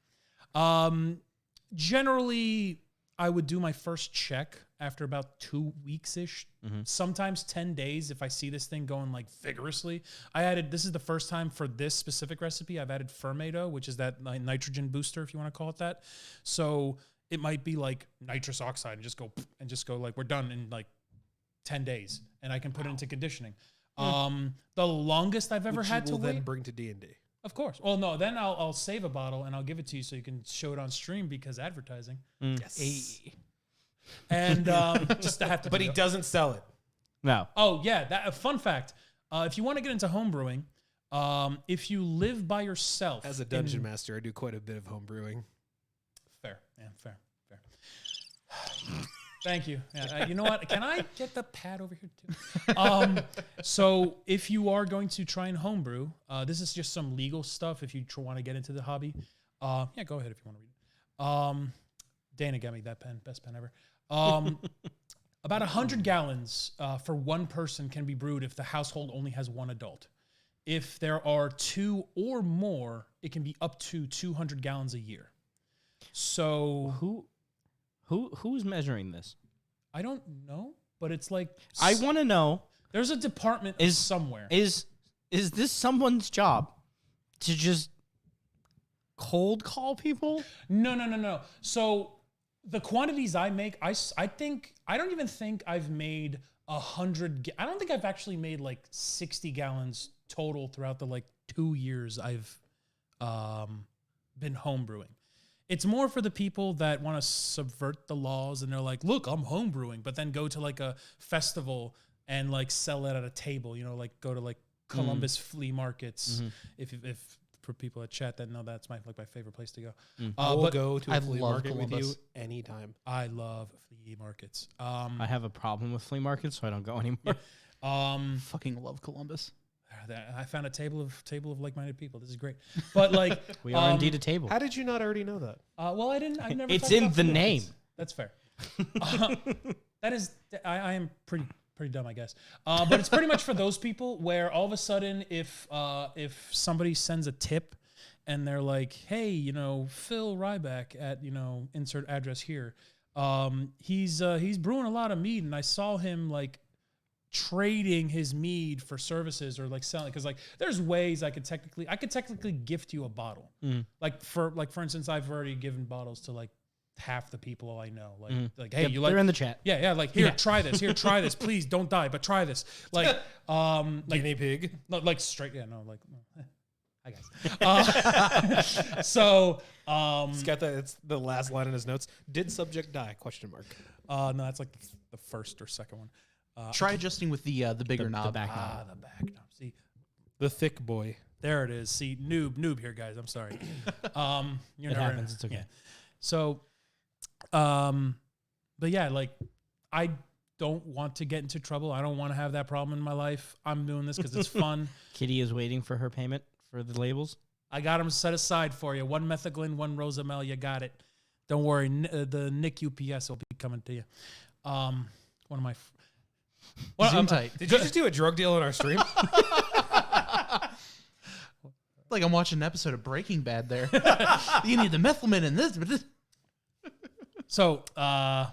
Generally, I would do my first check after about 2 weeks ish, sometimes 10 days. If I see this thing going like vigorously, this is the first time for this specific recipe, I've added Fermado, which is that nitrogen booster, if you want to call it that. So it might be like nitrous oxide and just go like, we're done in like 10 days, and I can put it into conditioning. The longest I've ever Which had you to will then wait. bring to D&D. Of course. Well, no, then I'll save a bottle and I'll give it to you so you can show it on stream because advertising. Yes. And just to have to. But he doesn't sell it. No. Oh yeah, that a fun fact. If you want to get into home brewing, if you live by yourself As a dungeon master, I do quite a bit of home brewing. fair, fair. Thank you. Yeah, you know what? Can I get the pad over here too? So if you are going to try and homebrew, this is just some legal stuff. If you want to get into the hobby, yeah, go ahead if you want to read it. Dana got me that pen, best pen ever. About 100 gallons for one person can be brewed if the household only has one adult. If there are 2 or more, it can be up to 200 gallons a year. So Who's measuring this? I don't know, but it's like I want to know. there's a department somewhere. Is this someone's job to just cold call people? No. So the quantities I make, I don't even think I've made 100. I don't think I've actually made like 60 gallons total throughout the like 2 years I've been homebrewing. It's more for the people that want to subvert the laws and they're like, look, I'm homebrewing, but then go to like a festival and like sell it at a table, like go to like Columbus flea markets. If for people at chat that know, that's my favorite place to go. I will but go to I a flea love market with you Columbus. anytime. I love flea markets. I have a problem with flea markets, so I don't go anymore. Fucking love Columbus. I found a table of like-minded people. This is great. But like We are indeed a table. How did you not already know that? well, I never. It's talked in about the flea name. markets. That's fair. That is, I am pretty dumb, I guess. But it's pretty much for those people where all of a sudden, if somebody sends a tip and they're like, hey, Phil Ryback at insert address here, he's brewing a lot of mead, and I saw him like trading his mead for services or like selling, because like there's ways I could technically gift you a bottle. Like for instance, I've already given bottles to like half the people I know. Like hey, Yep, you like, they're in the chat. yeah, like here, try this. Here, try this. Please don't die, but try this. Like like Guinea pig. no, like straight. Yeah, no, like hi guys. So It's got it's the last line in his notes. Did subject die? Question mark. no, that's like the first or second one. Try adjusting with the bigger knob. The back knob. The back knob. See, The thick boy. there it is. See, noob here, guys. I'm sorry. You're It never- happens. It's okay. Yeah. So, but yeah, like I don't want to get into trouble. I don't want to have that problem in my life. I'm doing this because it's fun. Kitty is waiting for her payment for the labels. I got them set aside for you. 1 Methiglen, 1 Rosamel. You got it. Don't worry. The Nick UPS will be coming to you. One of my... Zoom tight. Did you just do a drug deal on our stream? Like I'm watching an episode of Breaking Bad there. You need the methylamine in this, but this. So, a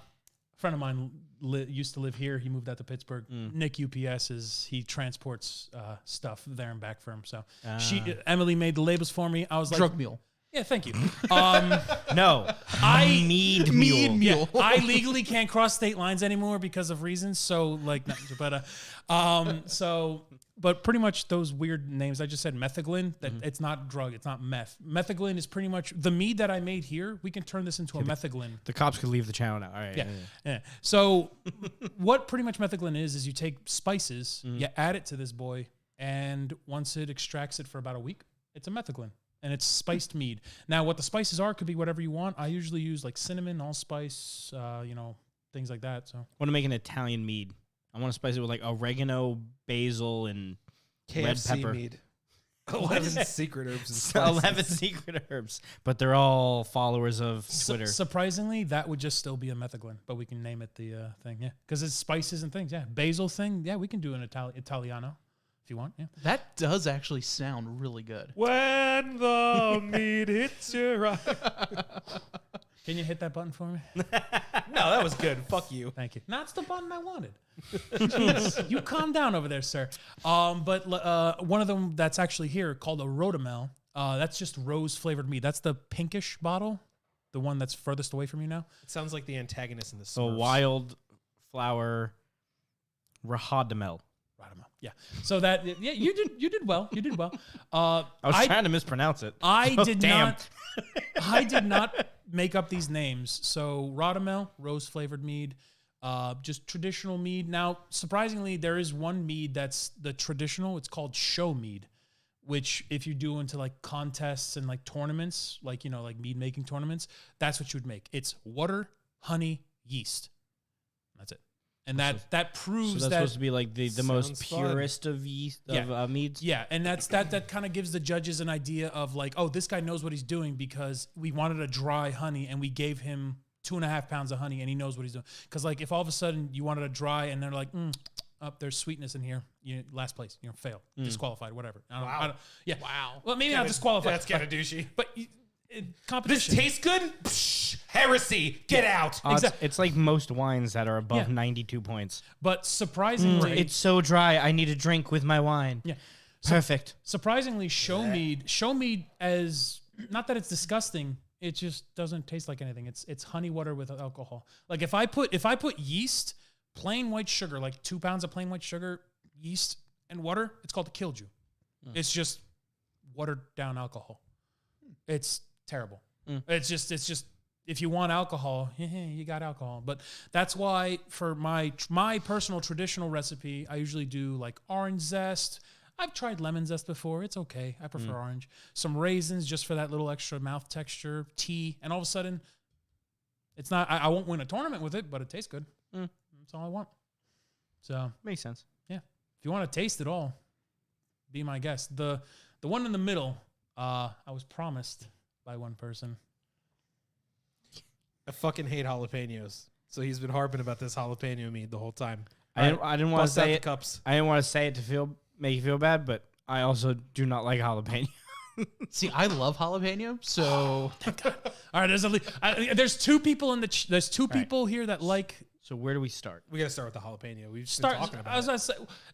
friend of mine used to live here. He moved out to Pittsburgh. Nick UPS he transports stuff there and back for him. So Emily made the labels for me. I was like, Drug mule. yeah, thank you. No, Mead mule. mule. Yeah, I legally can't cross state lines anymore because of reasons. So like, but pretty much those weird names I just said. Methiglen. That it's not drug. It's not meth. Methiglen is pretty much the mead that I made here. We can turn this into a Methiglen. The cops could leave the channel now. All right. Yeah. So what pretty much Methiglen is you take spices, you add it to this boy, and once it extracts it for about a week, it's a Methiglen. And it's spiced mead. Now, what the spices are could be whatever you want. I usually use like cinnamon, allspice, things like that. So I want to make an Italian mead. I want to spice it with like oregano, basil, and red KFC pepper. mead. 11 secret herbs and spices. 11 secret herbs, but they're all followers of Twitter. Surprisingly, that would just still be a Methiglen, but we can name it the thing. Yeah, because it's spices and things. Yeah, basil thing. Yeah, we can do an Italiano if you want. Yeah, That does actually sound really good. When the meat hits your eye. can you hit that button for me? No, that was good. Fuck you. Thank you. That's the button I wanted. Jeez, you calm down over there, sir. But one of them that's actually here called a Rotamel. That's just rose flavored mead. That's the pinkish bottle, the one that's furthest away from you now. It sounds like the antagonist in the So Smurfs. wild flower Rahadamel. Rotamel. Yeah. So that you did well. You did well. I was trying to mispronounce it. I So did damn. not. I did not make up these names. So Rotamel, rose flavored mead, just traditional mead. Now, surprisingly, there is one mead that's the traditional. It's called show mead, which if you do into like contests and like tournaments, like like mead making tournaments, that's what you would make. It's water, honey, yeast. That's it. And that proves So that's that supposed to be like the most Sounds fun. purest of yeast of meads. yeah, and that kind of gives the judges an idea of like, oh, this guy knows what he's doing because we wanted a dry honey and we gave him 2.5 pounds of honey and he knows what he's doing. Because like if all of a sudden you wanted a dry and they're like, there's sweetness in here, last place, failed, disqualified, whatever. I don't, yeah. Wow. Well, maybe not disqualified. That's kind of douchey. But This competition. tastes good? Psh, heresy. Get out. It's like most wines that are above Yeah. 92 points. But surprisingly, It's so dry. I need a drink with my wine. yeah. Perfect. Surprisingly, show mead as not that it's disgusting, it just doesn't taste like anything. It's honey water with alcohol. Like if I put yeast, plain white sugar, like 2 pounds of plain white sugar, yeast and water, it's called a killju. It's just watered down alcohol. It's terrible. It's just if you want alcohol, you got alcohol. But that's why for my personal traditional recipe, I usually do like orange zest. I've tried lemon zest before. It's okay. I prefer orange. Some raisins just for that little extra mouth texture. Tea, and all of a sudden, it's not. I won't win a tournament with it, but it tastes good. That's all I want. So Makes sense. yeah, if you want to taste it all, be my guest. The one in the middle, I was promised by one person. I fucking hate jalapenos. So he's been harping about this jalapeno mead the whole time. I didn't want to Bust out say the it. cups. I didn't want to say it to make you feel bad, but I also do not like jalapeno. See, I love jalapeno, so All right, there's two people in there's two people here that like So where do we start? We got to start with the jalapeno. We've start. been talking about As it. I say,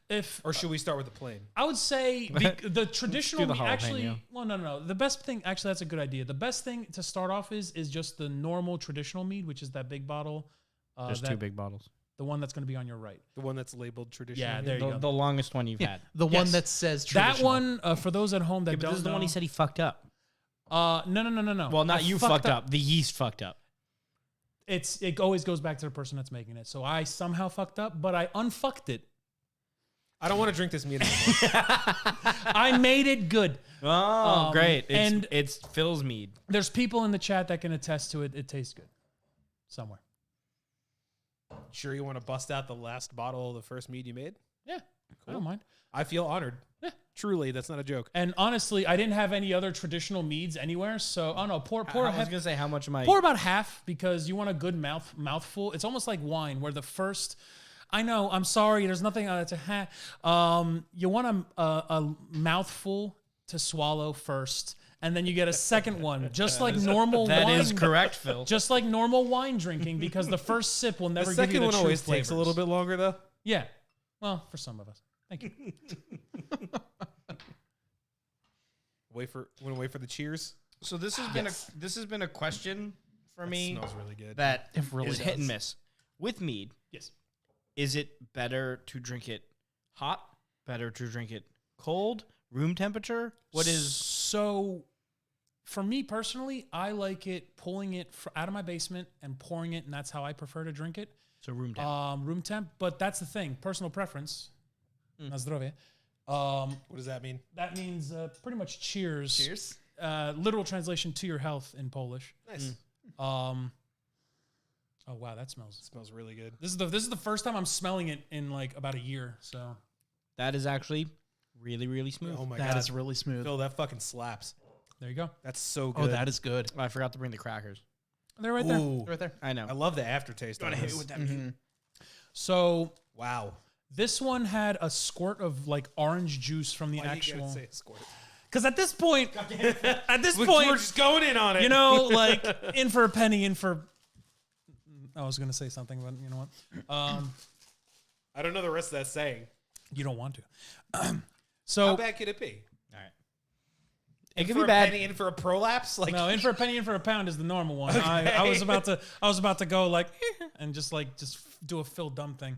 if Or should we start with the plain? I would say the traditional the meat actually. jalapeno. Well, no. The best thing, actually, that's a good idea. The best thing to start off is just the normal traditional mead, which is that big bottle. There's 2 big bottles. The one that's going to be on your right. The one that's labeled traditional. Yeah, mead? there you The, go. the longest one you've had. the Yes. one that says That traditional. one, for those at home that But don't this is the one he know- said he fucked up. No. Well, not I you fucked up. The yeast fucked up. It always goes back to the person that's making it. So I somehow fucked up, but I unfucked it. I don't want to drink this mead anymore. I made it good. Oh, great. and- It's Phil's mead. There's people in the chat that can attest to it. It tastes good somewhere. Sure, you want to bust out the last bottle of the first mead you made? Yeah, I don't mind. I feel honored. Yeah. Truly, that's not a joke. And honestly, I didn't have any other traditional meads anywhere, so oh no, pour I was gonna say how much am I? pour about half because you want a good mouthful. It's almost like wine, where the first. I know. I'm sorry. There's nothing. It's a you want a mouthful to swallow first, and then you get a second one, just like normal That wine. is correct, Phil. Just like normal wine drinking, because the first sip will never The give you second the one true always flavors. takes a little bit longer, though. Yeah. Well, for some of us. Thank you. Want to wait for the cheers? So this has been a question for That me smells really good. that It really is hit and does. miss. With mead, Yes. is it better to drink it hot? Better to drink it cold? Room temperature? What is? So? For me personally, I like it pulling it out of my basement and pouring it, and that's how I prefer to drink it. So room temp. Room temp, but that's the thing. Personal preference. Na zdrowie. What does that mean? That means pretty much cheers. Cheers. Literal translation to your health in Polish. Nice. Oh wow, that smells. Smells really good. This is the first time I'm smelling it in like about a year. So That is actually really, really smooth. Oh my That god, is really smooth. Phil, that fucking slaps. there you go. That's so good. Oh, that is good. I forgot to bring the crackers. They're right there. Ooh, Right there. I know. I love the aftertaste. On this. Mhm. So Wow. this one had a squirt of like orange juice from the Why do you actual. gotta say squirt? Because at this point, We're just going in on it. you know, like in for a penny, in for. I was gonna say something, but you know what? I don't know the rest of that saying. You don't want to. How So bad could it be? All right. In It could for be a bad. penny, in for a prolapse. Like no, in for a penny, in for a pound is the normal one. I was about to go like and just do a Phil Dumb thing.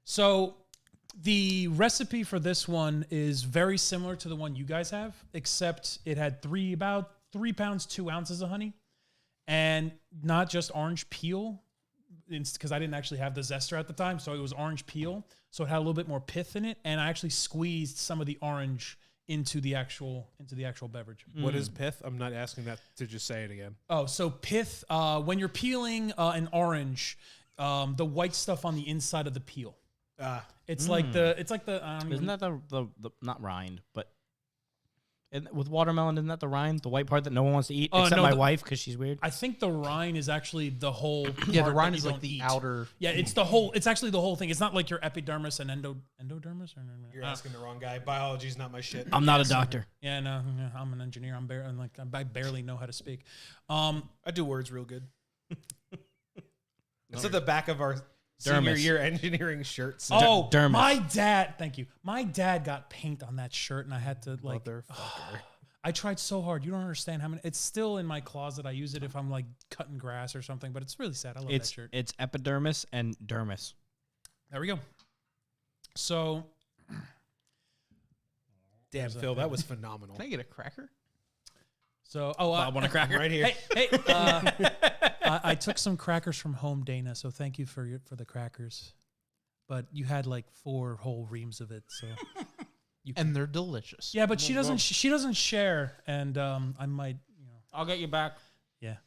So the recipe for this one is very similar to the one you guys have, except it had about 3 pounds, 2 ounces of honey, and not just orange peel, because I didn't actually have the zester at the time, so it was orange peel, so it had a little bit more pith in it, and I actually squeezed some of the orange into the actual beverage. what is pith? I'm not asking that to just say it again. Oh, so pith. When you're peeling an orange, the white stuff on the inside of the peel. It's like the. I don't Isn't even, that the not rind, but with watermelon, isn't that the rind? The white part that no one wants to eat Oh, except no, my the- wife because she's weird. I think the rind is actually the whole. Yeah, the part rind that is you like don't the eat. outer. Yeah, it's the whole. It's actually the whole thing. It's not like your epidermis and endodermis. Or, You're asking the wrong guy. Biology's not my shit. I'm not a doctor. Yeah, no, I'm an engineer. I barely know how to speak. I do words real good. It's at the back of our senior Dermis. year engineering shirts. Oh, dermis. my dad. Thank you. My dad got paint on that shirt, and I had to like. Motherfucker. I tried so hard. You don't understand how many. It's still in my closet. I use it if I'm like cutting grass or something. But it's really sad. I love that shirt. It's epidermis and dermis. There we go. So Damn, Phil, that was phenomenal. Can I get a cracker? I want a cracker. Right here. Hey, I took some crackers from home, Dana. So thank you for the crackers. But you had like 4 whole reams of it. So And they're delicious. yeah, but she doesn't share, and I might I'll get you back. yeah.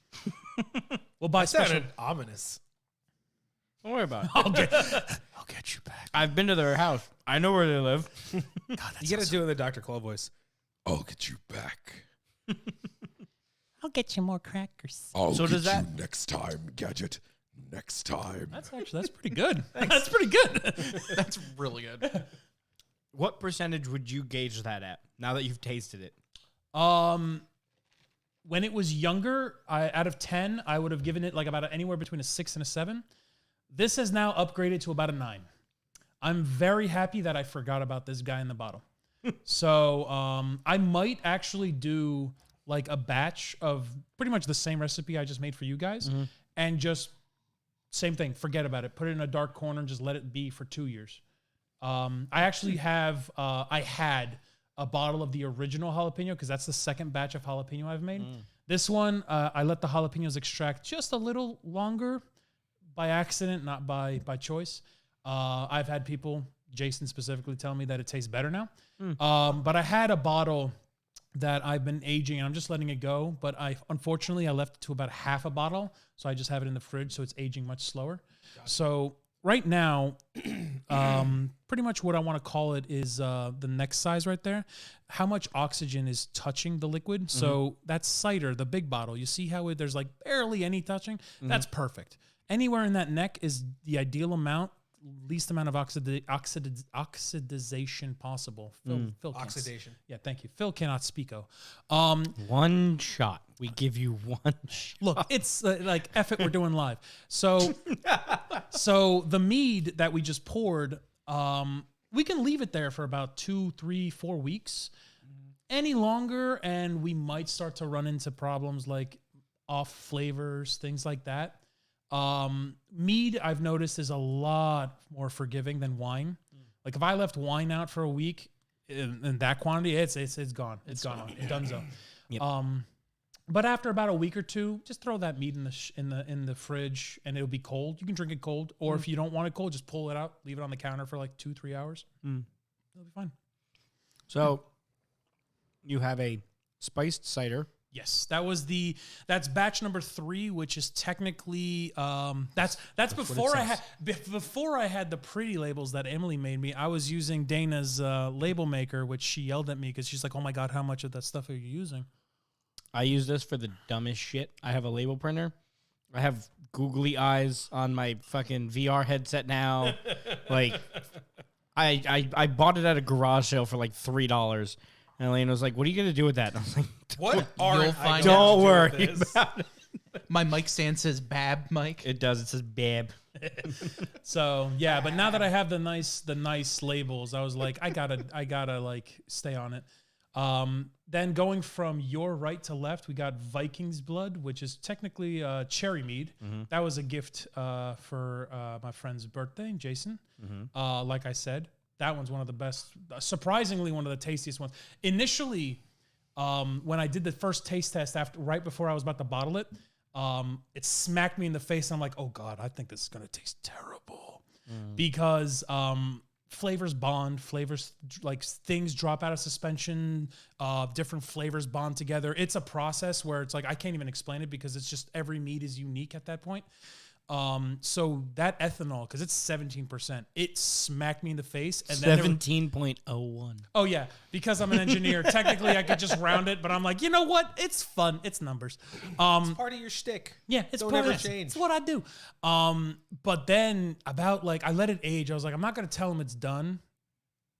We'll buy That special. sounded ominous. Don't worry about it. I'll get you back. I've been to their house. I know where they live. God, that's You got to do it in the Dr. Claw voice. I'll get you back. I'll get you more crackers. I'll So get does that- you next time, Gadget. Next time. That's pretty good. That's pretty good. That's really good. What percentage would you gauge that at now that you've tasted it? When it was younger, out of 10, I would have given it like about anywhere between a 6 and a 7. This has now upgraded to about a 9. I'm very happy that I forgot about this guy in the bottle. So I might actually do like a batch of pretty much the same recipe I just made for you guys, and just same thing, forget about it. Put it in a dark corner and just let it be for 2 years. I actually have, I had a bottle of the original jalapeno because that's the second batch of jalapeno I've made. This one, I let the jalapenos extract just a little longer by accident, not by choice. I've had people, Jason specifically, tell me that it tastes better now. But I had a bottle that I've been aging, and I'm just letting it go. But unfortunately I left it to about half a bottle, so I just have it in the fridge, so it's aging much slower. So right now, pretty much what I want to call it is the next size right there. How much oxygen is touching the liquid? So that's cider, the big bottle. You see how there's like barely any touching? That's perfect. Anywhere in that neck is the ideal amount, least amount of oxidization possible. Phil can't Oxidation. Yeah, thank you. Phil cannot speako. One shot. We give you one shot. Look, it's like F it, we're doing live. So, so the mead that we just poured, we can leave it there for about 2, 3, 4 weeks. Any longer, and we might start to run into problems like off flavors, things like that. Mead, I've noticed, is a lot more forgiving than wine. Like if I left wine out for a week in that quantity, it's gone. It's gone. It's donezo. Yep. But after about a week or two, just throw that meat in the fridge, and it'll be cold. You can drink it cold, or if you don't want it cold, just pull it out, leave it on the counter for like 2-3 hours. It'll be fine. So you have a spiced cider. Yes, that's batch number 3, which is technically that's before I had the pretty labels that Emily made me. I was using Dana's label maker, which she yelled at me because she's like, "Oh my god, how much of that stuff are you using?" I use this for the dumbest shit. I have a label printer. I have googly eyes on my fucking VR headset now. Like, I bought it at a garage sale for like $3. And Elena was like, "What are you going to do with that?" And I was like, What are don't worry about it. My mic stand says Bab mic. It does. It says Bab. So yeah, but now that I have the nice labels, I was like, I gotta like stay on it. Then going from your right to left, we got Viking's Blood, which is technically cherry mead. That was a gift for my friend's birthday, Jason. Like I said, that one's one of the best, surprisingly one of the tastiest ones. Initially, when I did the first taste test right before I was about to bottle it, it smacked me in the face. And I'm like, oh God, I think this is going to taste terrible. Because flavors bond, like things drop out of suspension, different flavors bond together. It's a process where it's like, I can't even explain it because it's just every mead is unique at that point. So that ethanol, because it's 17%, it smacked me in the face. And 17.01. Oh yeah, because I'm an engineer. Technically, I could just round it, but I'm like, you know what? It's fun. It's numbers. It's part of your shtick. Yeah, it's Don't part ever of change. It's what I do. But then about like I let it age. I was like, I'm not gonna tell him it's done.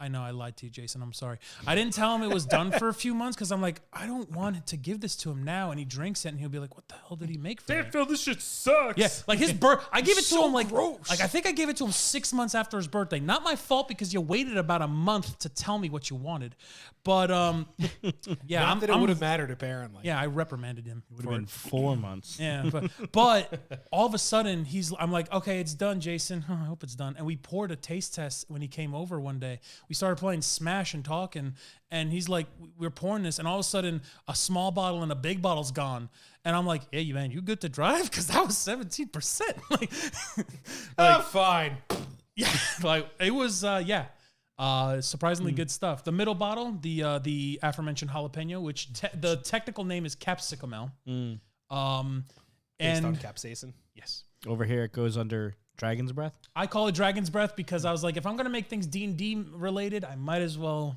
I know I lied to you, Jason. I'm sorry. I didn't tell him it was done for a few months because I'm like, I don't want to give this to him now. And he drinks it and he'll be like, what the hell did he make for me? Phil, this shit sucks. Yeah, like his I gave it to So him like gross. I think I gave it to him 6 months after his birthday. Not my fault because you waited about a month to tell me what you wanted. But yeah, Not that it would have mattered apparently. yeah, I reprimanded him. Would have been 4 months. Yeah, but all of a sudden I'm like, okay, it's done, Jason. I hope it's done. And we poured a taste test when he came over one day. We started playing Smash and talking, and he's like, we're pouring this, and all of a sudden a small bottle and a big bottle's gone. And I'm like, hey, man, you good to drive? Because that was 17%. Fine. Yeah, like it was, surprisingly good stuff. The middle bottle, the aforementioned jalapeno, which the technical name is capsicumel. Based And on capsaicin. yes, Over here, it goes under Dragon's Breath. I call it Dragon's Breath because I was like, if I'm gonna make things D&D related, I might as well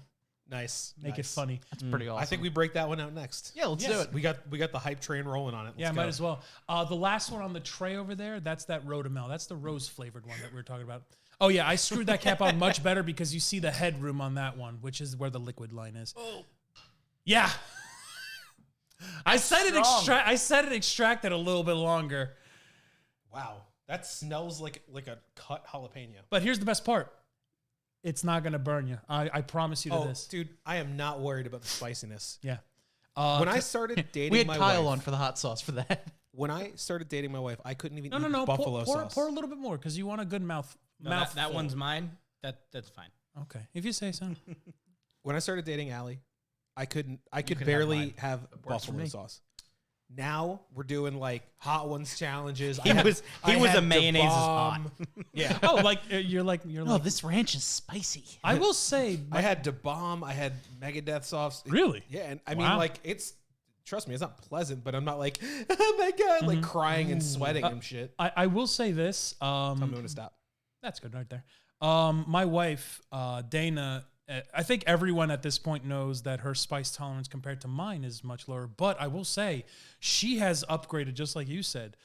Nice. make it funny. That's pretty awesome. I think we break that one out next. yeah, let's do it. We got the hype train rolling on it. Let's Yeah, go. might as well. The last one on the tray over there, that's that Rhodamel. That's the rose flavored one that we were talking about. Oh yeah, I screwed that cap on much better because you see the headroom on that one, which is where the liquid line is. Oh, yeah. I said it extracted a little bit longer. Wow. That smells like a cut jalapeno. But here's the best part. It's not gonna burn you. I promise you to Oh, this. dude, I am not worried about the spiciness. Yeah. When I started dating We had my Kyle wife, on for the hot sauce for that. when I started dating my wife, I couldn't even No. eat buffalo sauce. Pour a little bit more because you want a good mouth. No, that one's mine. That's fine. Okay, if you say so. When I started dating Allie, I could can have barely mine. have for buffalo me. sauce. Now we're doing like hot ones challenges. He was a mayonnaise is hot. Yeah. Oh, like you're like Oh, this ranch is spicy. I will say, I had Da Bomb. I had Megadeth sauce. Really? Yeah, and I mean, Wow. like, trust me, it's not pleasant, but I'm not like, oh my God, like crying and sweating and shit. I will say this. Tell me when to stop. That's good right there. My wife, Dana, I think everyone at this point knows that her spice tolerance compared to mine is much lower. But I will say she has upgraded, just like you said.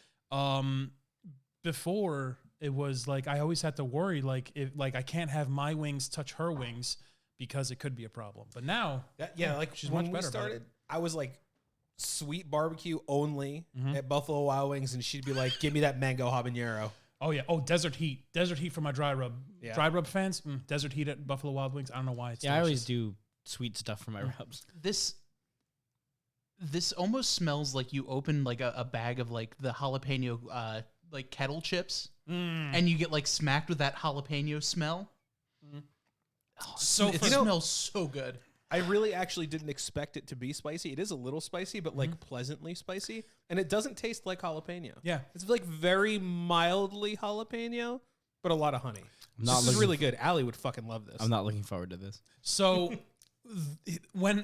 Before it was like I always had to worry, like if like I can't have my wings touch her wings because it could be a problem. But now, Like she's when much we better about it. started, I was like sweet barbecue only at Buffalo Wild Wings, and she'd be like, "Give me that mango habanero." Oh yeah. Oh, desert heat for my dry rub. Yeah. Dry rub fans, desert heat at Buffalo Wild Wings. I don't know why it's Yeah, I always delicious. do sweet stuff for my rubs. This almost smells like you open like a bag of like the jalapeno like kettle chips, and you get like smacked with that jalapeno smell. Oh, So it for- smells so good. I really actually didn't expect it to be spicy. It is a little spicy, but like pleasantly spicy, and it doesn't taste like jalapeno. Yeah. It's like very mildly jalapeno, but a lot of honey. not This is looking really good. Allie would fucking love this. I'm not looking forward to this. So when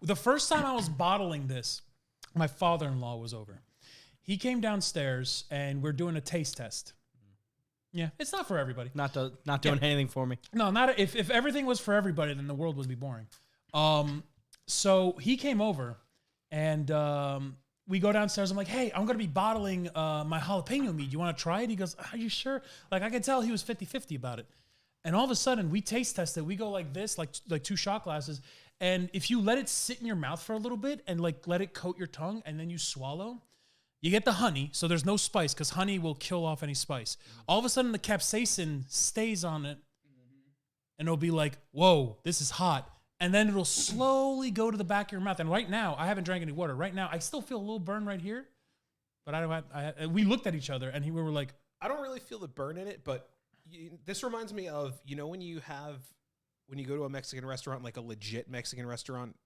the first time I was bottling this, my father-in-law was over. He came downstairs and we're doing a taste test. Yeah, it's not for everybody. Not doing anything for me. No, not if everything was for everybody, then the world would be boring. So he came over and we go downstairs. I'm like, hey, I'm going to be bottling my jalapeno mead. You want to try it? He goes, are you sure? Like, I could tell he was 50-50 about it. And all of a sudden, we taste test it. We go like this, like 2 shot glasses. And if you let it sit in your mouth for a little bit and like let it coat your tongue and then you swallow, you get the honey. So there's no spice because honey will kill off any spice. All of a sudden, the capsaicin stays on it and it'll be like, whoa, this is hot. And then it'll slowly go to the back of your mouth. And right now, I haven't drank any water. Right now, I still feel a little burn right here. But we looked at each other and we were like, I don't really feel the burn in it, but this reminds me of, when you go to a Mexican restaurant, like a legit Mexican restaurant,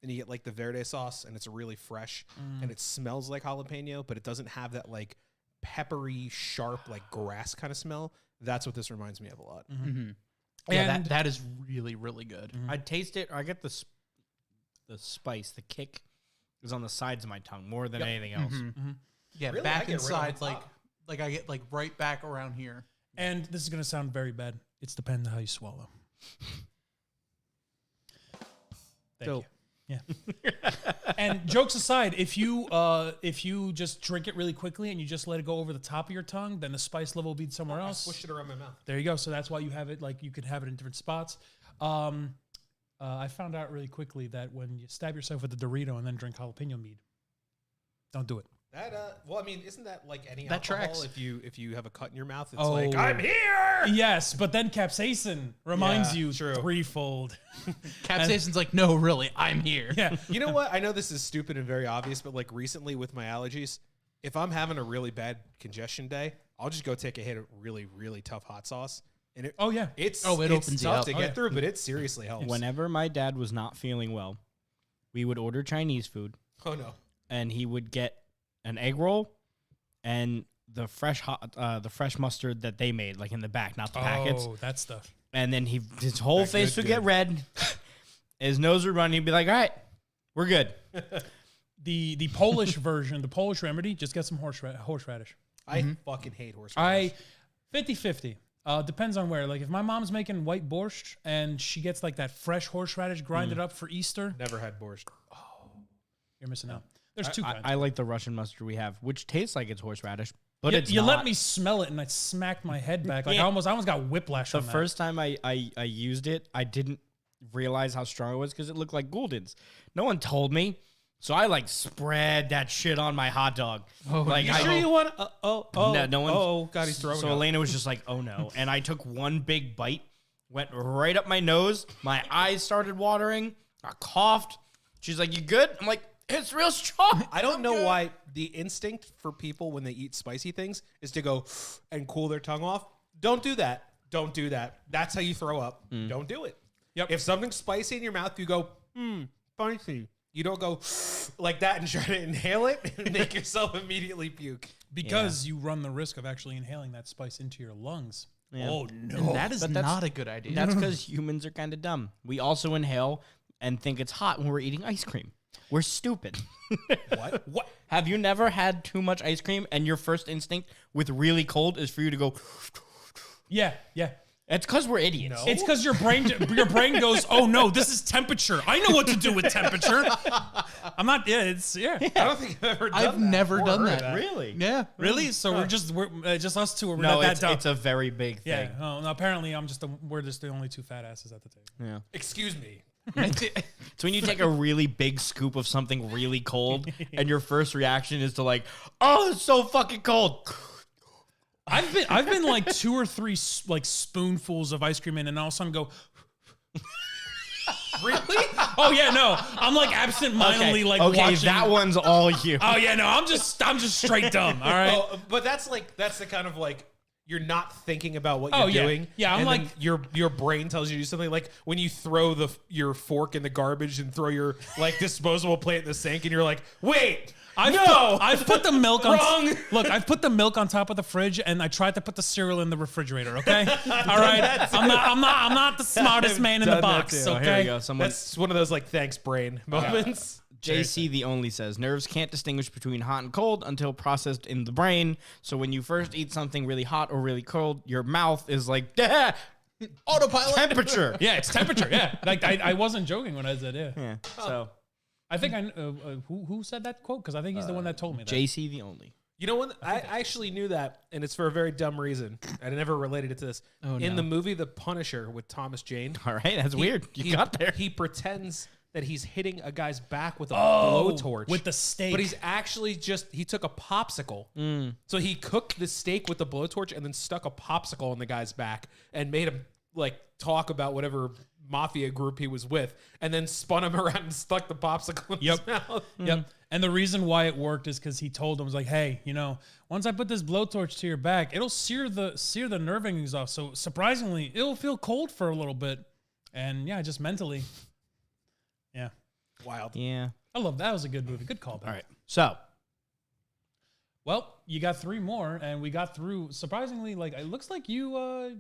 and you get like the verde sauce and it's really fresh and it smells like jalapeno, but it doesn't have that like peppery, sharp, like grass kind of smell. That's what this reminds me of a lot. Yeah, And- that is really, really good. I taste it. Or I get the spice. The kick is on the sides of my tongue more than anything else. Yeah, Really? I back get right on inside, the like top. I get like right back around here. and this is going to sound very bad. It's depending on how you swallow. Thank Dope. you. Yeah. And jokes aside, if you just drink it really quickly and you just let it go over the top of your tongue, then the spice level will be somewhere I else. swished it around my mouth. There you go. So that's why you have it like you could have it in different spots. I found out really quickly that when you stab yourself with a Dorito and then drink jalapeno mead, don't do it. That well, I mean, isn't that like any That alcohol? tracks. If you have a cut in your mouth, it's Oh. like I'm here. Yes, but then capsaicin reminds Yeah, you true. threefold. Capsaicin's like, no, really, I'm here. Yeah. You know what? I know this is stupid and very obvious, but like recently with my allergies, if I'm having a really bad congestion day, I'll just go take a hit of really, really tough hot sauce. And Oh yeah. it's it opens you tough up. to Oh, get yeah. through, but it seriously helps. Whenever my dad was not feeling well, we would order Chinese food, Oh no. and he would get an egg roll and the fresh mustard that they made, like in the back, not the packets. Oh, that stuff. And then his whole That face good, would get good. red. His nose would run. He'd be like, "All right, we're good." The Polish version, the Polish remedy, just get some horseradish. I fucking hate horseradish. 50-50. Depends on where. Like if my mom's making white borscht and she gets like that fresh horseradish grinded up for Easter, Never had borscht. you're missing out. There's two kinds. I like the Russian mustard we have, which tastes like it's horseradish, but you it's you not. let me smell it and I smacked my head back. Like Yeah. I almost got whiplash The on that. first time I used it, I didn't realize how strong it was because it looked like Gulden's. No one told me, so I like spread that shit on my hot dog. Like You I, sure you want? No, no one. Oh god, he's throwing So up. Elena was just like, "Oh no!" And I took one big bite, went right up my nose. My eyes started watering. I coughed. She's like, "You good?" I'm like, "It's real strong." I don't know why the instinct for people when they eat spicy things is to go and cool their tongue off. Don't do that. Don't do that. That's how you throw up. Don't do it. Yep. If something's spicy in your mouth, you go, spicy. You don't go like that and try to inhale it and make yourself immediately puke. Because you run the risk of actually inhaling that spice into your lungs. Yeah. Oh And no. that is But that's- not a good idea. That's because humans are kind of dumb. We also inhale and think it's hot when we're eating ice cream. We're stupid. What? What? Have you never had too much ice cream and your first instinct with really cold is for you to go? Yeah. It's because we're idiots. It's because your brain goes, oh no, this is temperature. I know what to do with temperature. I'm not. Yeah, it's yeah. I don't think I've ever done I've that never or done heard that. Really? Yeah. Really? So we're just us two. We're No, not that it's, dumb. it's a very big yeah. thing. Oh, no, apparently we're just the only two fat asses at the table. Yeah. Excuse me. So when you take a really big scoop of something really cold and your first reaction is to like, oh, it's so fucking cold. I've been like 2 or 3 like spoonfuls of ice cream in, and all of a sudden go. Really? Oh yeah, no. I'm like absent-mindedly like okay, watching. that one's all you. Oh yeah, no. I'm just straight dumb. All right. Oh, but that's the kind of like you're not thinking about what Oh, you're yeah. doing. Yeah, I'm and then like- your brain tells you to do something like when you throw your fork in the garbage and throw your like disposable plate in the sink and you're like, wait, I've put the milk on. Wrong. Look, I've put the milk on top of the fridge, and I tried to put the cereal in the refrigerator. Okay, all right. I'm not the smartest man in the done that box. too. Oh, Okay. here we go. Someone, that's one of those like thanks brain moments. JC the Only says nerves can't distinguish between hot and cold until processed in the brain. So when you first eat something really hot or really cold, your mouth is like Autopilot. temperature. Yeah, it's temperature. Yeah, like I wasn't joking when I said yeah. Yeah. So I think who said that quote, because I think he's the one that told me that. JC the Only. You know what? I actually knew that, and it's for a very dumb reason. I never related it to this. Oh, In no. the movie The Punisher with Thomas Jane, All right, that's weird. You got there. He pretends that he's hitting a guy's back with a Oh, blowtorch. with the steak. But he's actually he took a popsicle. So he cooked the steak with the blowtorch and then stuck a popsicle on the guy's back and made him like talk about whatever mafia group he was with, and then spun him around and stuck the popsicle in his mouth. Yep. And the reason why it worked is because he told him, was like, hey, once I put this blowtorch to your back, it'll sear the nerve endings off. So surprisingly, it'll feel cold for a little bit. And yeah, just mentally. Yeah. Wild. Yeah. I love that. That was a good movie. Good call. All right. So Well, you got 3 more, and we got through surprisingly. Like it looks like you.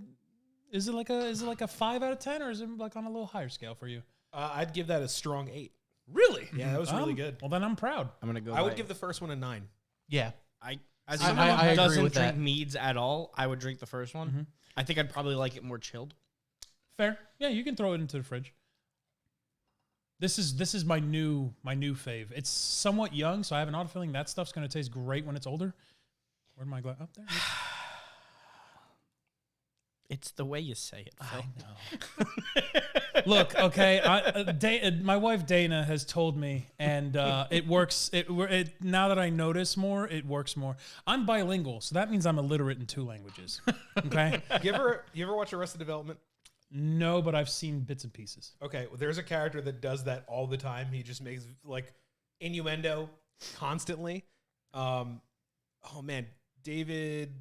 Is it like a 5 out of 10, or is it like on a little higher scale for you? I'd give that a strong 8. Really? Yeah, that was really good. Well, then I'm proud. I'm gonna go. I would by- give the first one a 9. Yeah. as I- someone I who agree doesn't with drink that. meads at all, I would drink the first one. I think I'd probably like it more chilled. Fair. Yeah, you can throw it into the fridge. This is my new fave. It's somewhat young, so I have an odd feeling that stuff's gonna taste great when it's older. Where'd my glass? Up there. It's the way you say it, Phil. Look, okay. My wife Dana has told me, and it works. Now that I notice more, it works more. I'm bilingual, so that means I'm illiterate in 2 languages. Okay. You ever watch Arrested Development? No, but I've seen bits and pieces. Okay, well, there's a character that does that all the time. He just makes like innuendo constantly. Oh man, David.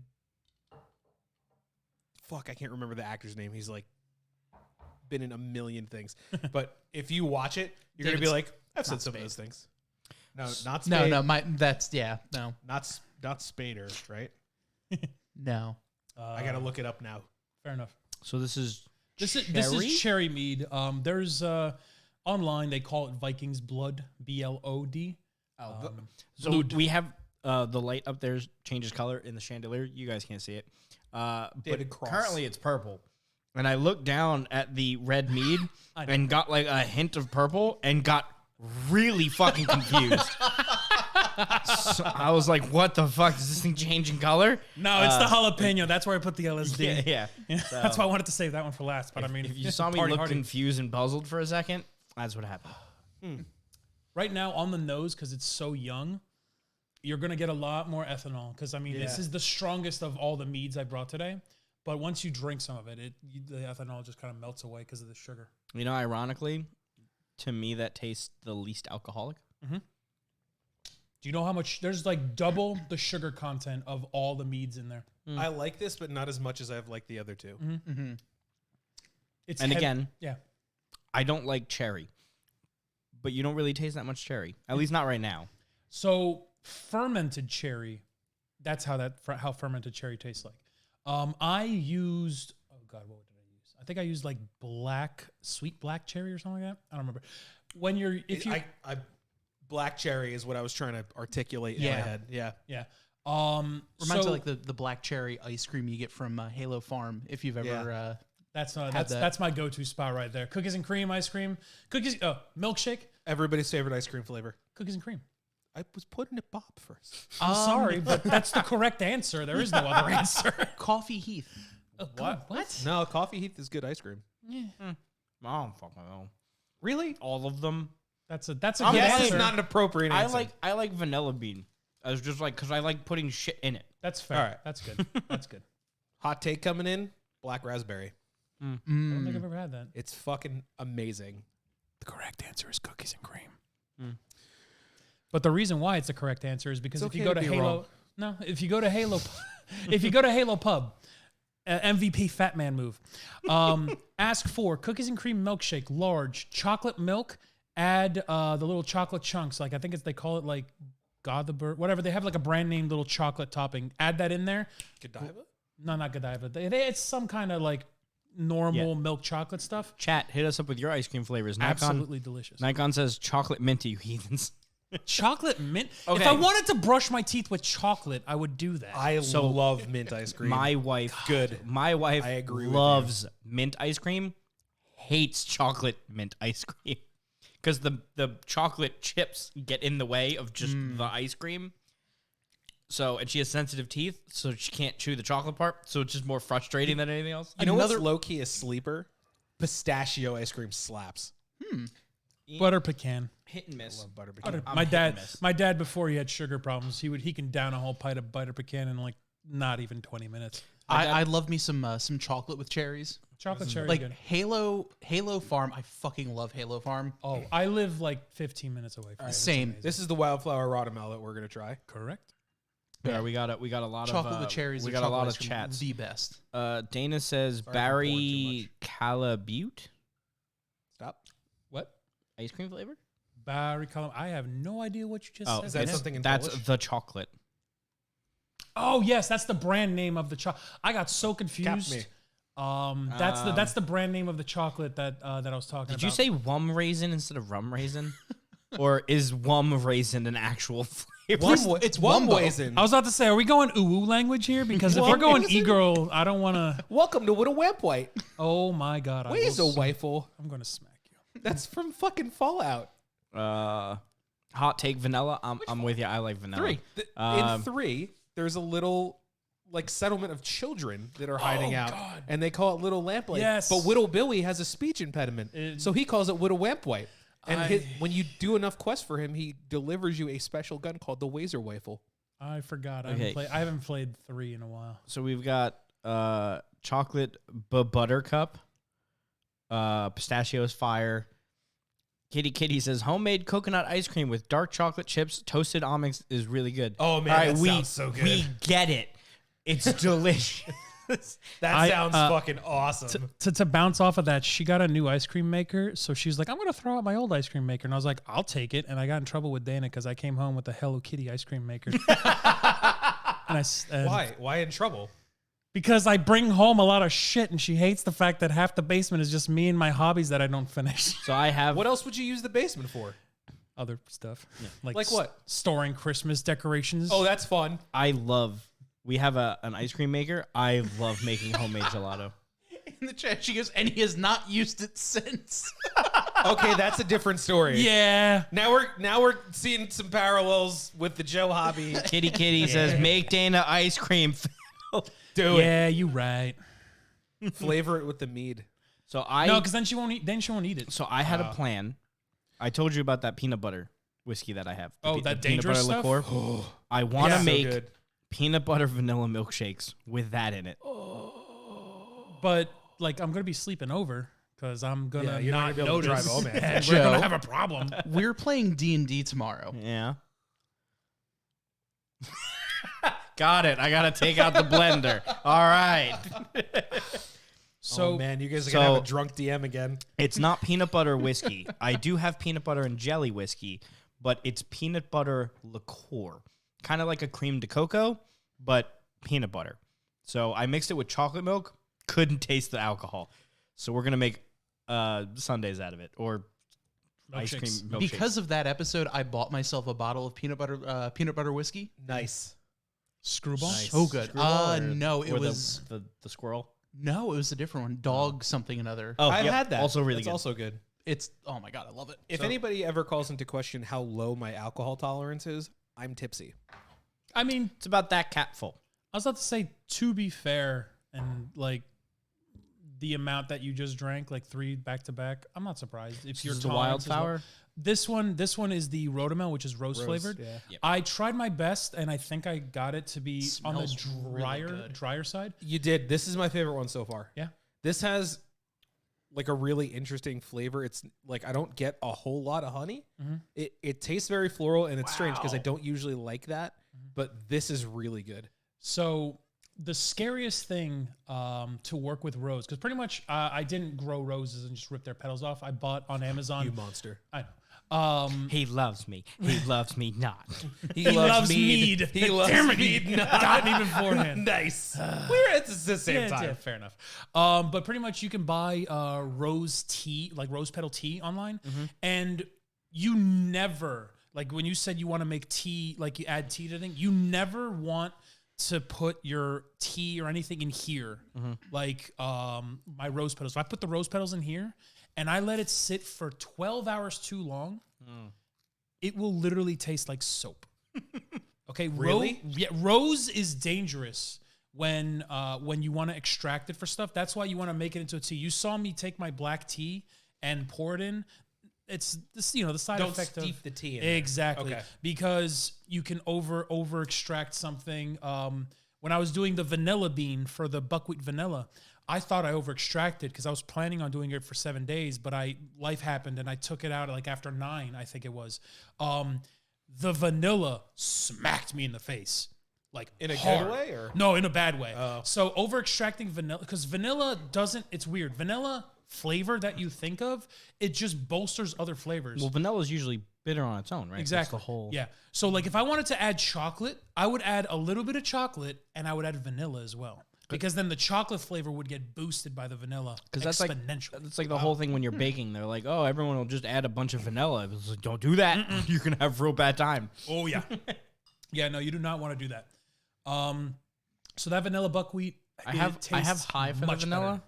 Fuck, I can't remember the actor's name. He's like been in a million things. But if you watch it, you're gonna be like, I've said some of those things. No, not Spade. No, no. Not Spader, right? No. I gotta look it up now. Fair enough. So this is This cherry? is cherry mead. There's online they call it Viking's Blood, BLOD. So we have the light up there changes color in the chandelier. You guys can't see it. David But Cross. currently it's purple. And I looked down at the red mead and got like a hint of purple and got really fucking confused. So I was like, what the fuck? Is this thing changing color? No, it's the jalapeno. That's where I put the LSD. Yeah. That's why I wanted to save that one for last. But I mean, If you saw me party look hardy. confused and puzzled for a second, that's what happened. Right now on the nose, because it's so young, you're gonna get a lot more ethanol. Because I mean, this is the strongest of all the meads I brought today. But once you drink some of it, the ethanol just kind of melts away because of the sugar. You know, ironically, to me, that tastes the least alcoholic. Do you know how much? There's like double the sugar content of all the meads in there. I like this, but not as much as I've liked the other two. It's And again, yeah. I don't like cherry. but you don't really taste that much cherry. At least not right now. So fermented cherry, that's how fermented cherry tastes like. I used, oh God, what did I use? I think I used like sweet black cherry or something like that. I don't remember. Black cherry is what I was trying to articulate in my head. Yeah. Yeah. Reminds me like the black cherry ice cream you get from Halo Farm. If you've ever, that's my go-to spot right there. Cookies and cream ice cream. Milkshake. Everybody's favorite ice cream flavor. Cookies and cream. I was putting it Bob first. I'm sorry, but that's the correct answer. There is no other answer. Coffee Heath. What? No, Coffee Heath is good ice cream. I don't fucking know. Really? All of them. That's a good Yes, answer. it's not an appropriate answer. I like vanilla bean. I was just like, because I like putting shit in it. That's fair. All right. That's good. That's good. Hot take coming in, black raspberry. I don't think I've ever had that. It's fucking amazing. The correct answer is cookies and cream. But the reason why it's the correct answer is because It's if you okay go to to be Halo, wrong. no, if you go to Halo, if you go to Halo Pub, MVP Fat Man move, ask for cookies and cream milkshake, large, chocolate milk, add the little chocolate chunks, like I think they call it like God the Bird, whatever. They have like a brand name little chocolate topping. Add that in there. Godiva? No, not Godiva. It's some kind of like normal milk chocolate stuff. Chat, hit us up with your ice cream flavors. Absolutely delicious. Nikon says chocolate mint, you heathens. Chocolate mint. Okay. If I wanted to brush my teeth with chocolate, I would do that. I love mint ice cream. My wife, My wife I agree with loves mint ice cream, hates chocolate mint ice cream. Because the chocolate chips get in the way of just the ice cream. So, and she has sensitive teeth, so she can't chew the chocolate part. So it's just more frustrating than anything else. You know what's low-key a sleeper? Pistachio ice cream slaps. Butter pecan. Hit and miss. Butter pecan. I'm My hit and dad, miss. my dad before he had sugar problems, he can down a whole pint of butter pecan in like not even 20 minutes. I love me some chocolate with cherries. Chocolate cherry, Like good. Halo Farm. I fucking love Halo Farm. Oh, I live like 15 minutes away from it. It's Same. amazing. This is the wildflower rottamel that we're gonna try. Correct. Yeah, we got a lot Chocolate of with cherries. We or got a chocolate lot ice of cream, chats. The best. Dana says Sorry for pouring too Barry Calabute Stop. What? ice cream flavor. Barry Column. I have no idea what you just said. Is that something in That's Polish? the chocolate. Oh yes, that's the brand name of the chocolate. I got so confused. me. That's the brand name of the chocolate that I was talking about. Did you say wum raisin instead of rum raisin? Or is wum raisin an actual flavor? It's Wumwaisin. I was about to say, are we going ooh language here? Because if we're going e-girl, I don't want to. Welcome to What a Wamp White. Oh my god! Where's a wifle? I'm going to smack you. That's from fucking Fallout. Hot take vanilla. I'm with you. I like vanilla. In 3, there's a little like settlement of children that are hiding out, God. and they call it Little Lamplight. Yes. But Widow Billy has a speech impediment, so he calls it Widow Wamp White. And when you do enough quests for him, he delivers you a special gun called the Wazer Rifle. I forgot. Okay. I haven't played 3 in a while. So we've got chocolate buttercup. Pistachios fire. Kitty says homemade coconut ice cream with dark chocolate chips, toasted almonds is really good. Oh, man, All right, that we, sounds so good. We get it. It's delicious. That sounds fucking awesome. To bounce off of that, she got a new ice cream maker. So she's like, I'm going to throw out my old ice cream maker. And I was like, I'll take it. And I got in trouble with Dana because I came home with a Hello Kitty ice cream maker. Why? Why in trouble? Because I bring home a lot of shit and she hates the fact that half the basement is just me and my hobbies that I don't finish. So I have What else would you use the basement for? Other stuff. Yeah. Like what? Storing Christmas decorations. Oh, that's fun. we have an ice cream maker. I love making homemade gelato. In the chat, she goes, and he has not used it since. Okay, that's a different story. Yeah. Now we're seeing some parallels with the Joe hobby. Kitty says make Dana ice cream. Do Yeah, you right. it. Flavor it with the mead. So No, because then she won't eat. Then she won't eat it. So I had a plan. I told you about that peanut butter whiskey that I have. The That the peanut butter dangerous stuff? liqueur. I want to Yeah. So make good. peanut butter vanilla milkshakes with that in it. But like, I'm gonna be sleeping over because I'm gonna you're not not gonna be able to notice, drive home, man. and we're Joe. gonna have a problem. We're playing D&D tomorrow. Yeah. Got it. I got to take out the blender. All right. So oh man, you guys are gonna so- have a drunk DM again. It's not peanut butter whiskey. I do have peanut butter and jelly whiskey, but it's peanut butter liqueur. Kind of like a cream de cocoa, but peanut butter. So I mixed it with chocolate milk. Couldn't taste the alcohol. So we're going to make sundaes out of it, or ice cream Milkshakes. milkshakes. Because of that episode, I bought myself a bottle of peanut butter whiskey. Nice. Screwball. Nice. So good. Screwball or- No, it or was the squirrel. no, it was a different one. Dog something another. Oh, I've yep, had that. Also really It's good. also good. It's oh my god, I love it. If anybody ever calls into question how low my alcohol tolerance is, I'm tipsy. I mean, It's about that capful. I was about to say, to be fair, and like the amount that you just drank, like 3 back to back, I'm not surprised. If your This is the tolerance is low. wildflower. This one is the Rotomel, which is rose flavored. Yeah. Yep. I tried my best, and I think I got it to be on the Smells really good. drier side. You did. This is my favorite one so far. Yeah. This has like a really interesting flavor. It's like I don't get a whole lot of honey. Mhm. It tastes very floral, and it's strange because I Wow. don't usually like that. But this is really good. So the scariest thing to work with rose, because pretty much I didn't grow roses and just rip their petals off. I bought on Amazon. You monster. I know. He loves me. He loves me not. He, loves mead. He loves Damn it, mead. he got me beforehand. Nice. We're at the same Yeah, time. yeah, fair enough. But pretty much you can buy rose tea, like rose petal tea online, and you never, like when you said you want to make tea, like you add tea to thing, you never want to put your tea or anything in here, like my rose petals. So I put the rose petals in here, and I let it sit for 12 hours too long. It will literally taste like soap. Okay, Really? yeah, rose is dangerous when you want to extract it for stuff. That's why you want to make it into a tea. You saw me take my black tea and pour it in. It's this, the side Don't effect steep of the tea in there. exactly Okay. because you can over extract something. When I was doing the vanilla bean for the buckwheat vanilla, I thought I over extracted because I was planning on doing it for 7 days, but life happened and I took it out like after 9, I think it was. The vanilla smacked me in the face. Like In a hard. good way, or No, in a bad way. Oh. So over extracting vanilla, because vanilla doesn't, it's weird. Vanilla flavor that you think of, it just bolsters other flavors. Well, vanilla is usually bitter on its own, right? That's Exactly. the whole. Yeah. So like if I wanted to add chocolate, I would add a little bit of chocolate and I would add vanilla as well. Because then the chocolate flavor would get boosted by the vanilla Because that's exponentially. that's like the whole thing when you're baking. They're like, oh, everyone will just add a bunch of vanilla. It's like, don't do that. You're gonna have real bad time. Oh yeah. Yeah, no, you do not want to do that. So that vanilla buckwheat, I have tastes high for the much vanilla.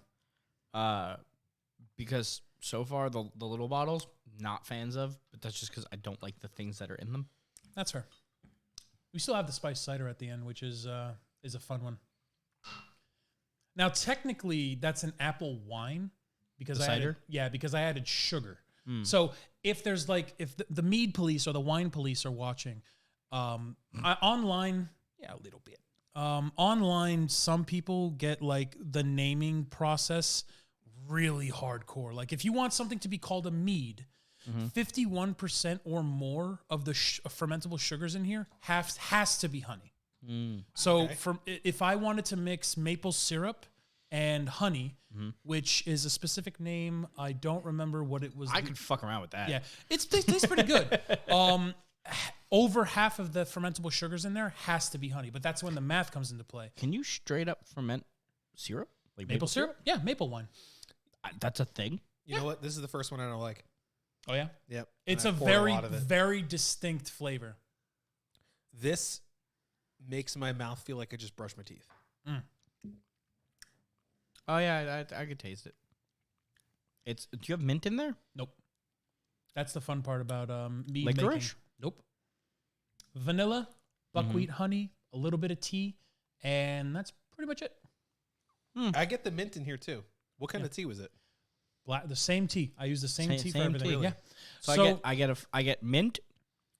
Because so far the little bottles, not fans of, but that's just because I don't like the things that are in them. That's her. We still have the spiced cider at the end, which is a fun one. Now, technically, that's an apple wine because The I added, cider? yeah, because I added sugar. So if there's like if the mead police or the wine police are watching, online, yeah, a little bit. Online, some people get like the naming process really hardcore. Like if you want something to be called a mead, 51% or more of the fermentable sugars in here has to be honey. So if I wanted to mix maple syrup and honey, which is a specific name, I don't remember what it was. I could fuck around with that. Yeah, it tastes pretty good. Over half of the fermentable sugars in there has to be honey, but that's when the math comes into play. Can you straight up ferment syrup? Like Maple syrup? Yeah, maple wine. That's a thing. You know what? This is the first one I don't like. Oh yeah, Yep. it's And a I poured very lot of it. very distinct flavor. This makes my mouth feel like I just brushed my teeth. Oh yeah, I could taste it. It's. Do you have mint in there? Nope. That's the fun part about mead Licorice? making. Nope. Vanilla, buckwheat, honey, a little bit of tea, and that's pretty much it. I get the mint in here too. What kind of tea was it? The same tea. I use the same tea for same everything. tea. Yeah. So, I get mint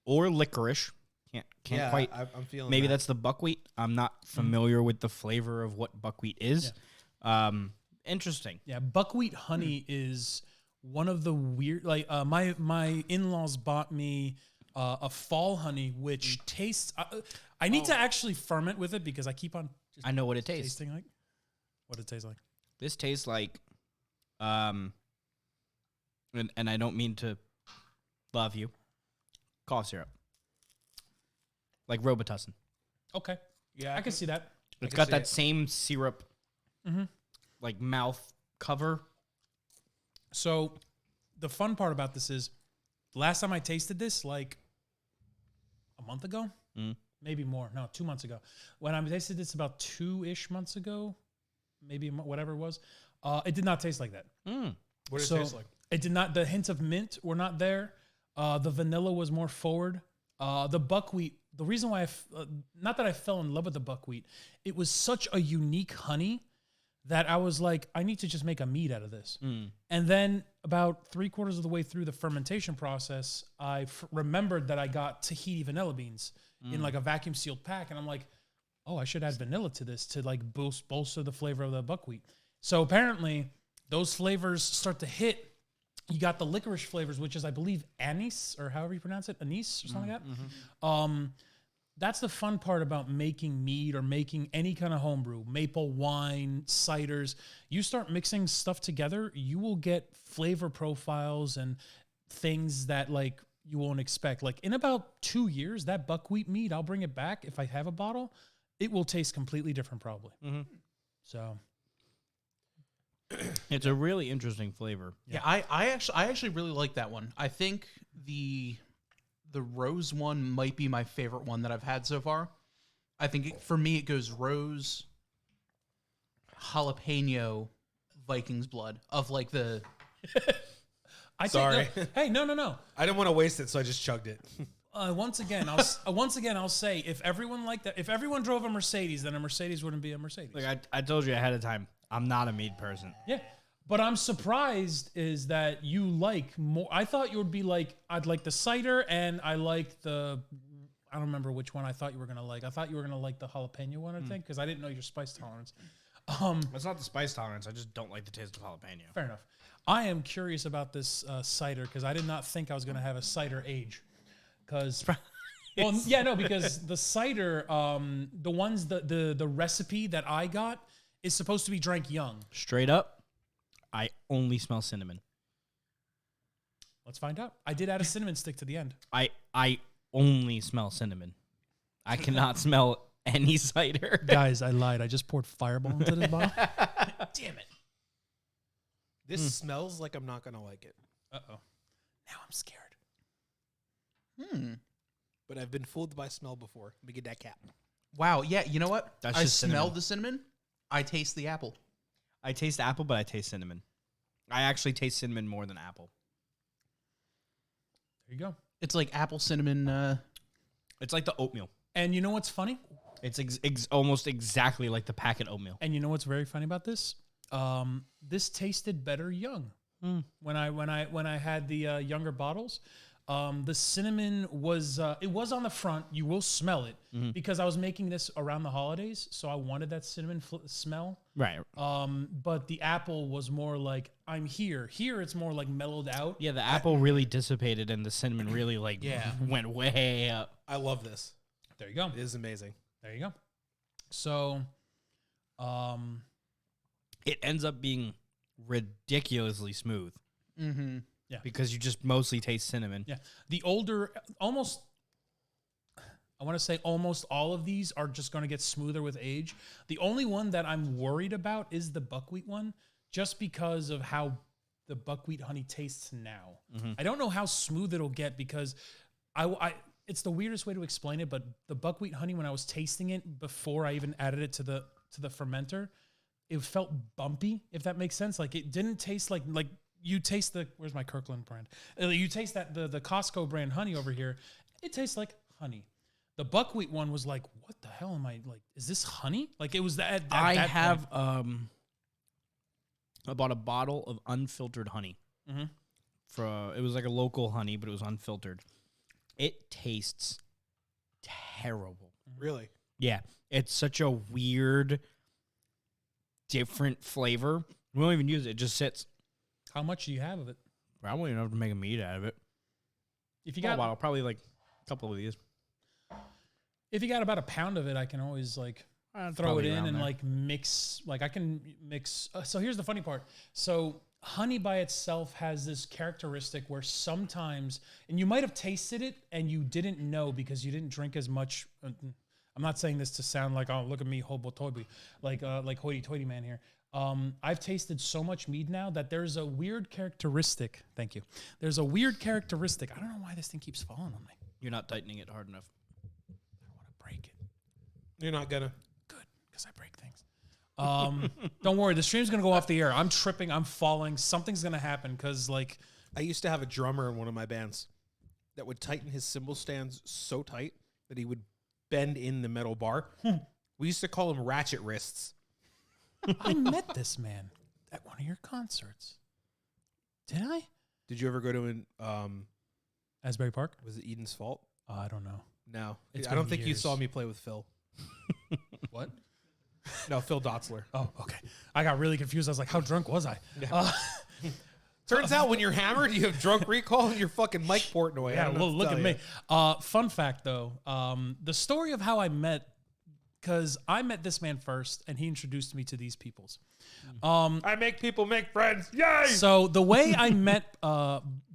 or licorice. Can't quite. I'm feeling. Maybe that. that's the buckwheat. I'm not familiar with the flavor of what buckwheat is. Interesting. Yeah, buckwheat honey is one of the weird. Like my in-laws bought me a fall honey, which tastes. I need to actually ferment with it because I keep on just I know what it tastes. tasting like. What it tastes like? This tastes like, and I don't mean to love you, cough syrup. Like Robitussin. Okay. Yeah, I can see that. It's can got see that it. same syrup, like mouth cover. So the fun part about this is last time I tasted this, like a month ago, maybe more. No, 2 months ago. When I tasted this about 2-ish months ago, maybe whatever it was, it did not taste like that. What does So it taste like? it did not. The hints of mint were not there. The vanilla was more forward. The buckwheat. The reason why not that I fell in love with the buckwheat, it was such a unique honey that I was like, I need to just make a mead out of this. And then about 3/4 of the way through the fermentation process, I remembered that I got Tahiti vanilla beans in like a vacuum sealed pack, and I'm like, oh, I should add vanilla to this to like bolster the flavor of the buckwheat. So apparently, those flavors start to hit. You got the licorice flavors, which is, I believe, anise, or however you pronounce it, anise or something like that. That's the fun part about making mead or making any kind of homebrew, maple wine, ciders. You start mixing stuff together, you will get flavor profiles and things that like you won't expect. Like in about 2 years, that buckwheat mead, I'll bring it back if I have a bottle. It will taste completely different, probably. So. It's a really interesting flavor. Yeah, I actually really like that one. I think the rose one might be my favorite one that I've had so far. I think for me it goes rose, jalapeno, Viking's blood of like the. Sorry. Hey, no. I didn't want to waste it, so I just chugged it. Once again, I'll say if everyone liked that, if everyone drove a Mercedes, then a Mercedes wouldn't be a Mercedes. Like I told you ahead of time, I'm not a mead person. Yeah. But I'm surprised is that you like more. I thought you would be like, I'd like the cider and I like the, I don't remember which one I thought you were going to like. I thought you were going to like the jalapeno one, I think, because I didn't know your spice tolerance. It's not the spice tolerance. I just don't like the taste of jalapeno. Fair enough. I am curious about this cider because I did not think I was going to have a cider age. Because, well, yeah, no, because the cider, the ones, the recipe that I got is supposed to be drank young. Straight up, I only smell cinnamon. Let's find out. I did add a cinnamon stick to the end. I only smell cinnamon. I cannot smell any cider. Guys, I lied. I just poured Fireball into this bottle. Damn it. This smells like I'm not going to like it. Uh-oh. Now I'm scared. But I've been fooled by smell before. Let me get that cap. Wow, yeah, you know what? That's I just smell cinnamon. the cinnamon. I taste the apple. I taste apple, but I taste cinnamon. I actually taste cinnamon more than apple. There you go. It's like apple cinnamon. It's like the oatmeal. And you know what's funny? It's almost exactly like the packet oatmeal. And you know what's very funny about this? This tasted better young. When I had the younger bottles, the cinnamon was it was on the front. You will smell it because I was making this around the holidays, so I wanted that cinnamon smell. Right. But the apple was more like I'm here. Here it's more like mellowed out. Yeah, the apple really dissipated and the cinnamon really went way up. I love this. There you go. It is amazing. There you go. So, It ends up being ridiculously smooth. Mm-hmm. Yeah. Because you just mostly taste cinnamon. yeah, the older almost. I want to say almost all of these are just going to get smoother with age. The only one that I'm worried about is the buckwheat one, just because of how the buckwheat honey tastes now. I don't know how smooth it'll get because it's the weirdest way to explain it, but the buckwheat honey, when I was tasting it before I even added it to the fermenter, it felt bumpy, if that makes sense. Like it didn't taste like you taste the, where's my Kirkland brand? You taste that the Costco brand honey over here. It tastes like honey. The buckwheat one was like, what the hell am I like? Is this honey? Like it was that. I that have point. I bought a bottle of unfiltered honey. It was like a local honey, but it was unfiltered. It tastes terrible. Really? Yeah, it's such a weird, different flavor. We don't even use it; it just sits. How much do you have of it? Probably enough to make a meat out of it. If you Small got bottle, probably like a couple of these. if you got about a pound of it, I can always like. throw it probably in around and there. like mix. Like I can mix. So here's the funny part. So honey by itself has this characteristic where sometimes, and you might have tasted it and you didn't know because you didn't drink as much. I'm not saying this to sound like, oh, look at me, hobo-toby, like hoity-toity man here. I've tasted so much mead now that there's a weird characteristic. Thank you. There's a weird characteristic. I don't know why this thing keeps falling on me. You're not tightening it hard enough. I don't want to break it. You're not gonna. Good, because I break things. Don't worry, the stream's gonna go off the air. I'm tripping, I'm falling. Something's gonna happen because like I used to have a drummer in one of my bands that would tighten his cymbal stands so tight that he would bend in the metal bar. We used to call him ratchet wrists. I met this man at one of your concerts. Did I? Did you ever go to an Asbury Park? was it Eden's Fault? I don't know. No. It's I don't been think you years. saw me play with Phil. What? No, Phil Dotzler. Oh, okay. I got really confused. I was like, how drunk was I? Turns out when you're hammered, you have drunk recall and your fucking mic Portnoy. I Yeah, don't know well, what to look tell at you. me. Fun fact, though, the story of how I met, because I met this man first, and he introduced me to these peoples. I make people make friends. Yay! So the way I met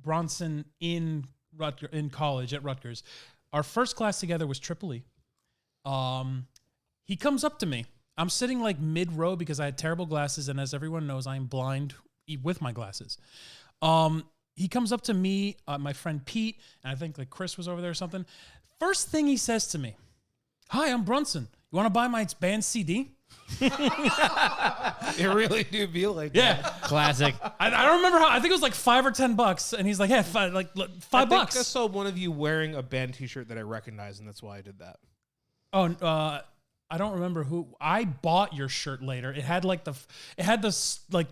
Bronson in college at Rutgers, our first class together was Triple E. He comes up to me. I'm sitting like mid-row because I had terrible glasses, and as everyone knows, I'm blind with my glasses. He comes up to me, my friend Pete, and I think like Chris was over there or something. First thing he says to me, "Hi, I'm Brunson. You want to buy my band CD?" It really do feel like Yeah. that. Classic. I don't remember how. I think it was like $5 or $10, and he's like, "Yeah, $5 I think I bucks." saw one of you wearing a band T-shirt that I recognized, and that's why I did that. Oh, I don't remember who. I bought your shirt later. It had like the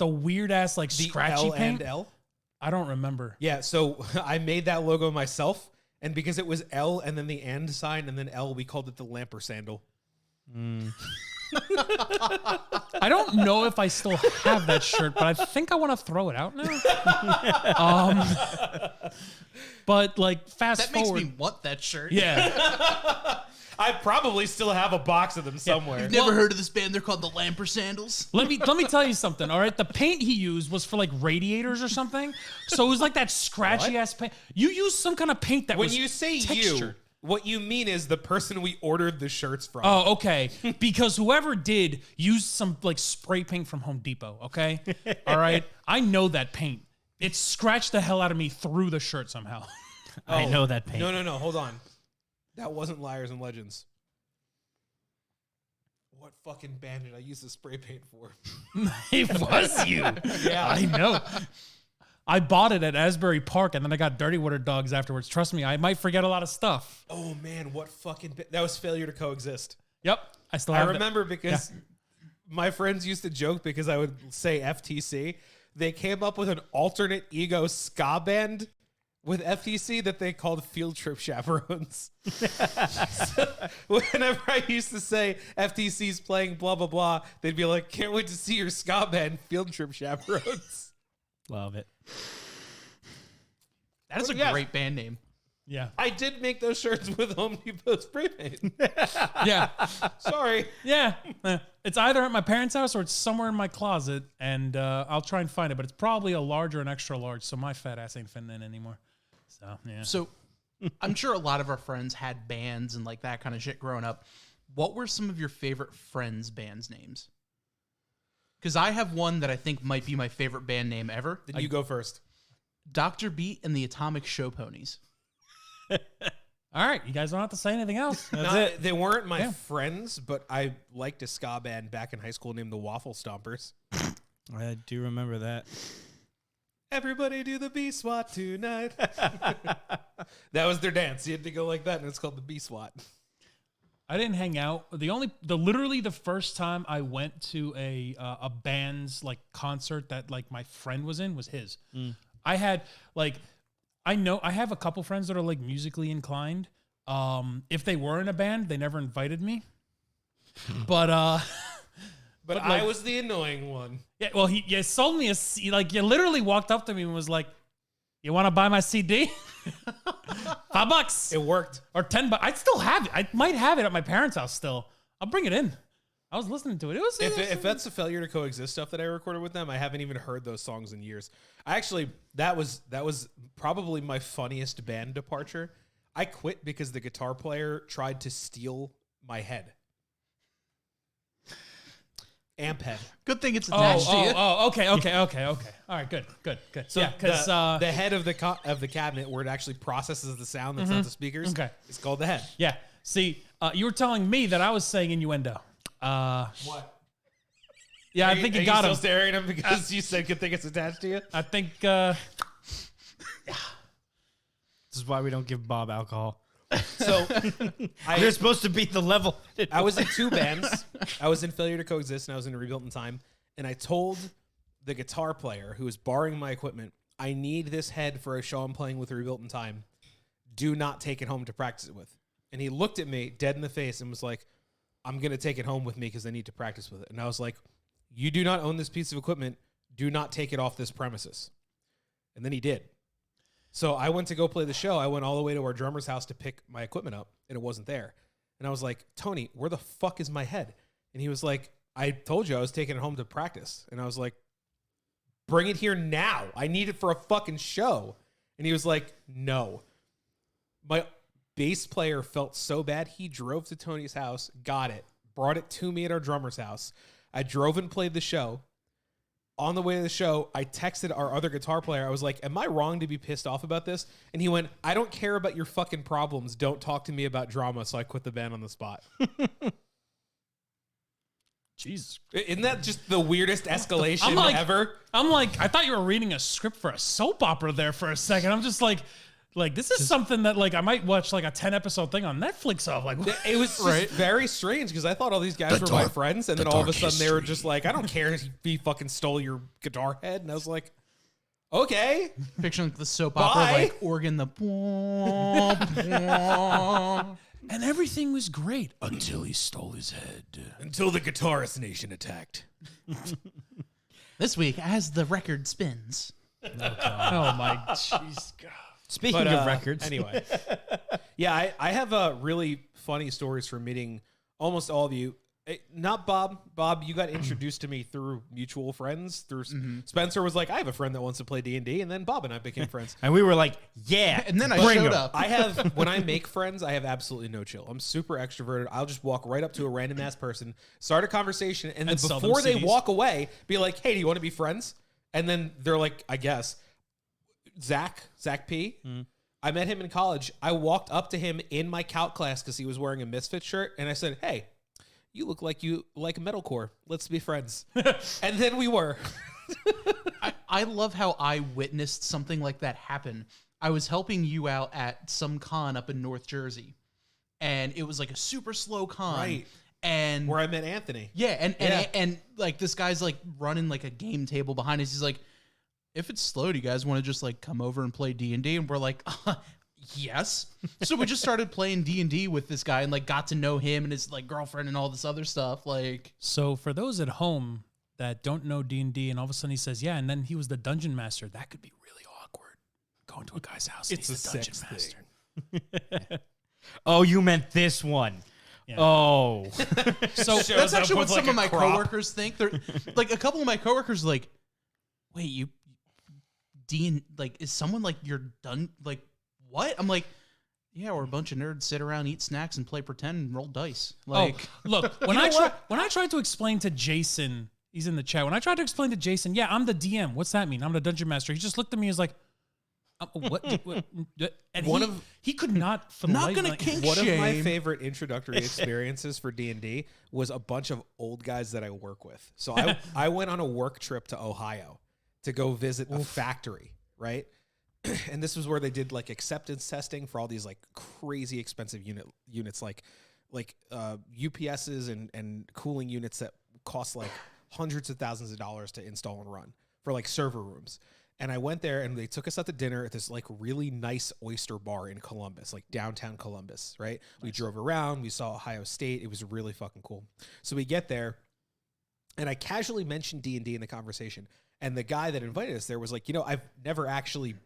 weird ass like The scratchy L paint. and L. I don't remember. Yeah, so I made that logo myself, and because it was L and then the and sign and then L, we called it the Lamper Sandal. I don't know if I still have that shirt, but I think I want to throw it out now. But like fast That makes forward, me want that shirt. yeah. I probably still have a box of them somewhere. You've never heard of this band? They're called the Lamper Sandals. Let me tell you something. All right, the paint he used was for like radiators or something, so it was like that scratchy ass paint. You used some kind of paint that When was you say textured. you, what you mean is the person we ordered the shirts from. Oh, okay. Because whoever did used some like spray paint from Home Depot. Okay, all right. I know that paint. It scratched the hell out of me through the shirt somehow. I know that paint. No, hold on. That wasn't Liars and Legends. What fucking band did I use the spray paint for? It was you. Yeah. I know. I bought it at Asbury Park, and then I got Dirty Water Dogs afterwards. Trust me, I might forget a lot of stuff. Oh man, what fucking that was Failure to Coexist. Yep, I still I have remember because my friends used to joke because I would say FTC. They came up with an alternate ego ska band with FTC that they called Field Trip Chaperones. So whenever I used to say FTC's playing blah, blah, blah, they'd be like, can't wait to see your ska band, Field Trip Chaperones. Love it. That is a Yeah. great band name. Yeah, I did make those shirts with Home Depot spray paint. yeah, Sorry. yeah. It's either at my parents' house or it's somewhere in my closet, and I'll try and find it. But it's probably a large or an extra large, so my fat ass ain't fitting in anymore. So yeah. So I'm sure a lot of our friends had bands and like that kind of shit growing up. What were some of your favorite friends' bands' names? Because I have one that I think might be my favorite band name ever. Then you go first. Dr. Beat and the Atomic Show Ponies. All right, you guys don't have to say anything else. That's Not- it. They weren't my Yeah. friends, but I liked a ska band back in high school named the Waffle Stompers. I do remember that. Everybody do the B SWAT tonight. That was their dance. You had to go like that, and it's called the B SWAT. I didn't hang out. Literally the first time I went to a band's like concert that like my friend was in was his. I had like, I have a couple friends that are like musically inclined. If they were in a band, they never invited me. But But like- I was the annoying one. yeah, well, you sold me like you literally walked up to me and was like, "You want to buy my CD? $5 It worked. or $10. I still have it. I might have it at my parents' house still. I'll bring it in. I was listening to it. It was If that's the Failure to Coexist stuff that I recorded with them, I haven't even heard those songs in years. That was probably my funniest band departure. I quit because the guitar player tried to steal my head. Amp head. Good thing it's attached to you. Okay. All right, good. So Yeah, because the head of the cabinet where it actually processes the sound that's not the speakers. Okay. It's called the head. yeah. See, you were telling me that I was saying innuendo. What? Yeah, I think you got still him. staring at him because you said good thing it's attached to you? I think. This is why we don't give Bob alcohol. So You're supposed to beat the level. I was in two bands. I was in Failure to Coexist and I was in Rebuilt in Time. And I told the guitar player who was borrowing my equipment, I need this head for a show I'm playing with Rebuilt in Time. Do not take it home to practice it with. And he looked at me dead in the face and was like, I'm going to take it home with me because I need to practice with it. And I was like, you do not own this piece of equipment. Do not take it off this premises. And then he did. So I went to go play the show. I went all the way to our drummer's house to pick my equipment up, and it wasn't there. And I was like, Tony, where the fuck is my head? And he was like, I told you I was taking it home to practice. And I was like, bring it here now. I need it for a fucking show. And he was like, no. My bass player felt so bad, he drove to Tony's house, got it, brought it to me at our drummer's house. I drove and played the show. On the way to the show, I texted our other guitar player. I was like, am I wrong to be pissed off about this? And he went, I don't care about your fucking problems. Don't talk to me about drama. So I quit the band on the spot. Jesus. Isn't that just the weirdest escalation ever? I'm like, I thought you were reading a script for a soap opera there for a second. I'm just like this is something that I might watch a 10-episode thing on Netflix of. It was just very strange because I thought all these guys were my friends, and then all of a sudden they were just like, I don't care if he fucking stole your guitar head. And I was like, okay. Picturing the soap opera, organ, the and everything was great until he stole his head. Until the Guitarist Nation attacked. This week, as the record spins. Oh my jeez, God. Speaking of records. Anyway. Yeah, I have really funny stories for meeting almost all of you. Not Bob. Bob, you got introduced to me through mutual friends. Through Spencer was like, I have a friend that wants to play D&D, and then Bob and I became friends. And we were like, yeah. And then I showed up. When I make friends, I have absolutely no chill. I'm super extroverted. I'll just walk right up to a random ass person, start a conversation, and then before they walk away, be like, hey, do you want to be friends? And then they're like, I guess. Zach P. I met him in college. I walked up to him in my calc class because he was wearing a Misfit shirt, and I said, hey, you look like you like metalcore. Let's be friends. And then we were. I love how I witnessed something like that happen. I was helping you out at some con up in North Jersey, and it was like a super slow con. Right. And where I met Anthony. Yeah, and this guy's running a game table behind us. He's like, if it's slow, do you guys want to just come over and play D&D? And we're like, yes. So we just started playing D&D with this guy and got to know him and his girlfriend and all this other stuff. So for those at home that don't know D&D and all of a sudden he says, yeah, and then he was the dungeon master, that could be really awkward. Going to a guy's house and he's the dungeon master. Oh, you meant this one. Yeah. Oh. So that's actually what some of my coworkers think. They're a couple of my coworkers are like, wait, you is someone you're done? What? I'm like, yeah, we're a bunch of nerds, sit around, eat snacks, and play pretend and roll dice. Look, when I tried to explain to Jason, he's in the chat. When I tried to explain to Jason, yeah, I'm the DM. What's that mean? I'm the dungeon master. He just looked at me and was like, what? And he could not. For not gonna kink One shame. of my favorite introductory experiences for D&D was a bunch of old guys that I work with. So I went on a work trip to Ohio to go visit a factory, right? And this was where they did acceptance testing for all these crazy expensive units like UPSs and cooling units that cost hundreds of thousands of dollars to install and run for server rooms. And I went there and they took us out to dinner at this really nice oyster bar in Columbus, downtown Columbus, right? Nice. We drove around, we saw Ohio State. It was really fucking cool. So we get there and I casually mentioned D&D in the conversation. And the guy that invited us there was like, I've never actually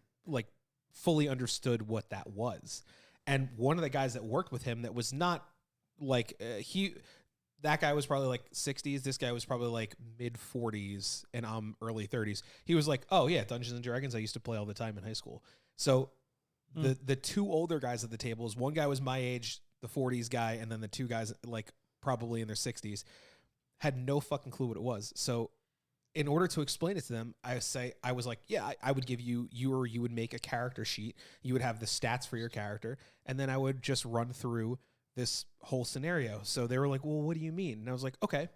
fully understood what that was. And one of the guys that worked with him that was not that guy was probably like 60s. This guy was probably like mid 40s, and I'm early 30s. He was like, "Oh yeah, Dungeons and Dragons. I used to play all the time in high school." So the two older guys at the tables, one guy was my age, the 40s guy, and then the two guys like probably in their 60s had no fucking clue what it was. So in order to explain it to them, I was like, yeah, I would give you would make a character sheet. You would have the stats for your character, and then I would just run through this whole scenario. So they were like, well, what do you mean? And I was like, okay,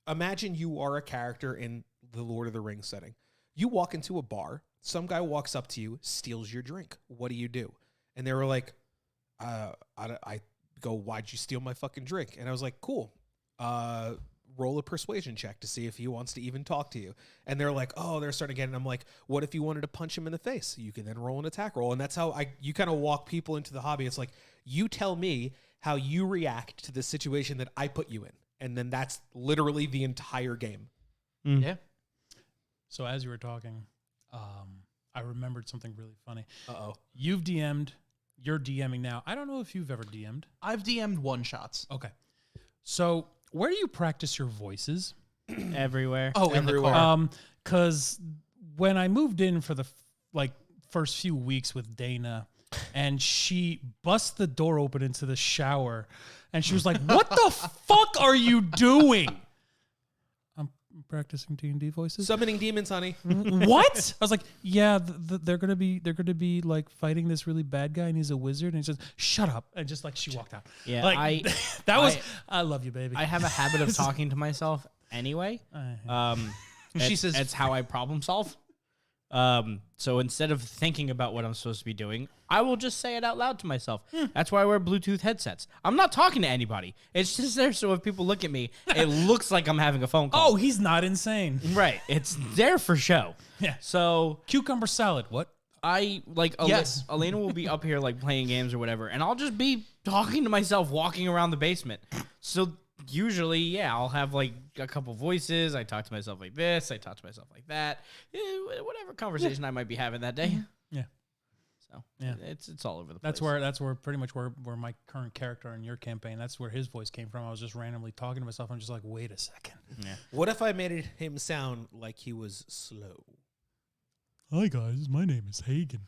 imagine you are a character in the Lord of the Rings setting. You walk into a bar, some guy walks up to you, steals your drink. What do? And they were like, I go, why'd you steal my fucking drink? And I was like, cool. Roll a persuasion check to see if he wants to even talk to you. And they're like, oh, they're starting again. And I'm like, what if you wanted to punch him in the face? You can then roll an attack roll. And that's how you kind of walk people into the hobby. It's like, you tell me how you react to the situation that I put you in. And then that's literally the entire game. Yeah. So as you were talking, I remembered something really funny. Uh-oh. You've DM'd. You're DMing now. I don't know if you've ever DM'd. I've DM'd one-shots. Okay. So where do you practice your voices? Everywhere. Oh, in the Everywhere. car. Because when I moved in for the first few weeks with Dana, and she bust the door open into the shower, and she was like, "What the fuck are you doing?" I'm practicing D&D voices. Summoning demons, honey. What? I was like, yeah, they're gonna be like fighting this really bad guy, and he's a wizard, and he says, "Shut up!" And just like she walked out. Yeah, like I love you, baby. I have a habit of talking to myself anyway. She says, it's how I problem solve. So instead of thinking about what I'm supposed to be doing, I will just say it out loud to myself. That's why I wear Bluetooth headsets. I'm not talking to anybody. It's just there so if people look at me, it looks like I'm having a phone call. Oh, he's not insane. Right. It's there for show. Yeah. So Cucumber salad. What? I like Yes. Elena will be up here like playing games or whatever, and I'll just be talking to myself walking around the basement. So usually, yeah, I'll have like a couple voices. I talk to myself like this. I talk to myself like that. Whatever conversation I might be having that day. Yeah. So Yeah. it's all over the place. That's where pretty much where my current character in your campaign, that's where his voice came from. I was just randomly talking to myself. I'm just like, wait a second. Yeah. What if I made him sound like he was slow? Hi guys, my name is Hagen.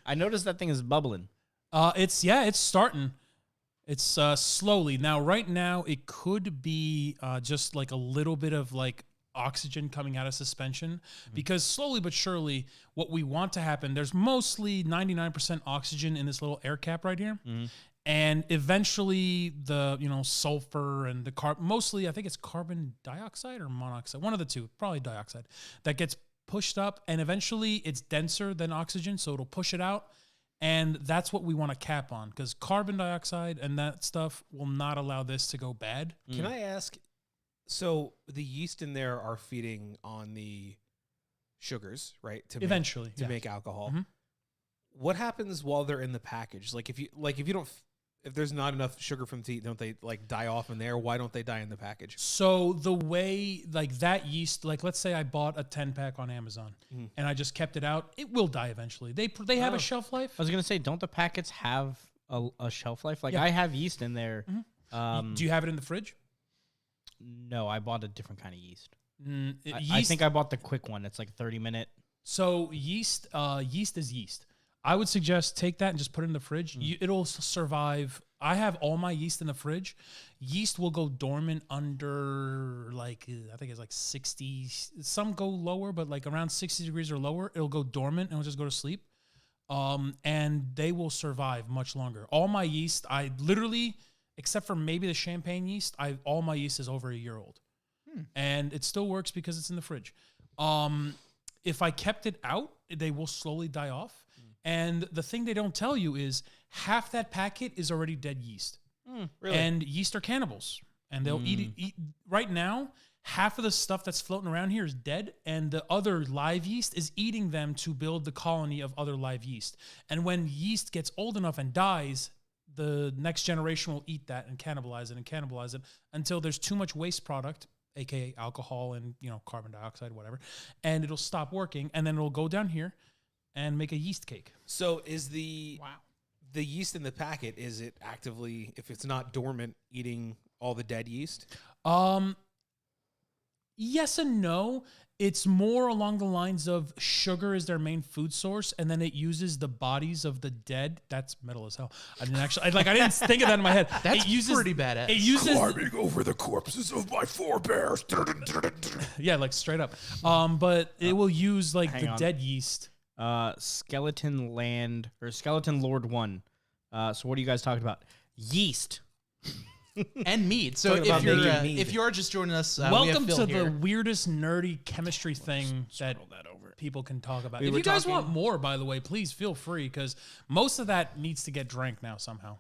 I noticed that thing is bubbling. It's starting. It's slowly. Now, right now, it could be just like a little bit of like oxygen coming out of suspension because slowly but surely what we want to happen, there's mostly 99% oxygen in this little air cap right here. And eventually the, sulfur and the mostly I think it's carbon dioxide or monoxide, one of the two, probably dioxide, that gets pushed up and eventually it's denser than oxygen. So it'll push it out. And that's what we want to cap on because carbon dioxide and that stuff will not allow this to go bad. Can I ask? So the yeast in there are feeding on the sugars, right? To Eventually, to yes. make alcohol. Mhm. What happens while they're in the package? Like if you don't, if there's not enough sugar from the tea, don't they like die off in there? Why don't they die in the package? So the way like that yeast, like let's say I bought a 10-pack on Amazon and I just kept it out, it will die eventually. They have a shelf life. I was gonna say, don't the packets have a shelf life? Like I have yeast in there. Do you have it in the fridge? No, I bought a different kind of yeast. Yeast, I think I bought the quick one. It's like 30-minute. so yeast is yeast. I would suggest take that and just put it in the fridge. It'll survive. I have all my yeast in the fridge. Yeast will go dormant under I think it's like 60. Some go lower, but like around 60 degrees or lower, it'll go dormant and it'll just go to sleep. And they will survive much longer. All my yeast, I literally, except for maybe the champagne yeast, all my yeast is over a year old. And it still works because it's in the fridge. If I kept it out, they will slowly die off. And the thing they don't tell you is half that packet is already dead yeast. Really? And yeast are cannibals. And they'll eat. Right now, half of the stuff that's floating around here is dead. And the other live yeast is eating them to build the colony of other live yeast. And when yeast gets old enough and dies, the next generation will eat that and cannibalize it until there's too much waste product, aka alcohol and carbon dioxide, whatever, and it'll stop working, and then it'll go down here and make a yeast cake. So is the the yeast in the packet, is it actively, if it's not dormant, eating all the dead yeast? Yes and no. It's more along the lines of sugar is their main food source, and then it uses the bodies of the dead. That's metal as hell. I didn't think of that in my head. That's it uses, pretty badass. It uses, Climbing over the corpses of my forebears. yeah, like straight up. But it will use like hang the on. dead yeast. Skeleton Land or Skeleton Lord 1. So what are you guys talking about? Yeast. And mead. So Talking about making mead. if you're just joining us, we have Welcome Phil to here. the weirdest nerdy chemistry thing that people can talk about. We If were you guys talking- want more, by the way, please feel free because most of that needs to get drank now somehow.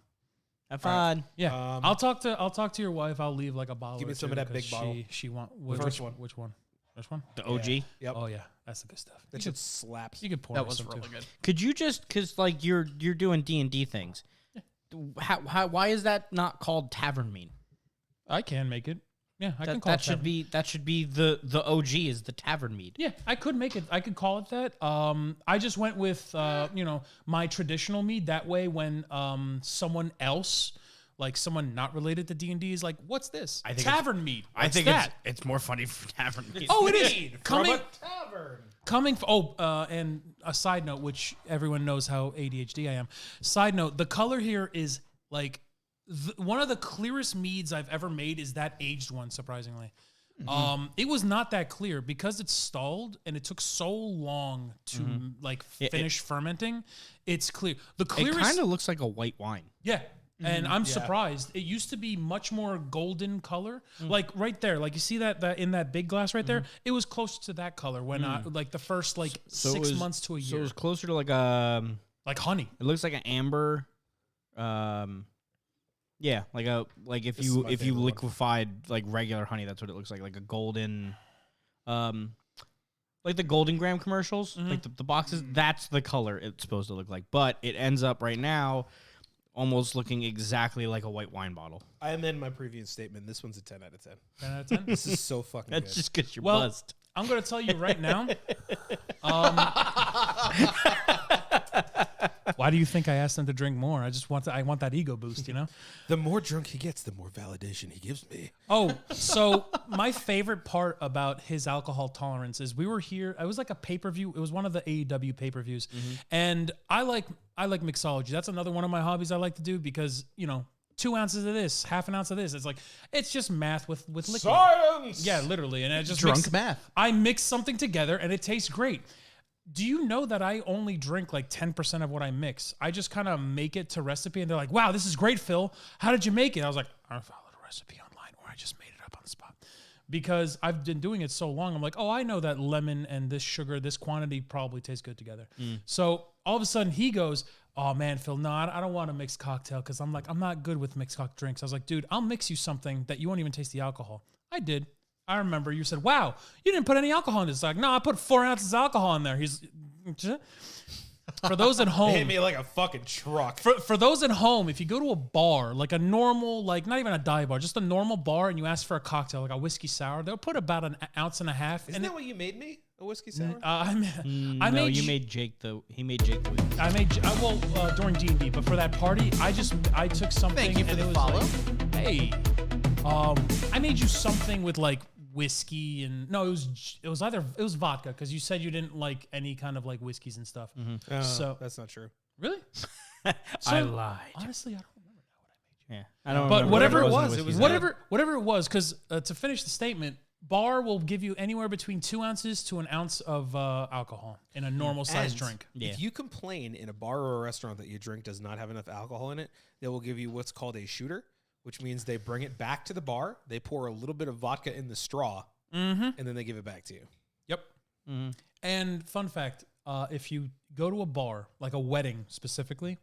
Have fun. Yeah, I'll talk to your wife. I'll leave like a bottle. Give me or some two of that because big bottle. She want First one. Which one? First one. The OG. Yep. Oh yeah, that's the good stuff. That shit slaps. You could pour That me was some really too. good. Could you just because like you're doing D&D things? Why is that not called tavern mead? I can make it. Yeah, I can That, call that it should tavern. be the OG is the tavern mead. Yeah, I could make it. I could call it that. I just went with my traditional mead. That way, when someone else, like someone not related to D&D, is like, "What's this?" I think tavern mead. I What's think that. it's more funny for tavern mead. Oh, it is coming. Tavern. And a side note, which everyone knows how ADHD I am. Side note: the color here is like one of the clearest meads I've ever made. Is that aged one? Surprisingly, it was not that clear because it's stalled and it took so long to finish fermenting. It's clear. The It clearest, kind of looks like a white wine. yeah. And I'm surprised. It used to be much more golden color, like right there. Like you see that in that big glass right there. It was close to that color when I like the first like So it 6 was- months to a So it year, was closer to like a. like honey. It looks like an amber. Yeah, like if This is you my if you favorite one. liquefied like regular honey, that's what it looks like a golden, like the Golden Graham commercials, like the boxes. That's the color it's supposed to look like, but it ends up right now almost looking exactly like a white wine bottle. I amend my previous statement. This one's a 10 out of 10. 10 out of 10. This is so fucking That's good. just because you're Well, buzzed. I'm gonna tell you right now. Why do you think I asked him to drink more? I want that ego boost, you know. The more drunk he gets, the more validation he gives me. Oh, so my favorite part about his alcohol tolerance is we were here. It was like a pay-per-view. It was one of the AEW pay-per-views. And I like mixology. That's another one of my hobbies I like to do because, 2 ounces of this, half an ounce of this. It's just math with liquid. Science! Yeah, literally. And I just Drunk math. I mix something together and it tastes great. Do you know that I only drink like 10% of what I mix? I just kind of make it to recipe and they're like, wow, this is great, Phil. How did you make it? I was like, I followed a recipe online where I just made it up on the spot. Because I've been doing it so long, I'm like, oh, I know that lemon and this sugar, this quantity probably tastes good together. So all of a sudden he goes, oh man, Phil, no, I don't want a mixed cocktail because I'm not good with mixed drinks. I was like, dude, I'll mix you something that you won't even taste the alcohol. I did. I remember you said, wow, you didn't put any alcohol in this. Like, no, I put 4 ounces of alcohol in there. For those at home. Hit me like a fucking truck. For those at home, if you go to a bar, like a normal, like not even a dive bar, just a normal bar, and you ask for a cocktail, like a whiskey sour, they'll put about an ounce and a half. Isn't that what you made me? A whiskey sour? No, you made Jake the. He made Jake the. During D&D, but for that party, I took something. Thank you for and the it was follow. like, hey, I made you something with like whiskey and no, it was vodka because you said you didn't like any kind of like whiskeys and stuff. So That's not true. really, I lied. honestly, I don't remember now what I made you. Yeah, I don't. But remember whatever it wasn't was, whiskey. it was whatever it was, because to finish the statement, bar will give you anywhere between 2 ounces to an ounce of alcohol in a normal size And drink. Yeah. If you complain in a bar or a restaurant that your drink does not have enough alcohol in it, they will give you what's called a shooter, which means they bring it back to the bar, they pour a little bit of vodka in the straw, and then they give it back to you. Yep. And fun fact, if you go to a bar, like a wedding specifically,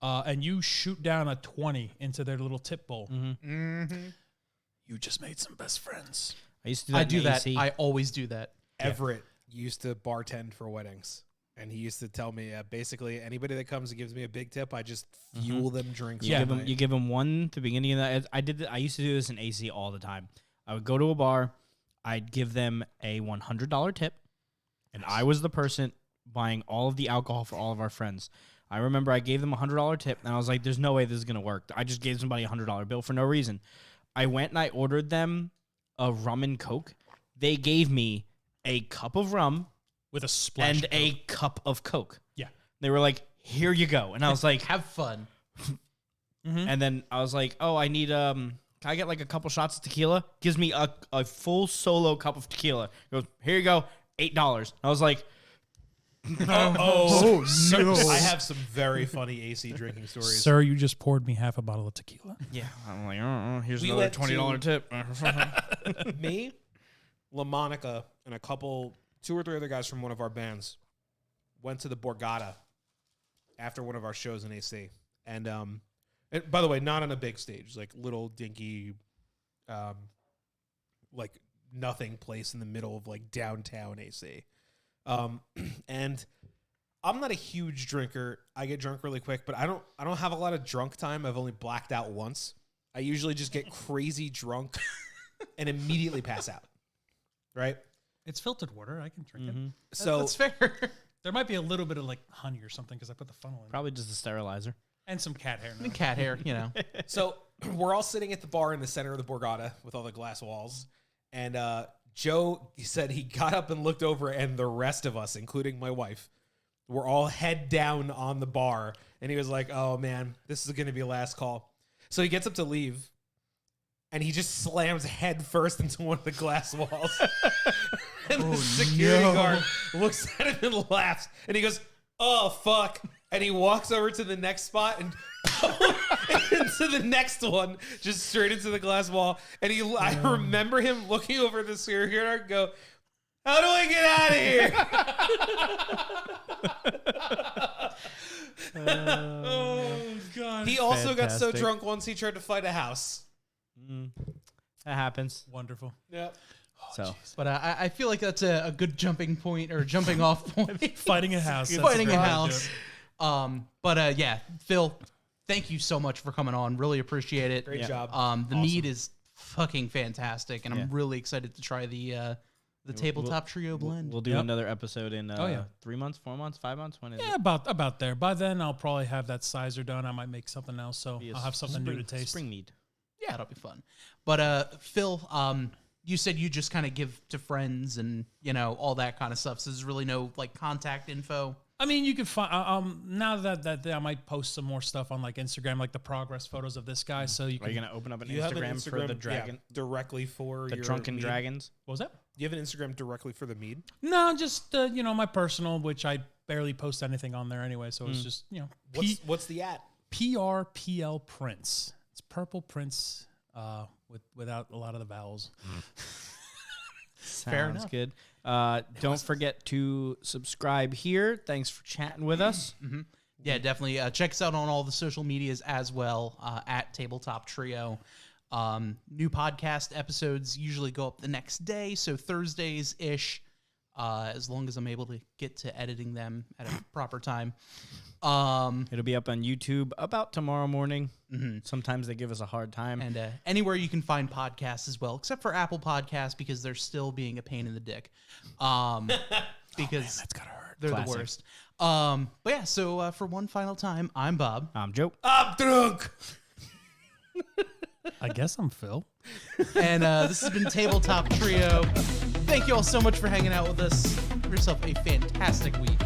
and you shoot down a 20 into their little tip bowl, you just made some best friends. I used to do that. I do in that. AC. I always do that. Everett used to bartend for weddings. And he used to tell me, basically, anybody that comes and gives me a big tip, I just fuel them drinks. You all give them. night. You give them one at the beginning of that. I used to do this in AC all the time. I would go to a bar. I'd give them a $100 tip, and I was the person buying all of the alcohol for all of our friends. I remember I gave them a $100 tip, and I was like, there's no way this is going to work. I just gave somebody a $100 bill for no reason. I went and I ordered them a rum and Coke. They gave me a cup of rum with a splash and of a Coke. cup of Coke. Yeah. They were like, here you go. And I was like, Have fun. and then I was like, oh, I need, can I get like a couple shots of tequila? Gives me a full solo cup of tequila. He goes, here you go, $8. I was like, Sir, I have some very funny AC drinking stories. Sir, you just poured me half a bottle of tequila. yeah. I'm like, here's We another went $20 tip. Me, LaMonica, and a couple, 2 or 3 other guys from one of our bands went to the Borgata after one of our shows in AC. And by the way, not on a big stage, like little dinky, like nothing place in the middle of like downtown AC. And I'm not a huge drinker. I get drunk really quick, but I don't have a lot of drunk time. I've only blacked out once. I usually just get crazy drunk and immediately pass out. Right? It's filtered water. I can drink it. So That's fair. There might be a little bit of like honey or something because I put the funnel in. Probably just a sterilizer. And some cat hair. And cat hair, you know. So we're all sitting at the bar in the center of the Borgata with all the glass walls. And Joe said he got up and looked over, and the rest of us, including my wife, were all head down on the bar. And he was like, oh, man, this is going to be a last call. So he gets up to leave, and he just slams head first into one of the glass walls. And the security guard looks at him and laughs. And he goes, oh, fuck. And he walks over to the next spot and into the next one, just straight into the glass wall. And I remember him looking over at the security guard and go, how do I get out of here? Oh, God. He also got so Fantastic. drunk once he tried to fight a house. That happens. Wonderful. Yep. So But I feel like that's a good jumping point or jumping off point. Fighting a house. that's Fighting great a way to do house. it. But yeah, Phil, thank you so much for coming on. Really appreciate it. Great job. The mead is fucking fantastic, and Yeah. I'm really excited to try the tabletop trio blend. we'll do Yep. another episode in yeah. 3 months, 4 months, 5 months. When is Yeah, it? about there. By then, I'll probably have that sizer done. I might make something else, so Be a I'll have something new to spring- taste. Spring mead. Yeah, it'll be fun. But Phil, you said you just kind of give to friends and all that kind of stuff. So there's really no like contact info. I mean, you can find now that I might post some more stuff on like Instagram, like the progress photos of this guy. So you Are can. you gonna open up an You have an Instagram for the dragon, directly for the your drunken mead? dragons? What was that? Do you have an Instagram directly for the mead? No, just my personal, which I barely post anything on there anyway. So it's just What's the at? PRPL Prince. It's Purple Prince without a lot of the vowels. Fair Sounds enough. good. Don't forget to subscribe here. Thanks for chatting with us. Yeah, definitely. Check us out on all the social medias as well, at Tabletop Trio. New podcast episodes usually go up the next day, so Thursdays-ish, as long as I'm able to get to editing them at a proper time. It'll be up on YouTube about tomorrow morning. Sometimes they give us a hard time. And anywhere you can find podcasts as well, except for Apple Podcasts, because they're still being a pain in the dick. Because That's gotta hurt. they're Classic. the worst. But yeah, so for one final time, I'm Bob. I'm Joe. I'm drunk. I guess I'm Phil. And this has been Tabletop Trio. Thank you all so much for hanging out with us. Have yourself a fantastic week.